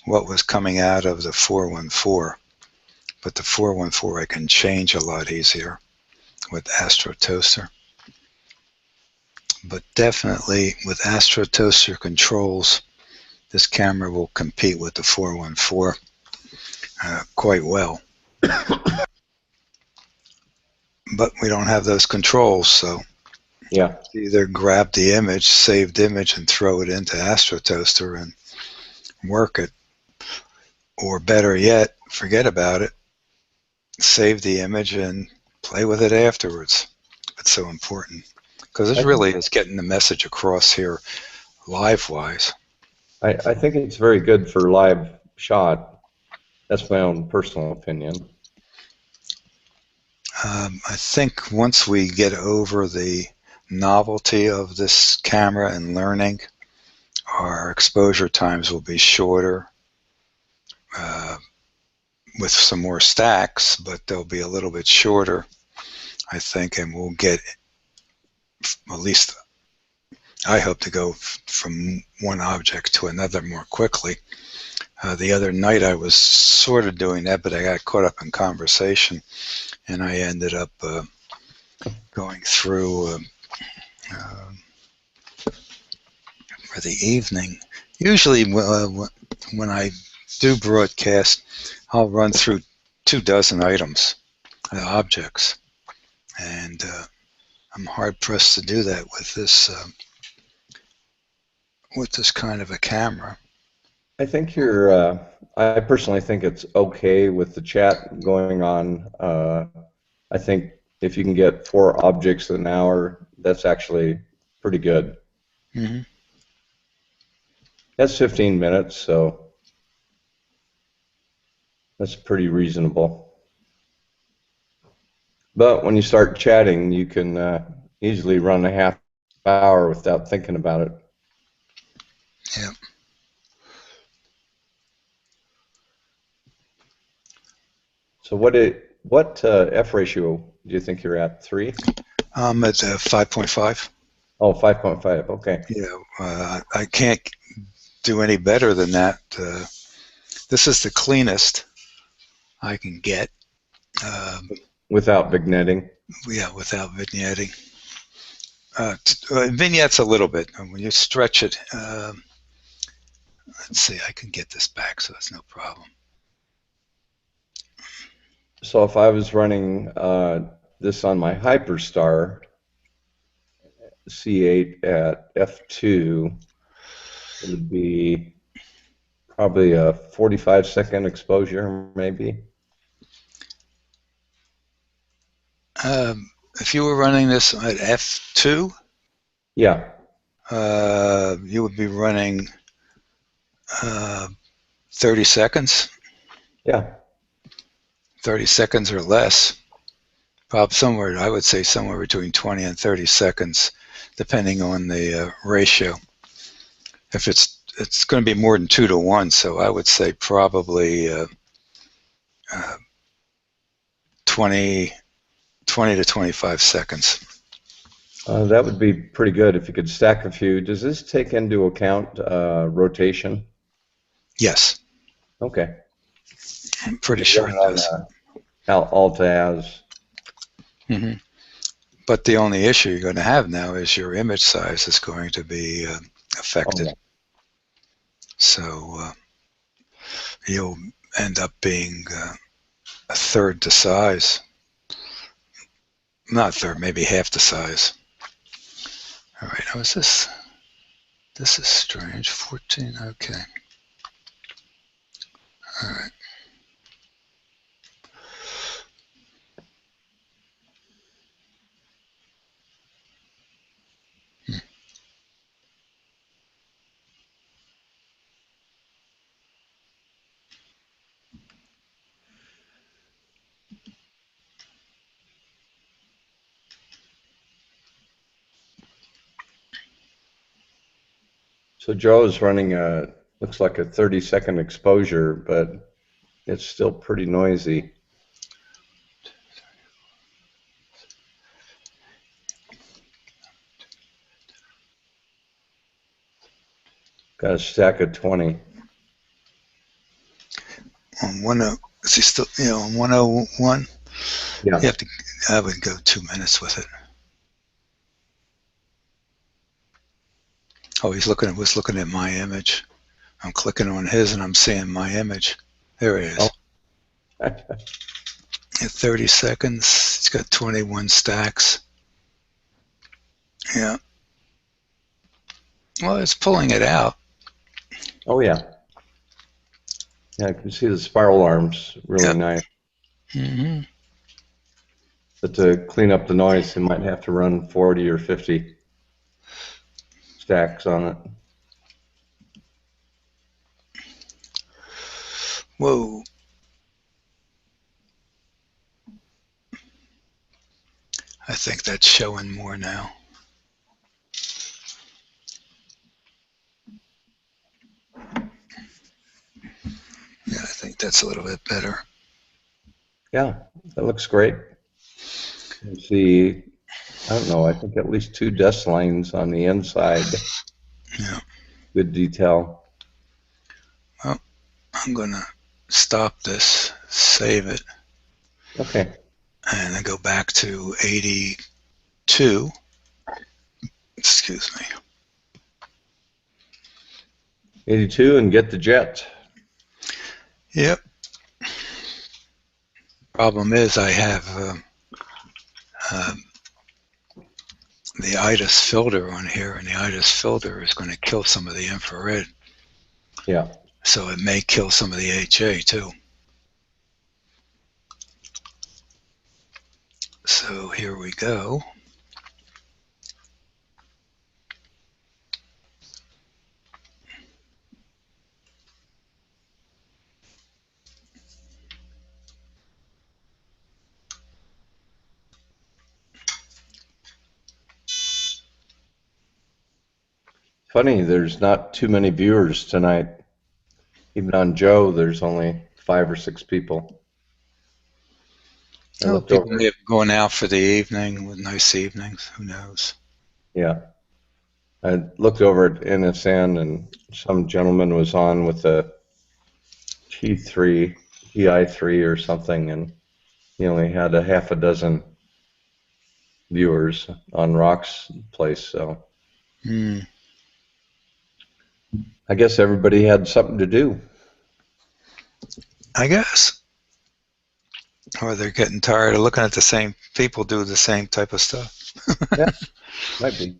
what was coming out of the 414. But the 414 I can change a lot easier with Astro Toaster. But definitely with Astro Toaster controls, this camera will compete with the 414 quite well. But we don't have those controls, so yeah, either grab the image, saved image, and throw it into Astro Toaster and work it, or better yet, forget about it, save the image and play with it afterwards. It's so important because it really is getting the message across here live-wise. I think it's very good for live shot. That's my own personal opinion. I think once we get over the novelty of this camera and learning, our exposure times will be shorter with some more stacks, but they'll be a little bit shorter, I think, and we'll get, at least I hope to go from one object to another more quickly. The other night I was sort of doing that, but I got caught up in conversation, and I ended up going through for the evening. Usually when I do broadcast, I'll run through 24 items, objects, and I'm hard pressed to do that with this kind of a camera. I think I personally think it's okay with the chat going on. I think if you can get 4 objects an hour, that's actually pretty good. Mm-hmm. That's 15 minutes, so that's pretty reasonable. But when you start chatting, you can easily run a half hour without thinking about it. Yeah. So what F ratio do you think you're at? 3? I'm at 5.5. Oh, 5.5. Okay. Yeah, I can't do any better than that. This is the cleanest I can get. Without vignetting? Yeah, without vignetting. Vignettes a little bit. When you stretch it, let's see, I can get this back, so it's no problem. So if I was running this on my Hyperstar C8 at f2, it would be probably a 45-second exposure, maybe. If you were running this at f2, yeah, you would be running 30 seconds. Yeah. 30 seconds or less. Probably somewhere, I would say somewhere between 20 and 30 seconds, depending on the ratio. If it's going to be more than 2 to 1, so I would say probably 20 to 25 seconds. That would be pretty good if you could stack a few. Does this take into account rotation? Yes. Okay. I'm pretty sure it does. Alt-Az. Mm-hmm. But the only issue you're going to have now is your image size is going to be affected. Oh, yeah. So you'll end up being a third the size. Not third, maybe half the size. All right, how is this? This is strange. 14, okay. All right. So Joe's running looks like a 30-second exposure, but it's still pretty noisy. Got a stack of 20. On 10, is he still, on 101? Yeah. You have to, I would go 2 minutes with it. Oh, was looking at my image. I'm clicking on his and I'm seeing my image. There he is. Oh. At 30 seconds, it's got 21 stacks. Yeah. Well, it's pulling it out. Oh, yeah. Yeah, I can see the spiral arms really Yep. nice. Mm-hmm. But to clean up the noise, you might have to run 40 or 50 stacks on it. Whoa. I think that's showing more now. Yeah, I think that's a little bit better. Yeah, that looks great. You see, I don't know, I think at least 2 desk lines on the inside. Yeah. Good detail. Well, I'm going to stop this, save it, Okay. and then go back to 82. Excuse me. 82 and get the jet. Yep. Problem is I have the ITIS filter on here, and the ITIS filter is going to kill some of the infrared. Yeah. So it may kill some of the HA too. So here we go. Funny, there's not too many viewers tonight. Even on Joe, there's only 5 or 6 people. I looked People over. may have gone out for the evening with nice evenings. Who knows? Yeah. I looked over at NSN, and some gentleman was on with a TI3 or something, and he only had a half a dozen viewers on Rock's place. So I guess everybody had something to do. I guess. Or they're getting tired of looking at the same people do the same type of stuff. Yeah, might be.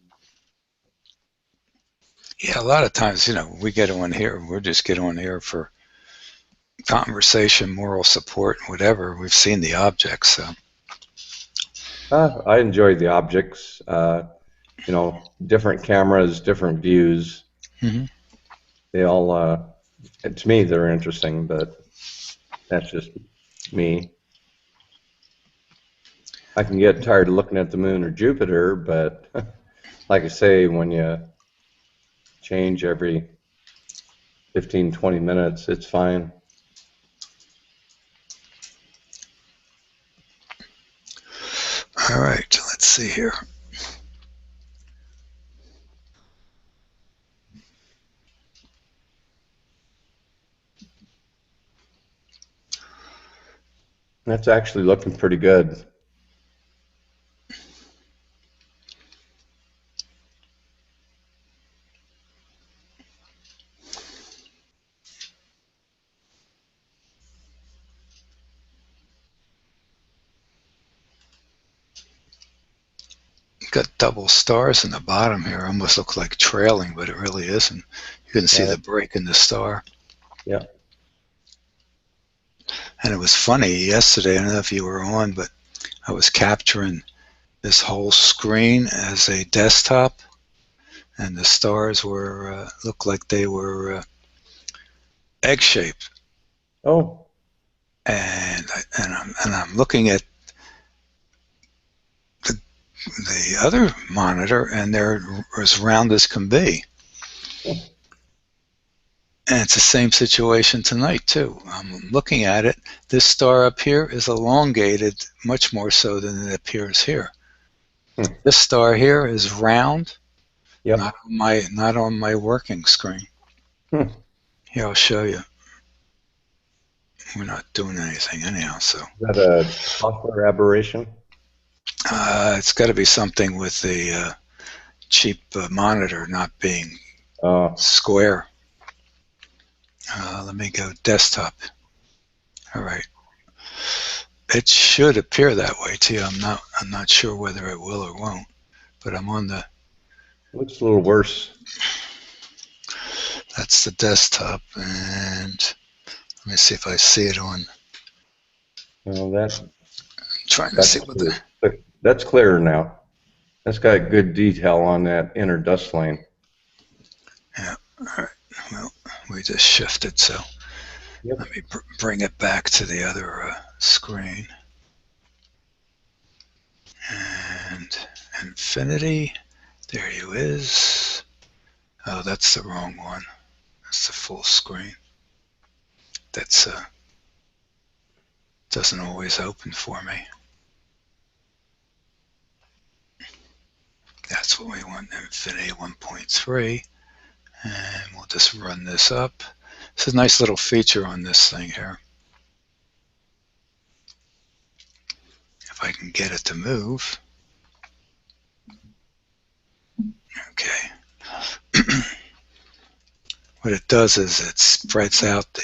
Yeah, a lot of times, we get on here, we're just get on here for conversation, moral support, whatever. We've seen the objects, so. I enjoy the objects. Different cameras, different views. Mm-hmm. They all, to me, they're interesting, but that's just me. I can get tired of looking at the moon or Jupiter, but like I say, when you change every 15, 20 minutes, it's fine. All right, let's see here. That's actually looking pretty good. Got double stars in the bottom here. Almost looks like trailing, but it really isn't. You can see the break in the star. Yeah. And it was funny yesterday, I don't know if you were on, but I was capturing this whole screen as a desktop, and the stars were looked like they were egg-shaped. Oh. And I'm looking at the other monitor, and they're as round as can be. And it's the same situation tonight, too. I'm looking at it. This star up here is elongated much more so than it appears here. This star here is round, not on my working screen. Here, I'll show you. We're not doing anything anyhow, so. Is that a software aberration? It's got to be something with the cheap monitor not being square. Let me go desktop. All right. It should appear that way to you. I'm not sure whether it will or won't, but I'm on the. Looks a little worse. That's the desktop, and let me see if I see it on. Well, I'm trying to see what that's clearer now. That's got good detail on that inner dust lane. Yeah. All right. Well, we just shifted, so let me bring it back to the other screen. And infinity, there you is. Oh, that's the wrong one. That's the full screen. That's doesn't always open for me. That's what we want, infinity 1.3. And we'll just run this up. It's a nice little feature on this thing here. If I can get it to move. Okay. What it does is it spreads out the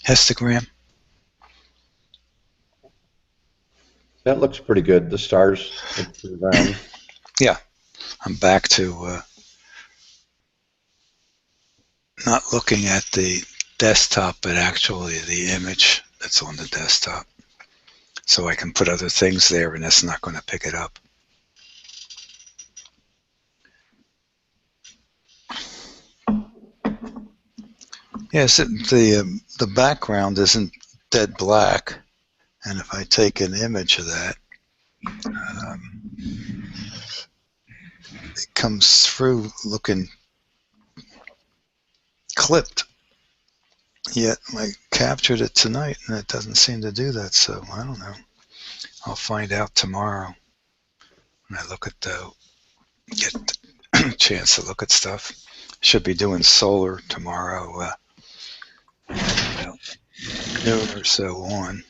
histogram. That looks pretty good. The stars look pretty round. Yeah, I'm back to not looking at the desktop, but actually the image that's on the desktop. So I can put other things there and it's not going to pick it up. Yes, the background isn't dead black, and if I take an image of that, it comes through looking clipped. Yet I captured it tonight, and it doesn't seem to do that. So I don't know. I'll find out tomorrow when I look at get a chance to look at stuff. Should be doing solar tomorrow. About noon or so on.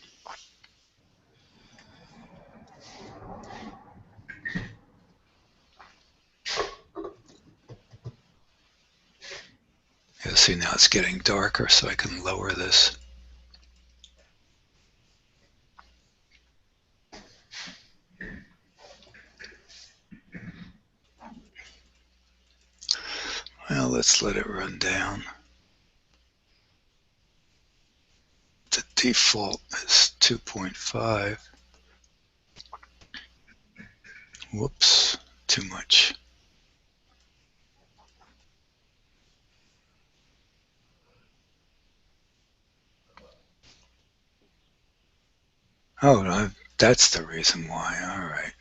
Yeah, see, now it's getting darker, so I can lower this. Well, let's let it run down. The default is 2.5. Whoops, too much. Oh, that's the reason why. All right.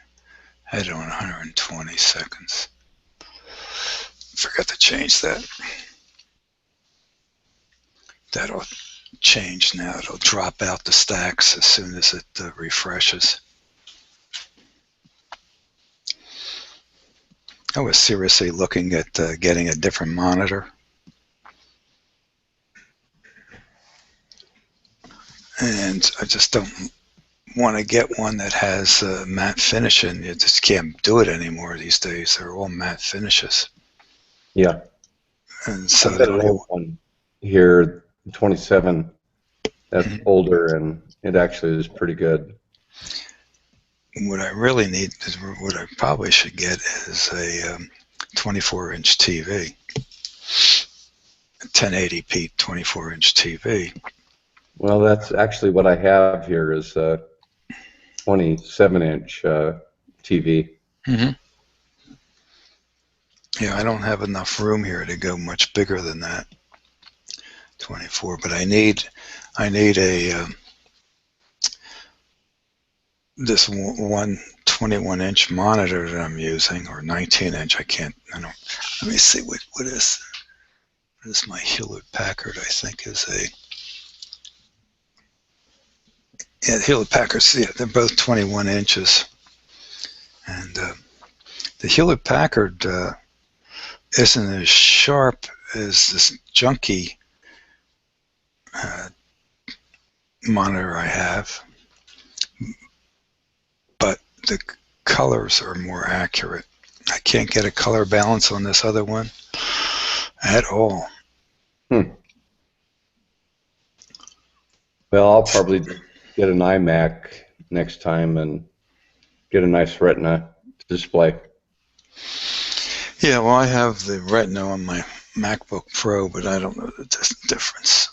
Had it on 120 seconds. Forgot to change that. That'll change now. It'll drop out the stacks as soon as it refreshes. I was seriously looking at getting a different monitor. And I just don't want to get one that has matte finishing. You just can't do it anymore these days. They're all matte finishes. Yeah. And so I've got an old one here, 27. That's older, and it actually is pretty good. What I really need is what I probably should get is a 24-inch TV, 1080p 24-inch TV. Well, that's actually what I have here is a 27-inch TV. Mm-hmm. Yeah, I don't have enough room here to go much bigger than that, 24. But I need a this one 21-inch monitor that I'm using, or 19-inch. I don't. Let me see what is my Hewlett Packard. I think is a. Yeah, Hewlett Packard. Yeah, they're both 21 inches, and the Hewlett Packard isn't as sharp as this junky monitor I have, but the colors are more accurate. I can't get a color balance on this other one at all. Well, I'll probably get an iMac next time and get a nice Retina display. Yeah, well, I have the Retina on my MacBook Pro, but I don't know the difference.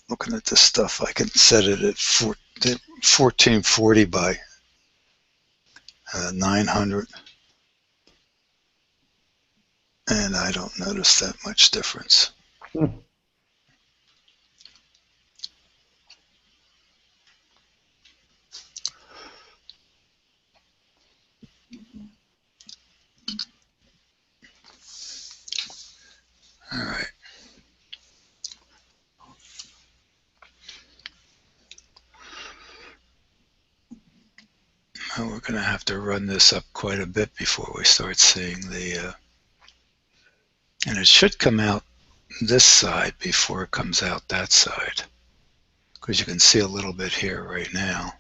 Looking at this stuff, I can set it at 1440 by 900, and I don't notice that much difference. All right. Well, we're going to have to run this up quite a bit before we start seeing the, and it should come out this side before it comes out that side, because you can see a little bit here right now.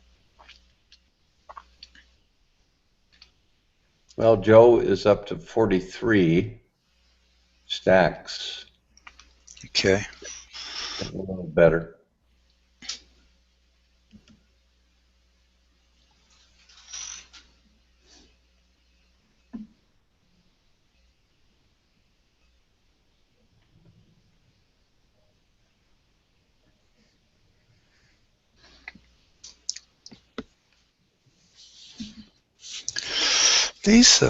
Well, Joe is up to 43 stacks. Okay. A little better. These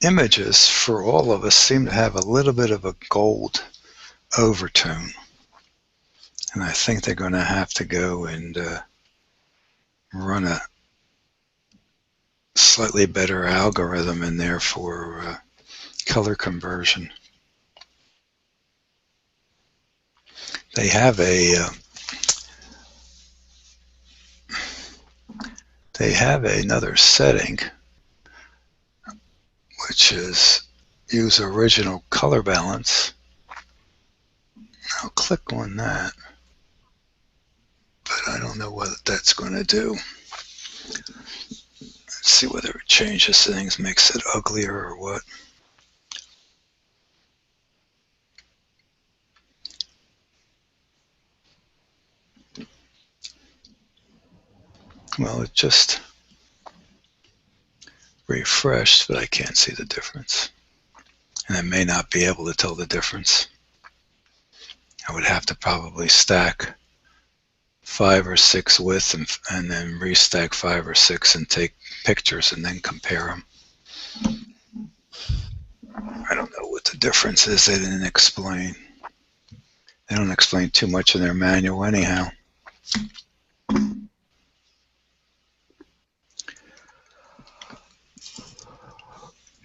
images for all of us seem to have a little bit of a gold overtone. And I think they're going to have to go and run a slightly better algorithm in there for color conversion. They have another setting, which is use original color balance. I'll click on that, but I don't know what that's going to do. Let's see whether it changes things, makes it uglier or what. Well, it just refreshed, but I can't see the difference. And I may not be able to tell the difference. I would have to probably stack 5 or 6 with and then restack 5 or 6 and take pictures and then compare them. I don't know what the difference is. They didn't explain. They don't explain too much in their manual anyhow.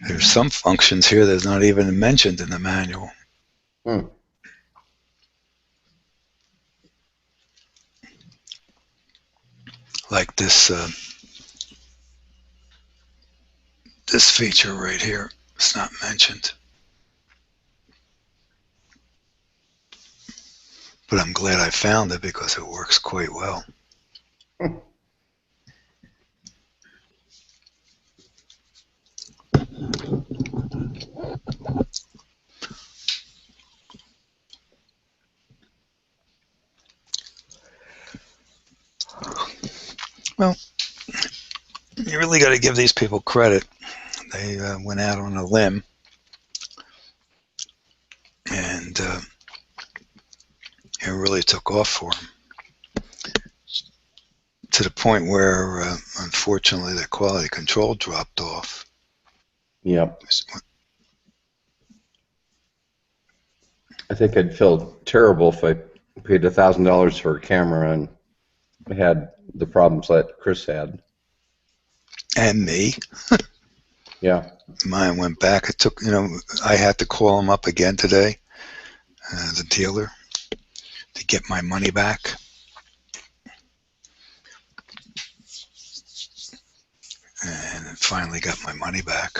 There's some functions here that's not even mentioned in the manual. Like this this feature right here. It's not mentioned. But I'm glad I found it because it works quite well. Well, you really got to give these people credit. They went out on a limb and it really took off for them. To the point where, unfortunately, the quality control dropped off. Yep. I think I'd feel terrible if I paid $1,000 for a camera and had the problems that Chris had. And me. Yeah. Mine went back. It took, I had to call him up again today, the dealer, to get my money back. And finally got my money back.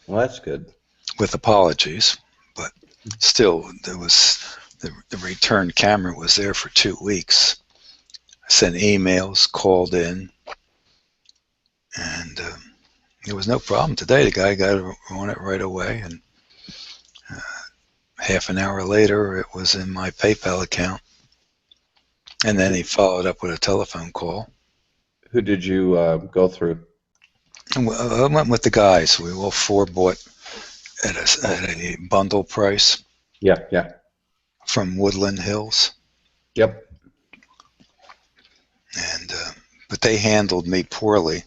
Well, that's good. With apologies, but still, there was the return camera was there for 2 weeks. I sent emails, called in, and there was no problem today. The guy got on it right away, and half an hour later, it was in my PayPal account. And then he followed up with a telephone call. Who did you go through? I went with the guys. We all 4 bought at a bundle price. Yeah. From Woodland Hills. Yep. And but they handled me poorly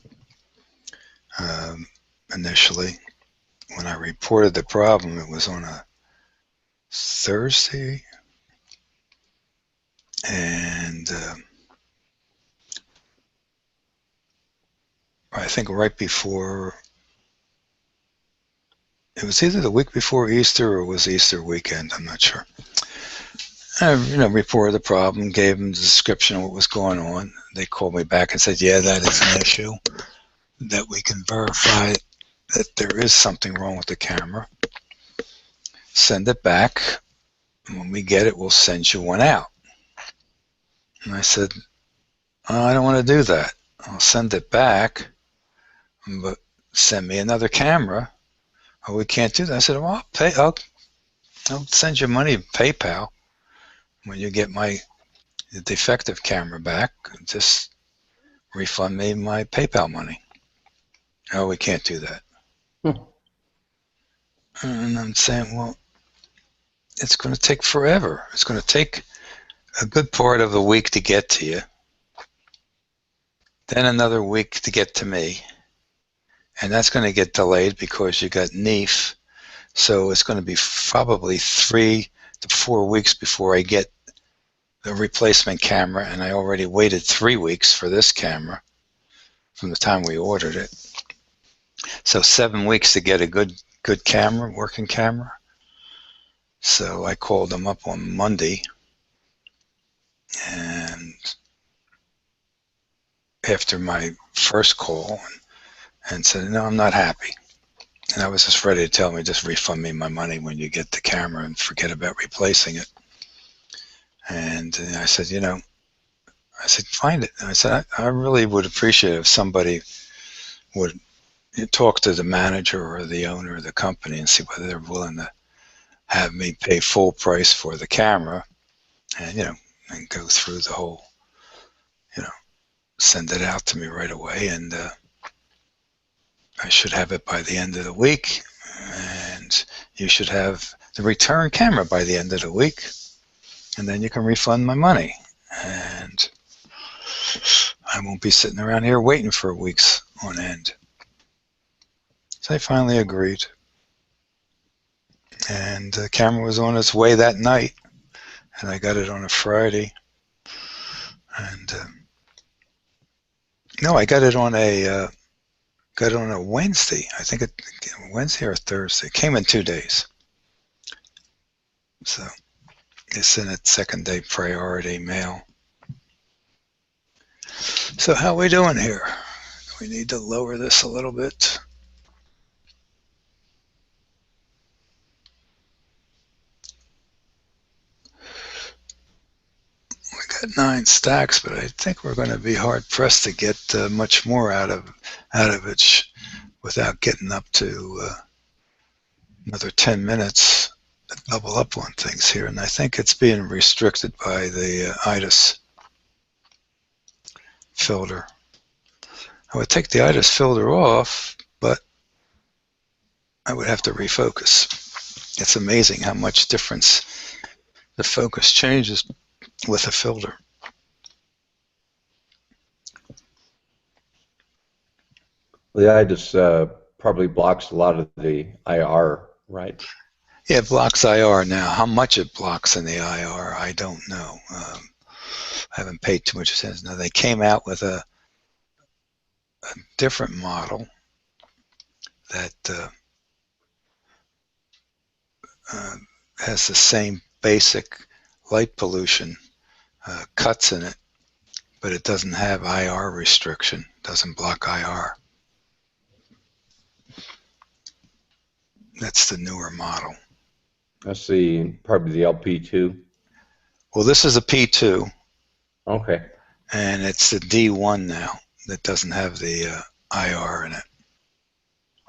initially. When I reported the problem, it was on a Thursday, and I think right before, it was either the week before Easter or it was Easter weekend, I'm not sure. I reported the problem, gave them the description of what was going on. They called me back and said, yeah, that is an issue, that we can verify that there is something wrong with the camera. send it back. When we get it, we'll send you one out. And I said, oh, I don't want to do that. I'll send it back, but send me another camera. Oh, we can't do that. I said, well, I'll send you money PayPal when you get my defective camera back. Just refund me my PayPal money. Oh, we can't do that. And I'm saying, well, it's going to take forever. It's going to take a good part of a week to get to you, then another week to get to me, and that's going to get delayed because you got NEEF. So it's going to be probably 3 to 4 weeks before I get the replacement camera, and I already waited 3 weeks for this camera from the time we ordered it. So 7 weeks to get a good camera, working camera. So I called them up on Monday, and after my first call, and said, no, I'm not happy. And I was just ready to tell me, just refund me my money when you get the camera and forget about replacing it. And I said, find it. And I said, I really would appreciate if somebody would talk to the manager or the owner of the company and see whether they're willing to have me pay full price for the camera and, and go through the whole, send it out to me right away. And I should have it by the end of the week. And you should have the return camera by the end of the week. And then you can refund my money. And I won't be sitting around here waiting for weeks on end. So I finally agreed. And the camera was on its way that night. And I got it on a Friday. And no, I got it on a Wednesday. I think Wednesday or Thursday. It came in 2 days. So it's in its second day priority mail. So how are we doing here? We need to lower this a little bit. We got 9 stacks, but I think we're going to be hard pressed to get much more out of it without getting up to another 10 minutes to double up on things here. And I think it's being restricted by the ITIS filter. I would take the ITIS filter off, but I would have to refocus. It's amazing how much difference the focus changes with a filter. The ITIS probably blocks a lot of the IR, right? Yeah, it blocks IR now. How much it blocks in the IR, I don't know. I haven't paid too much attention. Now, they came out with a different model that has the same basic light pollution cuts in it, but it doesn't have IR restriction, doesn't block IR. That's the newer model. That's probably the LP2. Well, this is a P2. Okay. And it's the D1 now that doesn't have the IR in it,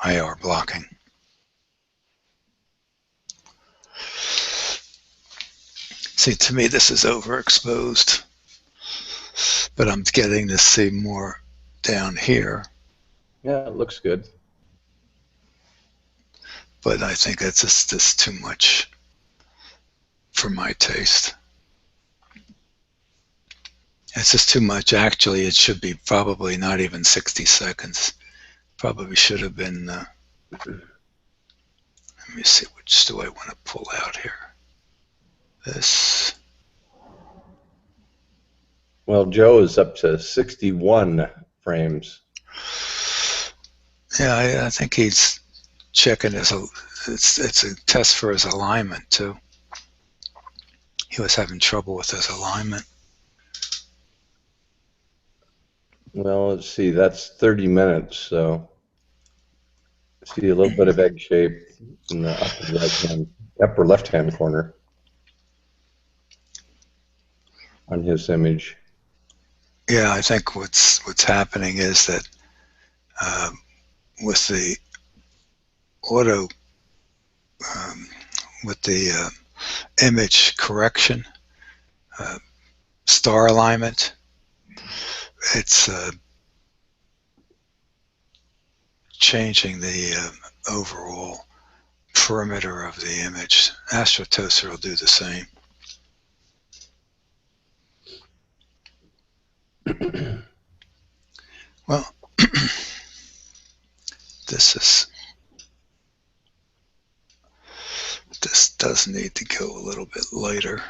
IR blocking. See, to me, this is overexposed, but I'm getting to see more down here. Yeah, it looks good. But I think it's just too much for my taste. It's just too much. Actually, it should be probably not even 60 seconds. Probably should have been, let me see, which do I want to pull out here? This. Well, Joe is up to 61 frames. Yeah, I think he's checking it's a test for his alignment too. He was having trouble with his alignment. Well, let's see, that's 30 minutes, so see a little bit of egg shape in the upper right hand upper left-hand corner on his image. Yeah, I think what's happening is that with the auto, with the image correction, star alignment, it's changing the overall perimeter of the image. AstroToaster will do the same. Well, this does need to go a little bit lighter.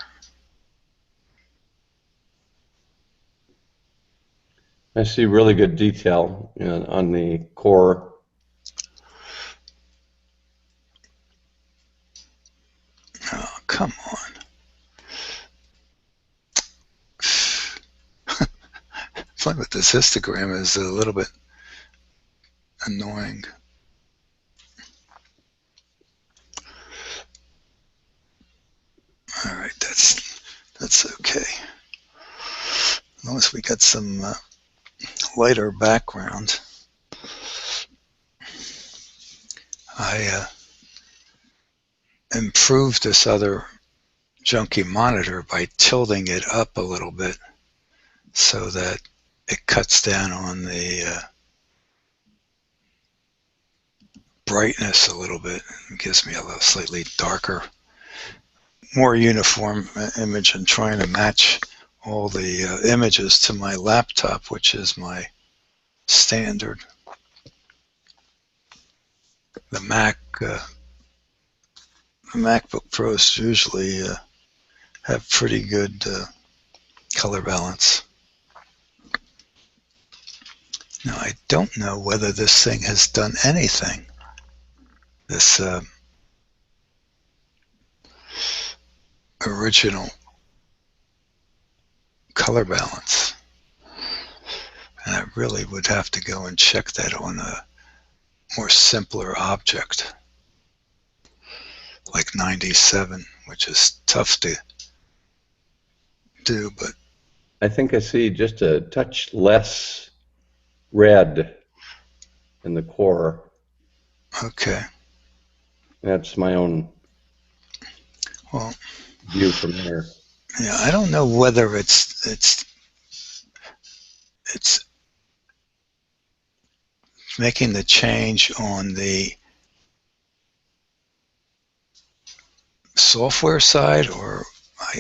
I see really good detail on the core. Oh, come on. Fun with this histogram is a little bit annoying. All right, that's okay. As long as we got some lighter background. I improved this other junky monitor by tilting it up a little bit so that it cuts down on the brightness a little bit. It gives me a little slightly darker, more uniform image, and trying to match all the images to my laptop, which is my standard. The MacBook Pros usually have pretty good color balance. Now, I don't know whether this thing has done anything. This original color balance. And I really would have to go and check that on a more simpler object, like 97, which is tough to do, but I think I see just a touch less red in the core. okay. That's my own view from here. Yeah, I don't know whether it's making the change on the software side, or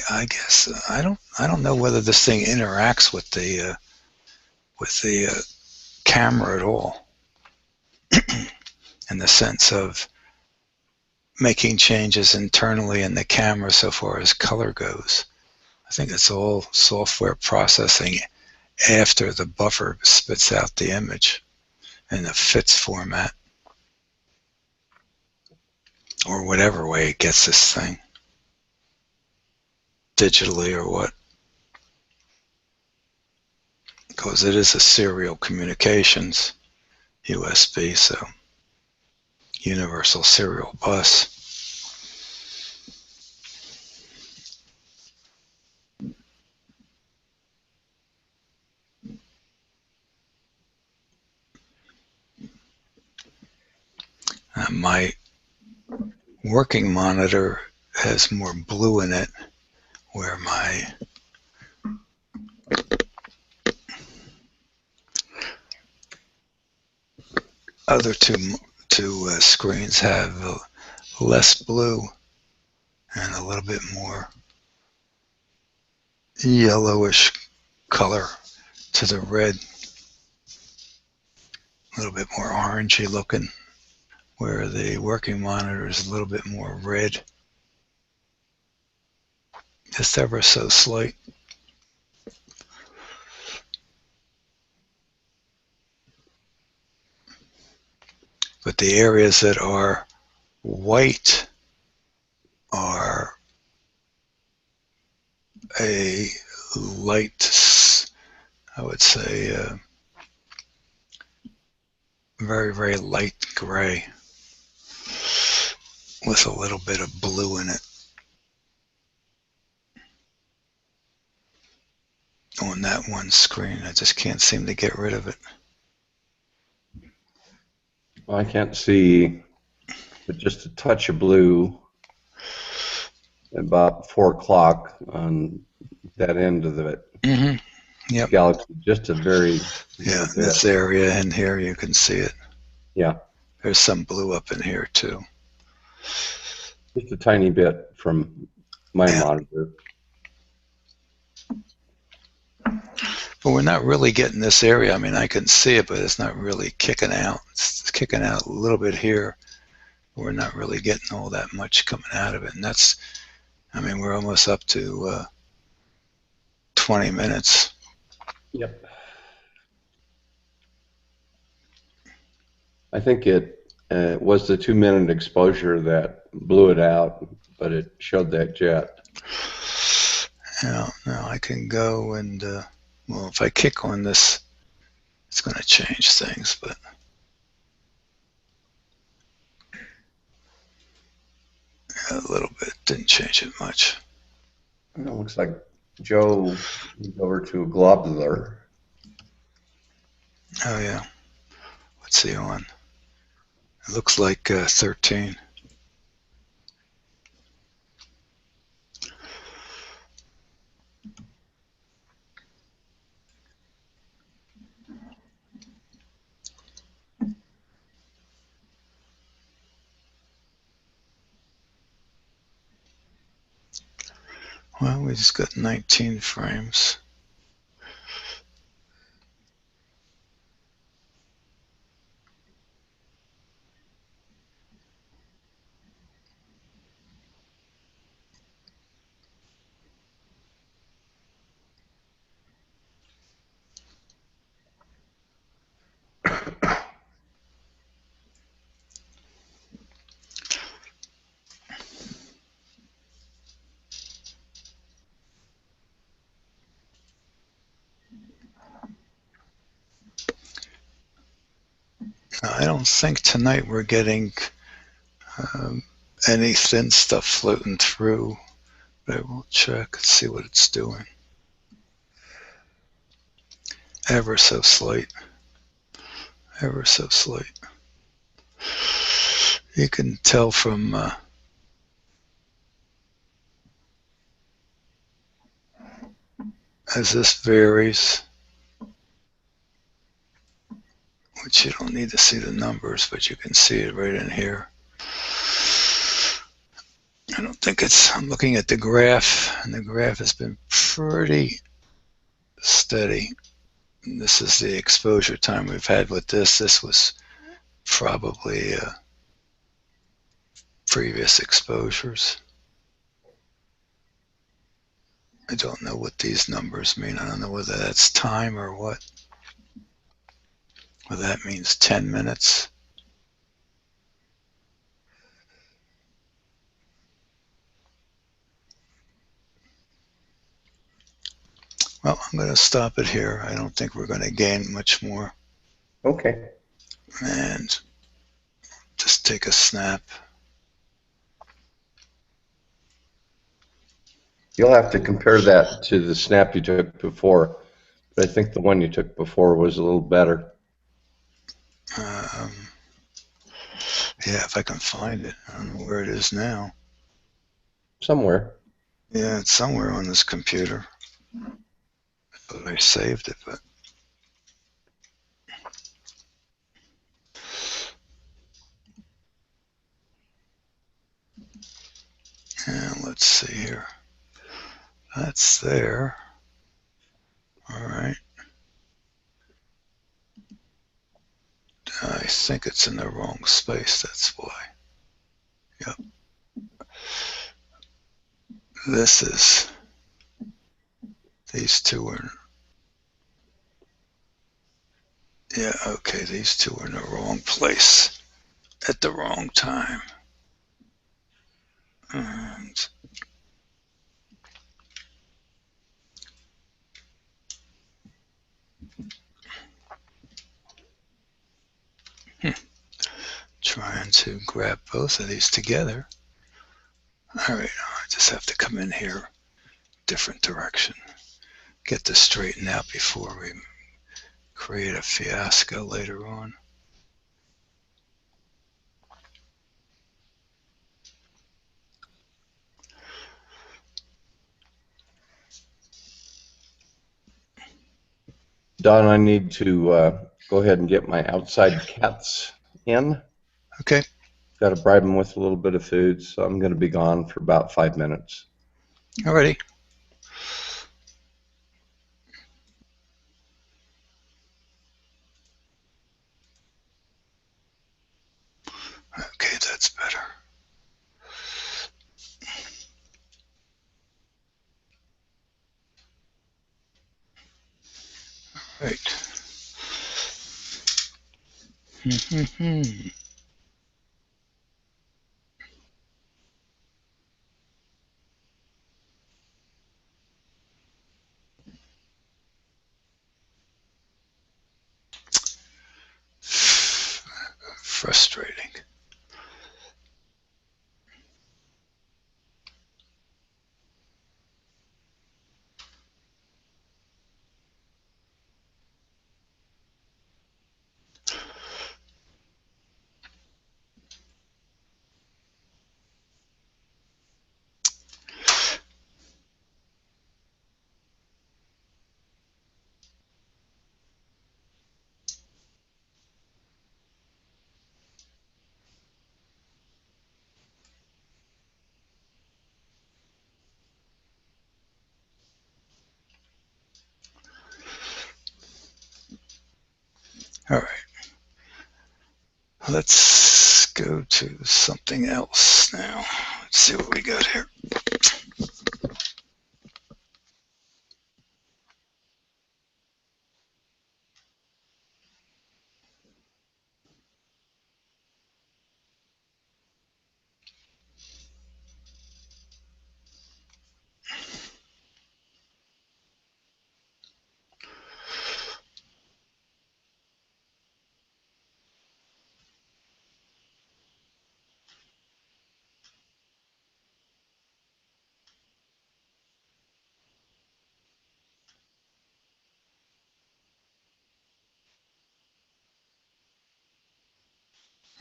I guess I don't know whether this thing interacts with the camera at all, in the sense of making changes internally in the camera so far as color goes. I think it's all software processing after the buffer spits out the image in a FITS format, or whatever way it gets this thing, digitally or what, because it is a serial communications USB, so universal serial bus. My working monitor has more blue in it, where my other two screens have less blue and a little bit more yellowish color to the red, a little bit more orangey looking, where the working monitor is a little bit more red, just ever so slight. But the areas that are white are a light, I would say, very, very light gray, with a little bit of blue in it. On that one screen, I just can't seem to get rid of it. Well, I can't see, but just a touch of blue about 4 o'clock on that end of the Yep. galaxy. Just a very this area in here, you can see it. Yeah. There's some blue up in here too. Just a tiny bit from my monitor. But we're not really getting this area. I mean, I can see it, but it's not really kicking out. It's kicking out a little bit here. We're not really getting all that much coming out of it. And that's, I mean, we're almost up to 20 minutes. Yep. I think it was the 2-minute exposure that blew it out, but it showed that jet. Yeah, now I can go and, well, if I kick on this, it's going to change things, but a little bit. Didn't change it much. It looks like Joe moved over to a globular. Oh, yeah. What's he on? It looks like 13. Well, we just got 19 frames. I don't think tonight we're getting any thin stuff floating through, but I will check and see what it's doing. Ever so slight. Ever so slight. You can tell from as this varies, which you don't need to see the numbers, but you can see it right in here. I don't think it's, I'm looking at the graph, and the graph has been pretty steady. And this is the exposure time we've had with this. This was probably previous exposures. I don't know what these numbers mean. I don't know whether that's time or what. Whether that means 10 minutes. Well, I'm going to stop it here. I don't think we're going to gain much more. Okay. And just take a snap. You'll have to compare that to the snap you took before. But I think the one you took before was a little better. Yeah, if I can find it. I don't know where it is now. Somewhere. Yeah, it's somewhere on this computer. But I saved it, but and let's see here. That's there. All right. I think it's in the wrong space, that's why. Yep. This is, these two are, yeah, okay, these two are in the wrong place at the wrong time. And trying to grab both of these together. All right, I just have to come in here, different direction. Get this straightened out before we create a fiasco later on. Don, I need to go ahead and get my outside cats in. Okay. Got to bribe them with a little bit of food, so I'm going to be gone for about 5 minutes. Alrighty. Okay, that's better. Right. Frustrating. All right. Let's go to something else now. Let's see what we got here.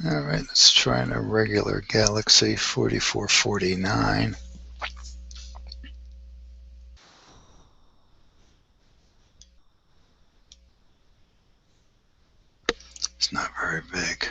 All right, let's try a regular Galaxy 4449. It's not very big.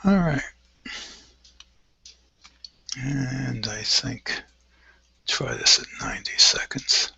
All right. And I think try this at 90 seconds.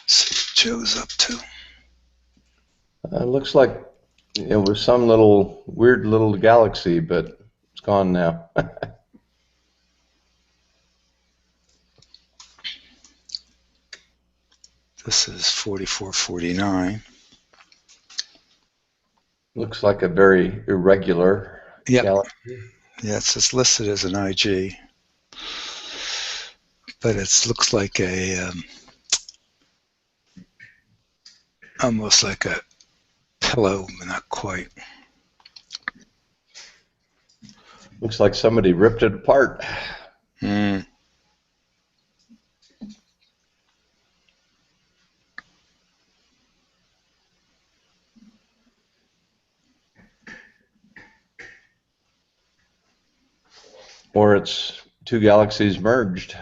See what Joe's up to. It looks like it was some little weird little galaxy, but it's gone now. This is 4449. Looks like a very irregular galaxy. Yeah, it's listed as an IG, but it looks like a almost like a pillow, but not quite. Looks like somebody ripped it apart. Mm. Or it's two galaxies merged.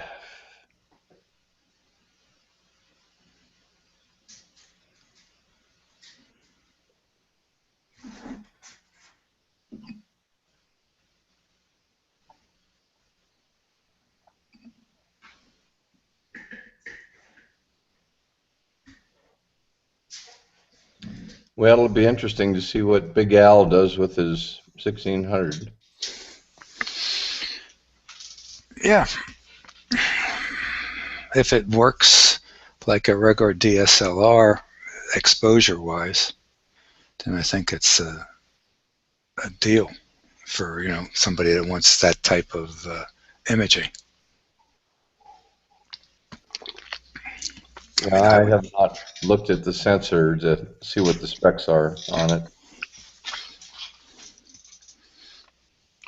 Well, it'll be interesting to see what Big Al does with his 1600. Yeah. If it works like a regular DSLR exposure-wise, then I think it's a deal for somebody that wants that type of imaging. I have not looked at the sensor to see what the specs are on it.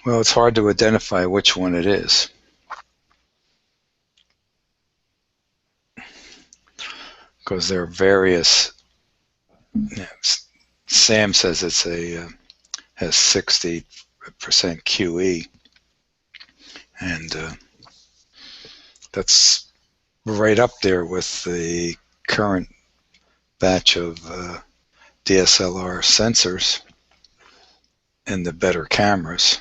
Well, it's hard to identify which one it is. Because there are various. Sam says it's has 60% QE, and that's right up there with the current batch of DSLR sensors and the better cameras,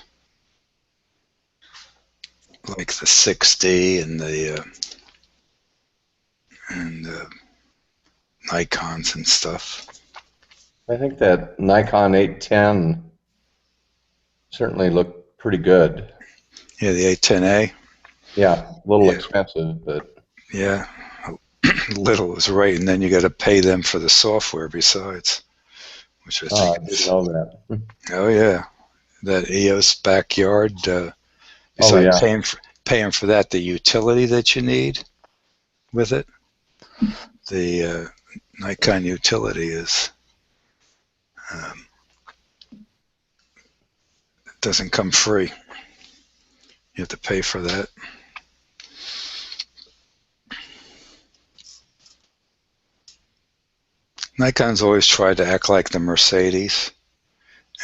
like the 6D and the Nikons and stuff. I think that Nikon 810 certainly looked pretty good. Yeah, the 810A. Yeah, a little expensive, but yeah, little is right, and then you got to pay them for the software besides, which I think. I didn't know that. Oh yeah, that EOS backyard. Besides paying for that, the utility that you need with it, the Nikon utility is doesn't come free. You have to pay for that. Nikon's always tried to act like the Mercedes,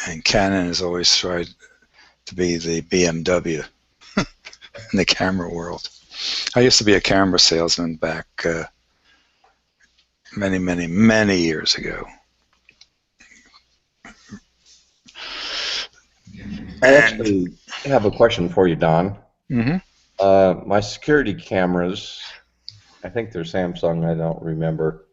and Canon has always tried to be the BMW in the camera world. I used to be a camera salesman back many years ago. I actually have a question for you, Don. Mm-hmm. My security cameras, I think they're Samsung, I don't remember.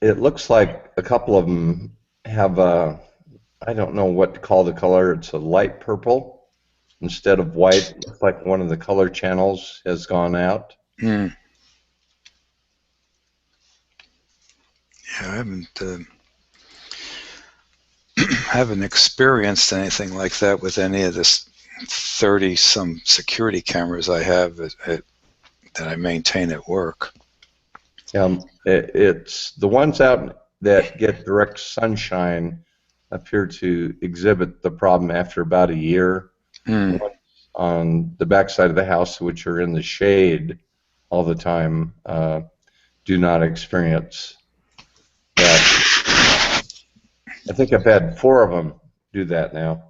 It looks like a couple of them have I don't know what to call the color. It's a light purple instead of white. It looks like one of the color channels has gone out. Mm. Yeah, I haven't experienced anything like that with any of this 30-some security cameras I have that I maintain at work. It's the ones out that get direct sunshine appear to exhibit the problem after about a year. Mm. On the back side of the house, which are in the shade all the time, do not experience that. I think I've had 4 of them do that now.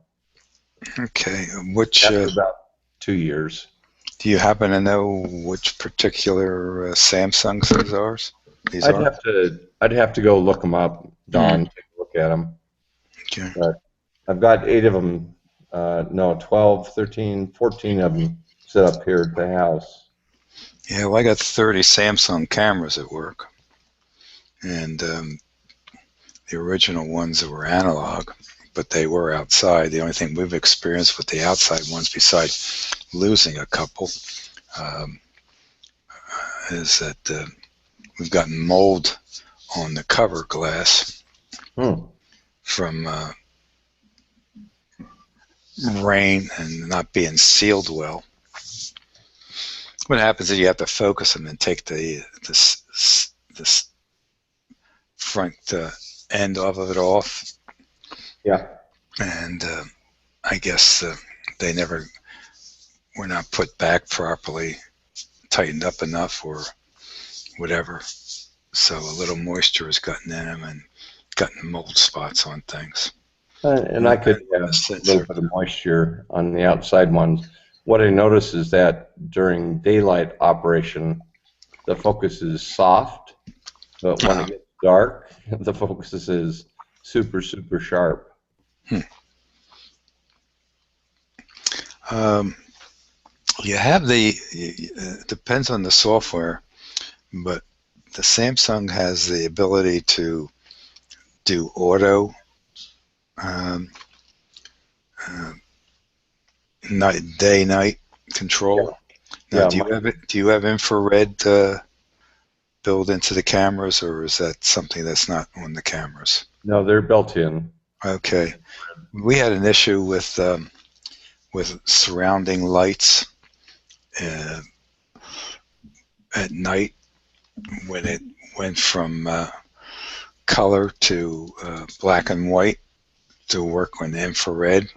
Okay, after about 2 years. Do you happen to know which particular Samsungs these are? I'd have to go look them up, Don. Take a look at them. Okay. But I've got 8 of them No, 12, 13, 14 of them set up here at the house. Yeah, well, I got 30 Samsung cameras at work, and the original ones that were analog, but they were outside. The only thing we've experienced with the outside ones, besides losing a couple, is that we've gotten mold on the cover glass from rain and not being sealed well. What happens is you have to focus them and take the front end of it off. Yeah. And I guess they never were not put back properly, tightened up enough, or whatever. So a little moisture has gotten in them and gotten mold spots on things. And I could have a little bit of moisture on the outside ones. What I notice is that during daylight operation, the focus is soft, but when it gets dark, the focus is super, super sharp. You have it depends on the software, but the Samsung has the ability to do auto day-night control. Now, do you have infrared built into the cameras, or is that something that's not on the cameras? No, they're built in. Okay. We had an issue with surrounding lights at night when it went from color to black and white to work on infrared,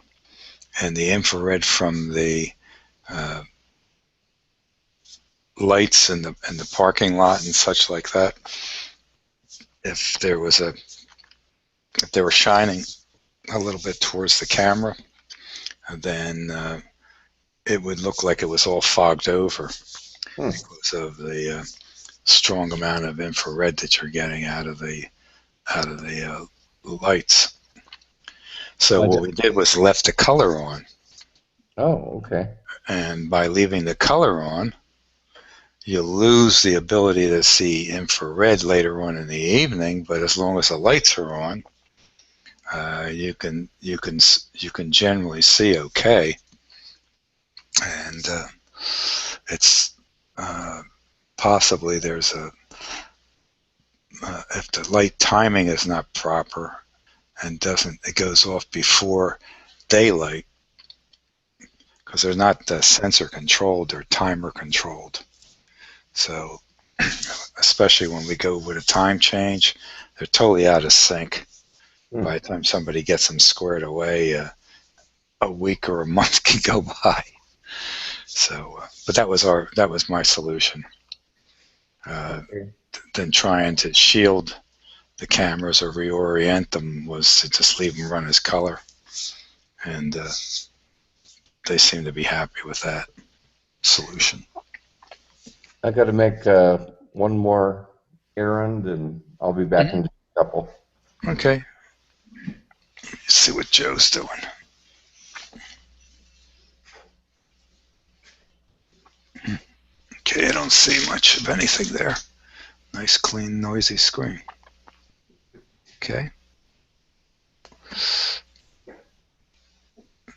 and the infrared from the lights in the parking lot and such like that. If they were shining a little bit towards the camera, then it would look like it was all fogged over because of the strong amount of infrared that you're getting out of the lights. So what we did was left the color on. Oh, okay. And by leaving the color on, you lose the ability to see infrared later on in the evening. But as long as the lights are on, you can generally see okay. And it's possibly there's if the light timing is not proper and it goes off before daylight, because they're not sensor controlled, they're timer controlled. So especially when we go with a time change, they're totally out of sync. By the time somebody gets them squared away, a week or a month can go by. So, but that was my solution. Then trying to shield the cameras or reorient them was to just leave them run as color, and they seem to be happy with that solution. I got to make one more errand, and I'll be back in just a couple. Okay. Let's see what Joe's doing. Okay, I don't see much of anything there. Nice, clean, noisy screen. Okay.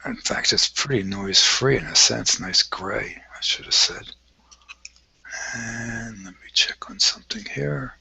In fact, it's pretty noise-free in a sense. Nice gray, I should have said. And let me check on something here.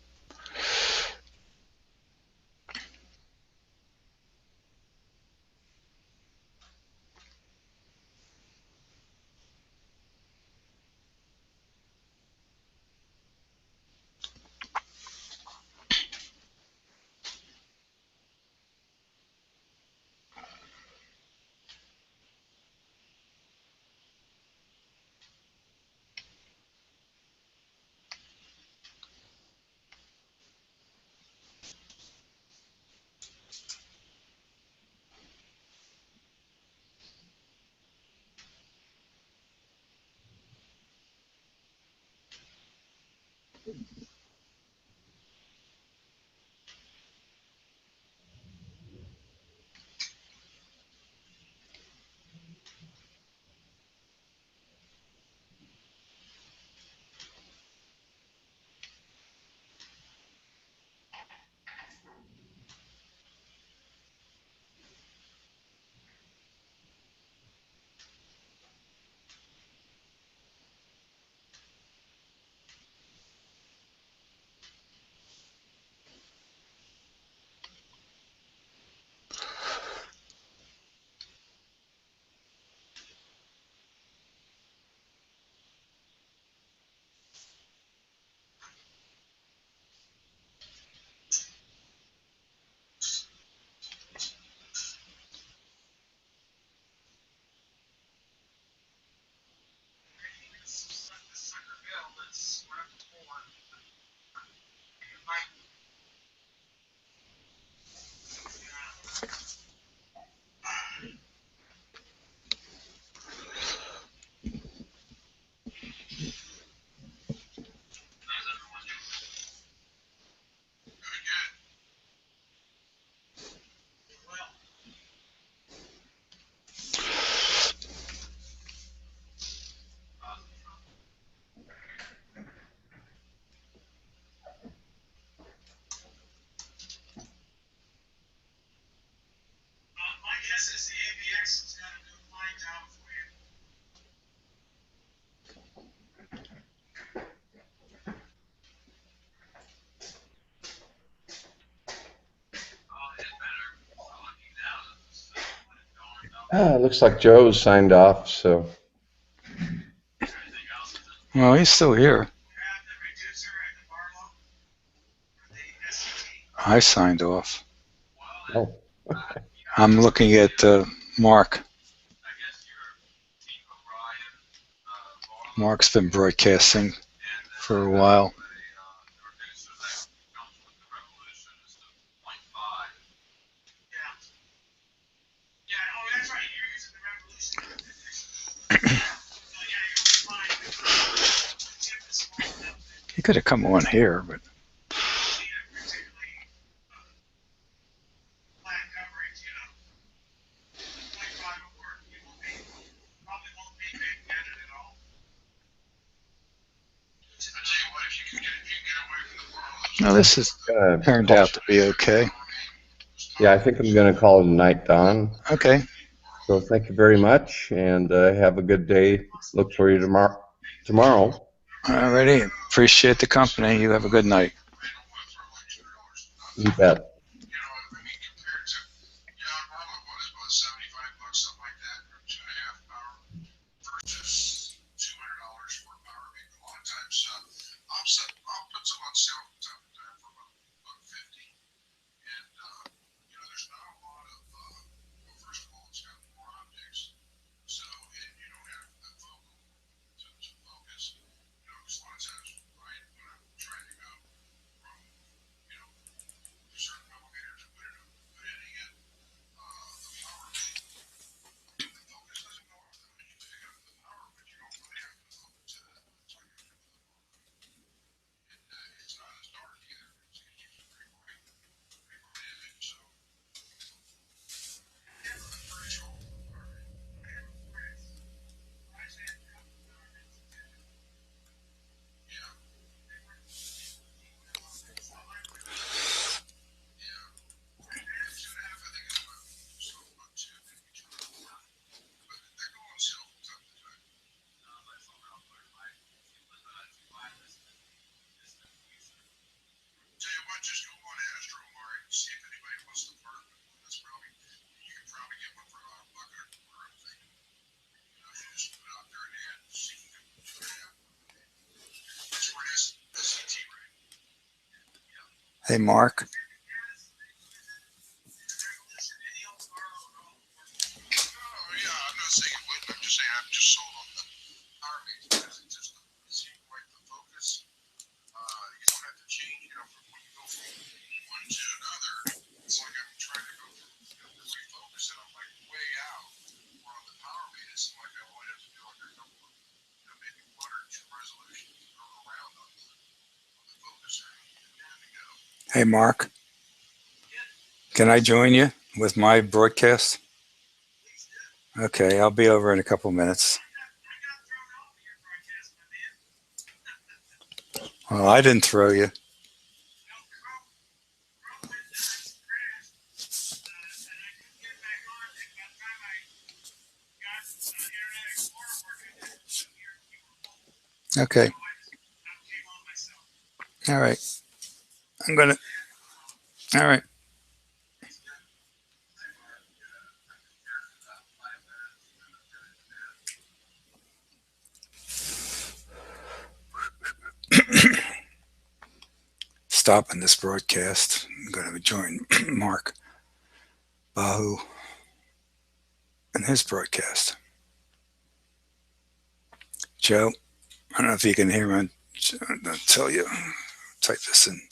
Looks like Joe's signed off, so. Well, he's still here. I signed off. Oh. I'm looking at Mark. Mark's been broadcasting for a while. He could have come on here, but no, this has turned out to be okay. Yeah, I think I'm going to call it a night, Don. Okay. So thank you very much, and have a good day. Look for you tomorrow. Alrighty. Appreciate the company. You have a good night. You bet. Hey, Mark. Hey, Mark. Can I join you with my broadcast? Okay, I'll be over in a couple minutes. Well, I didn't throw you. Okay. All right. All right. Stopping this broadcast. I'm going to join Mark Bahu in his broadcast. Joe, I don't know if you can hear me. I'll tell you, type this in.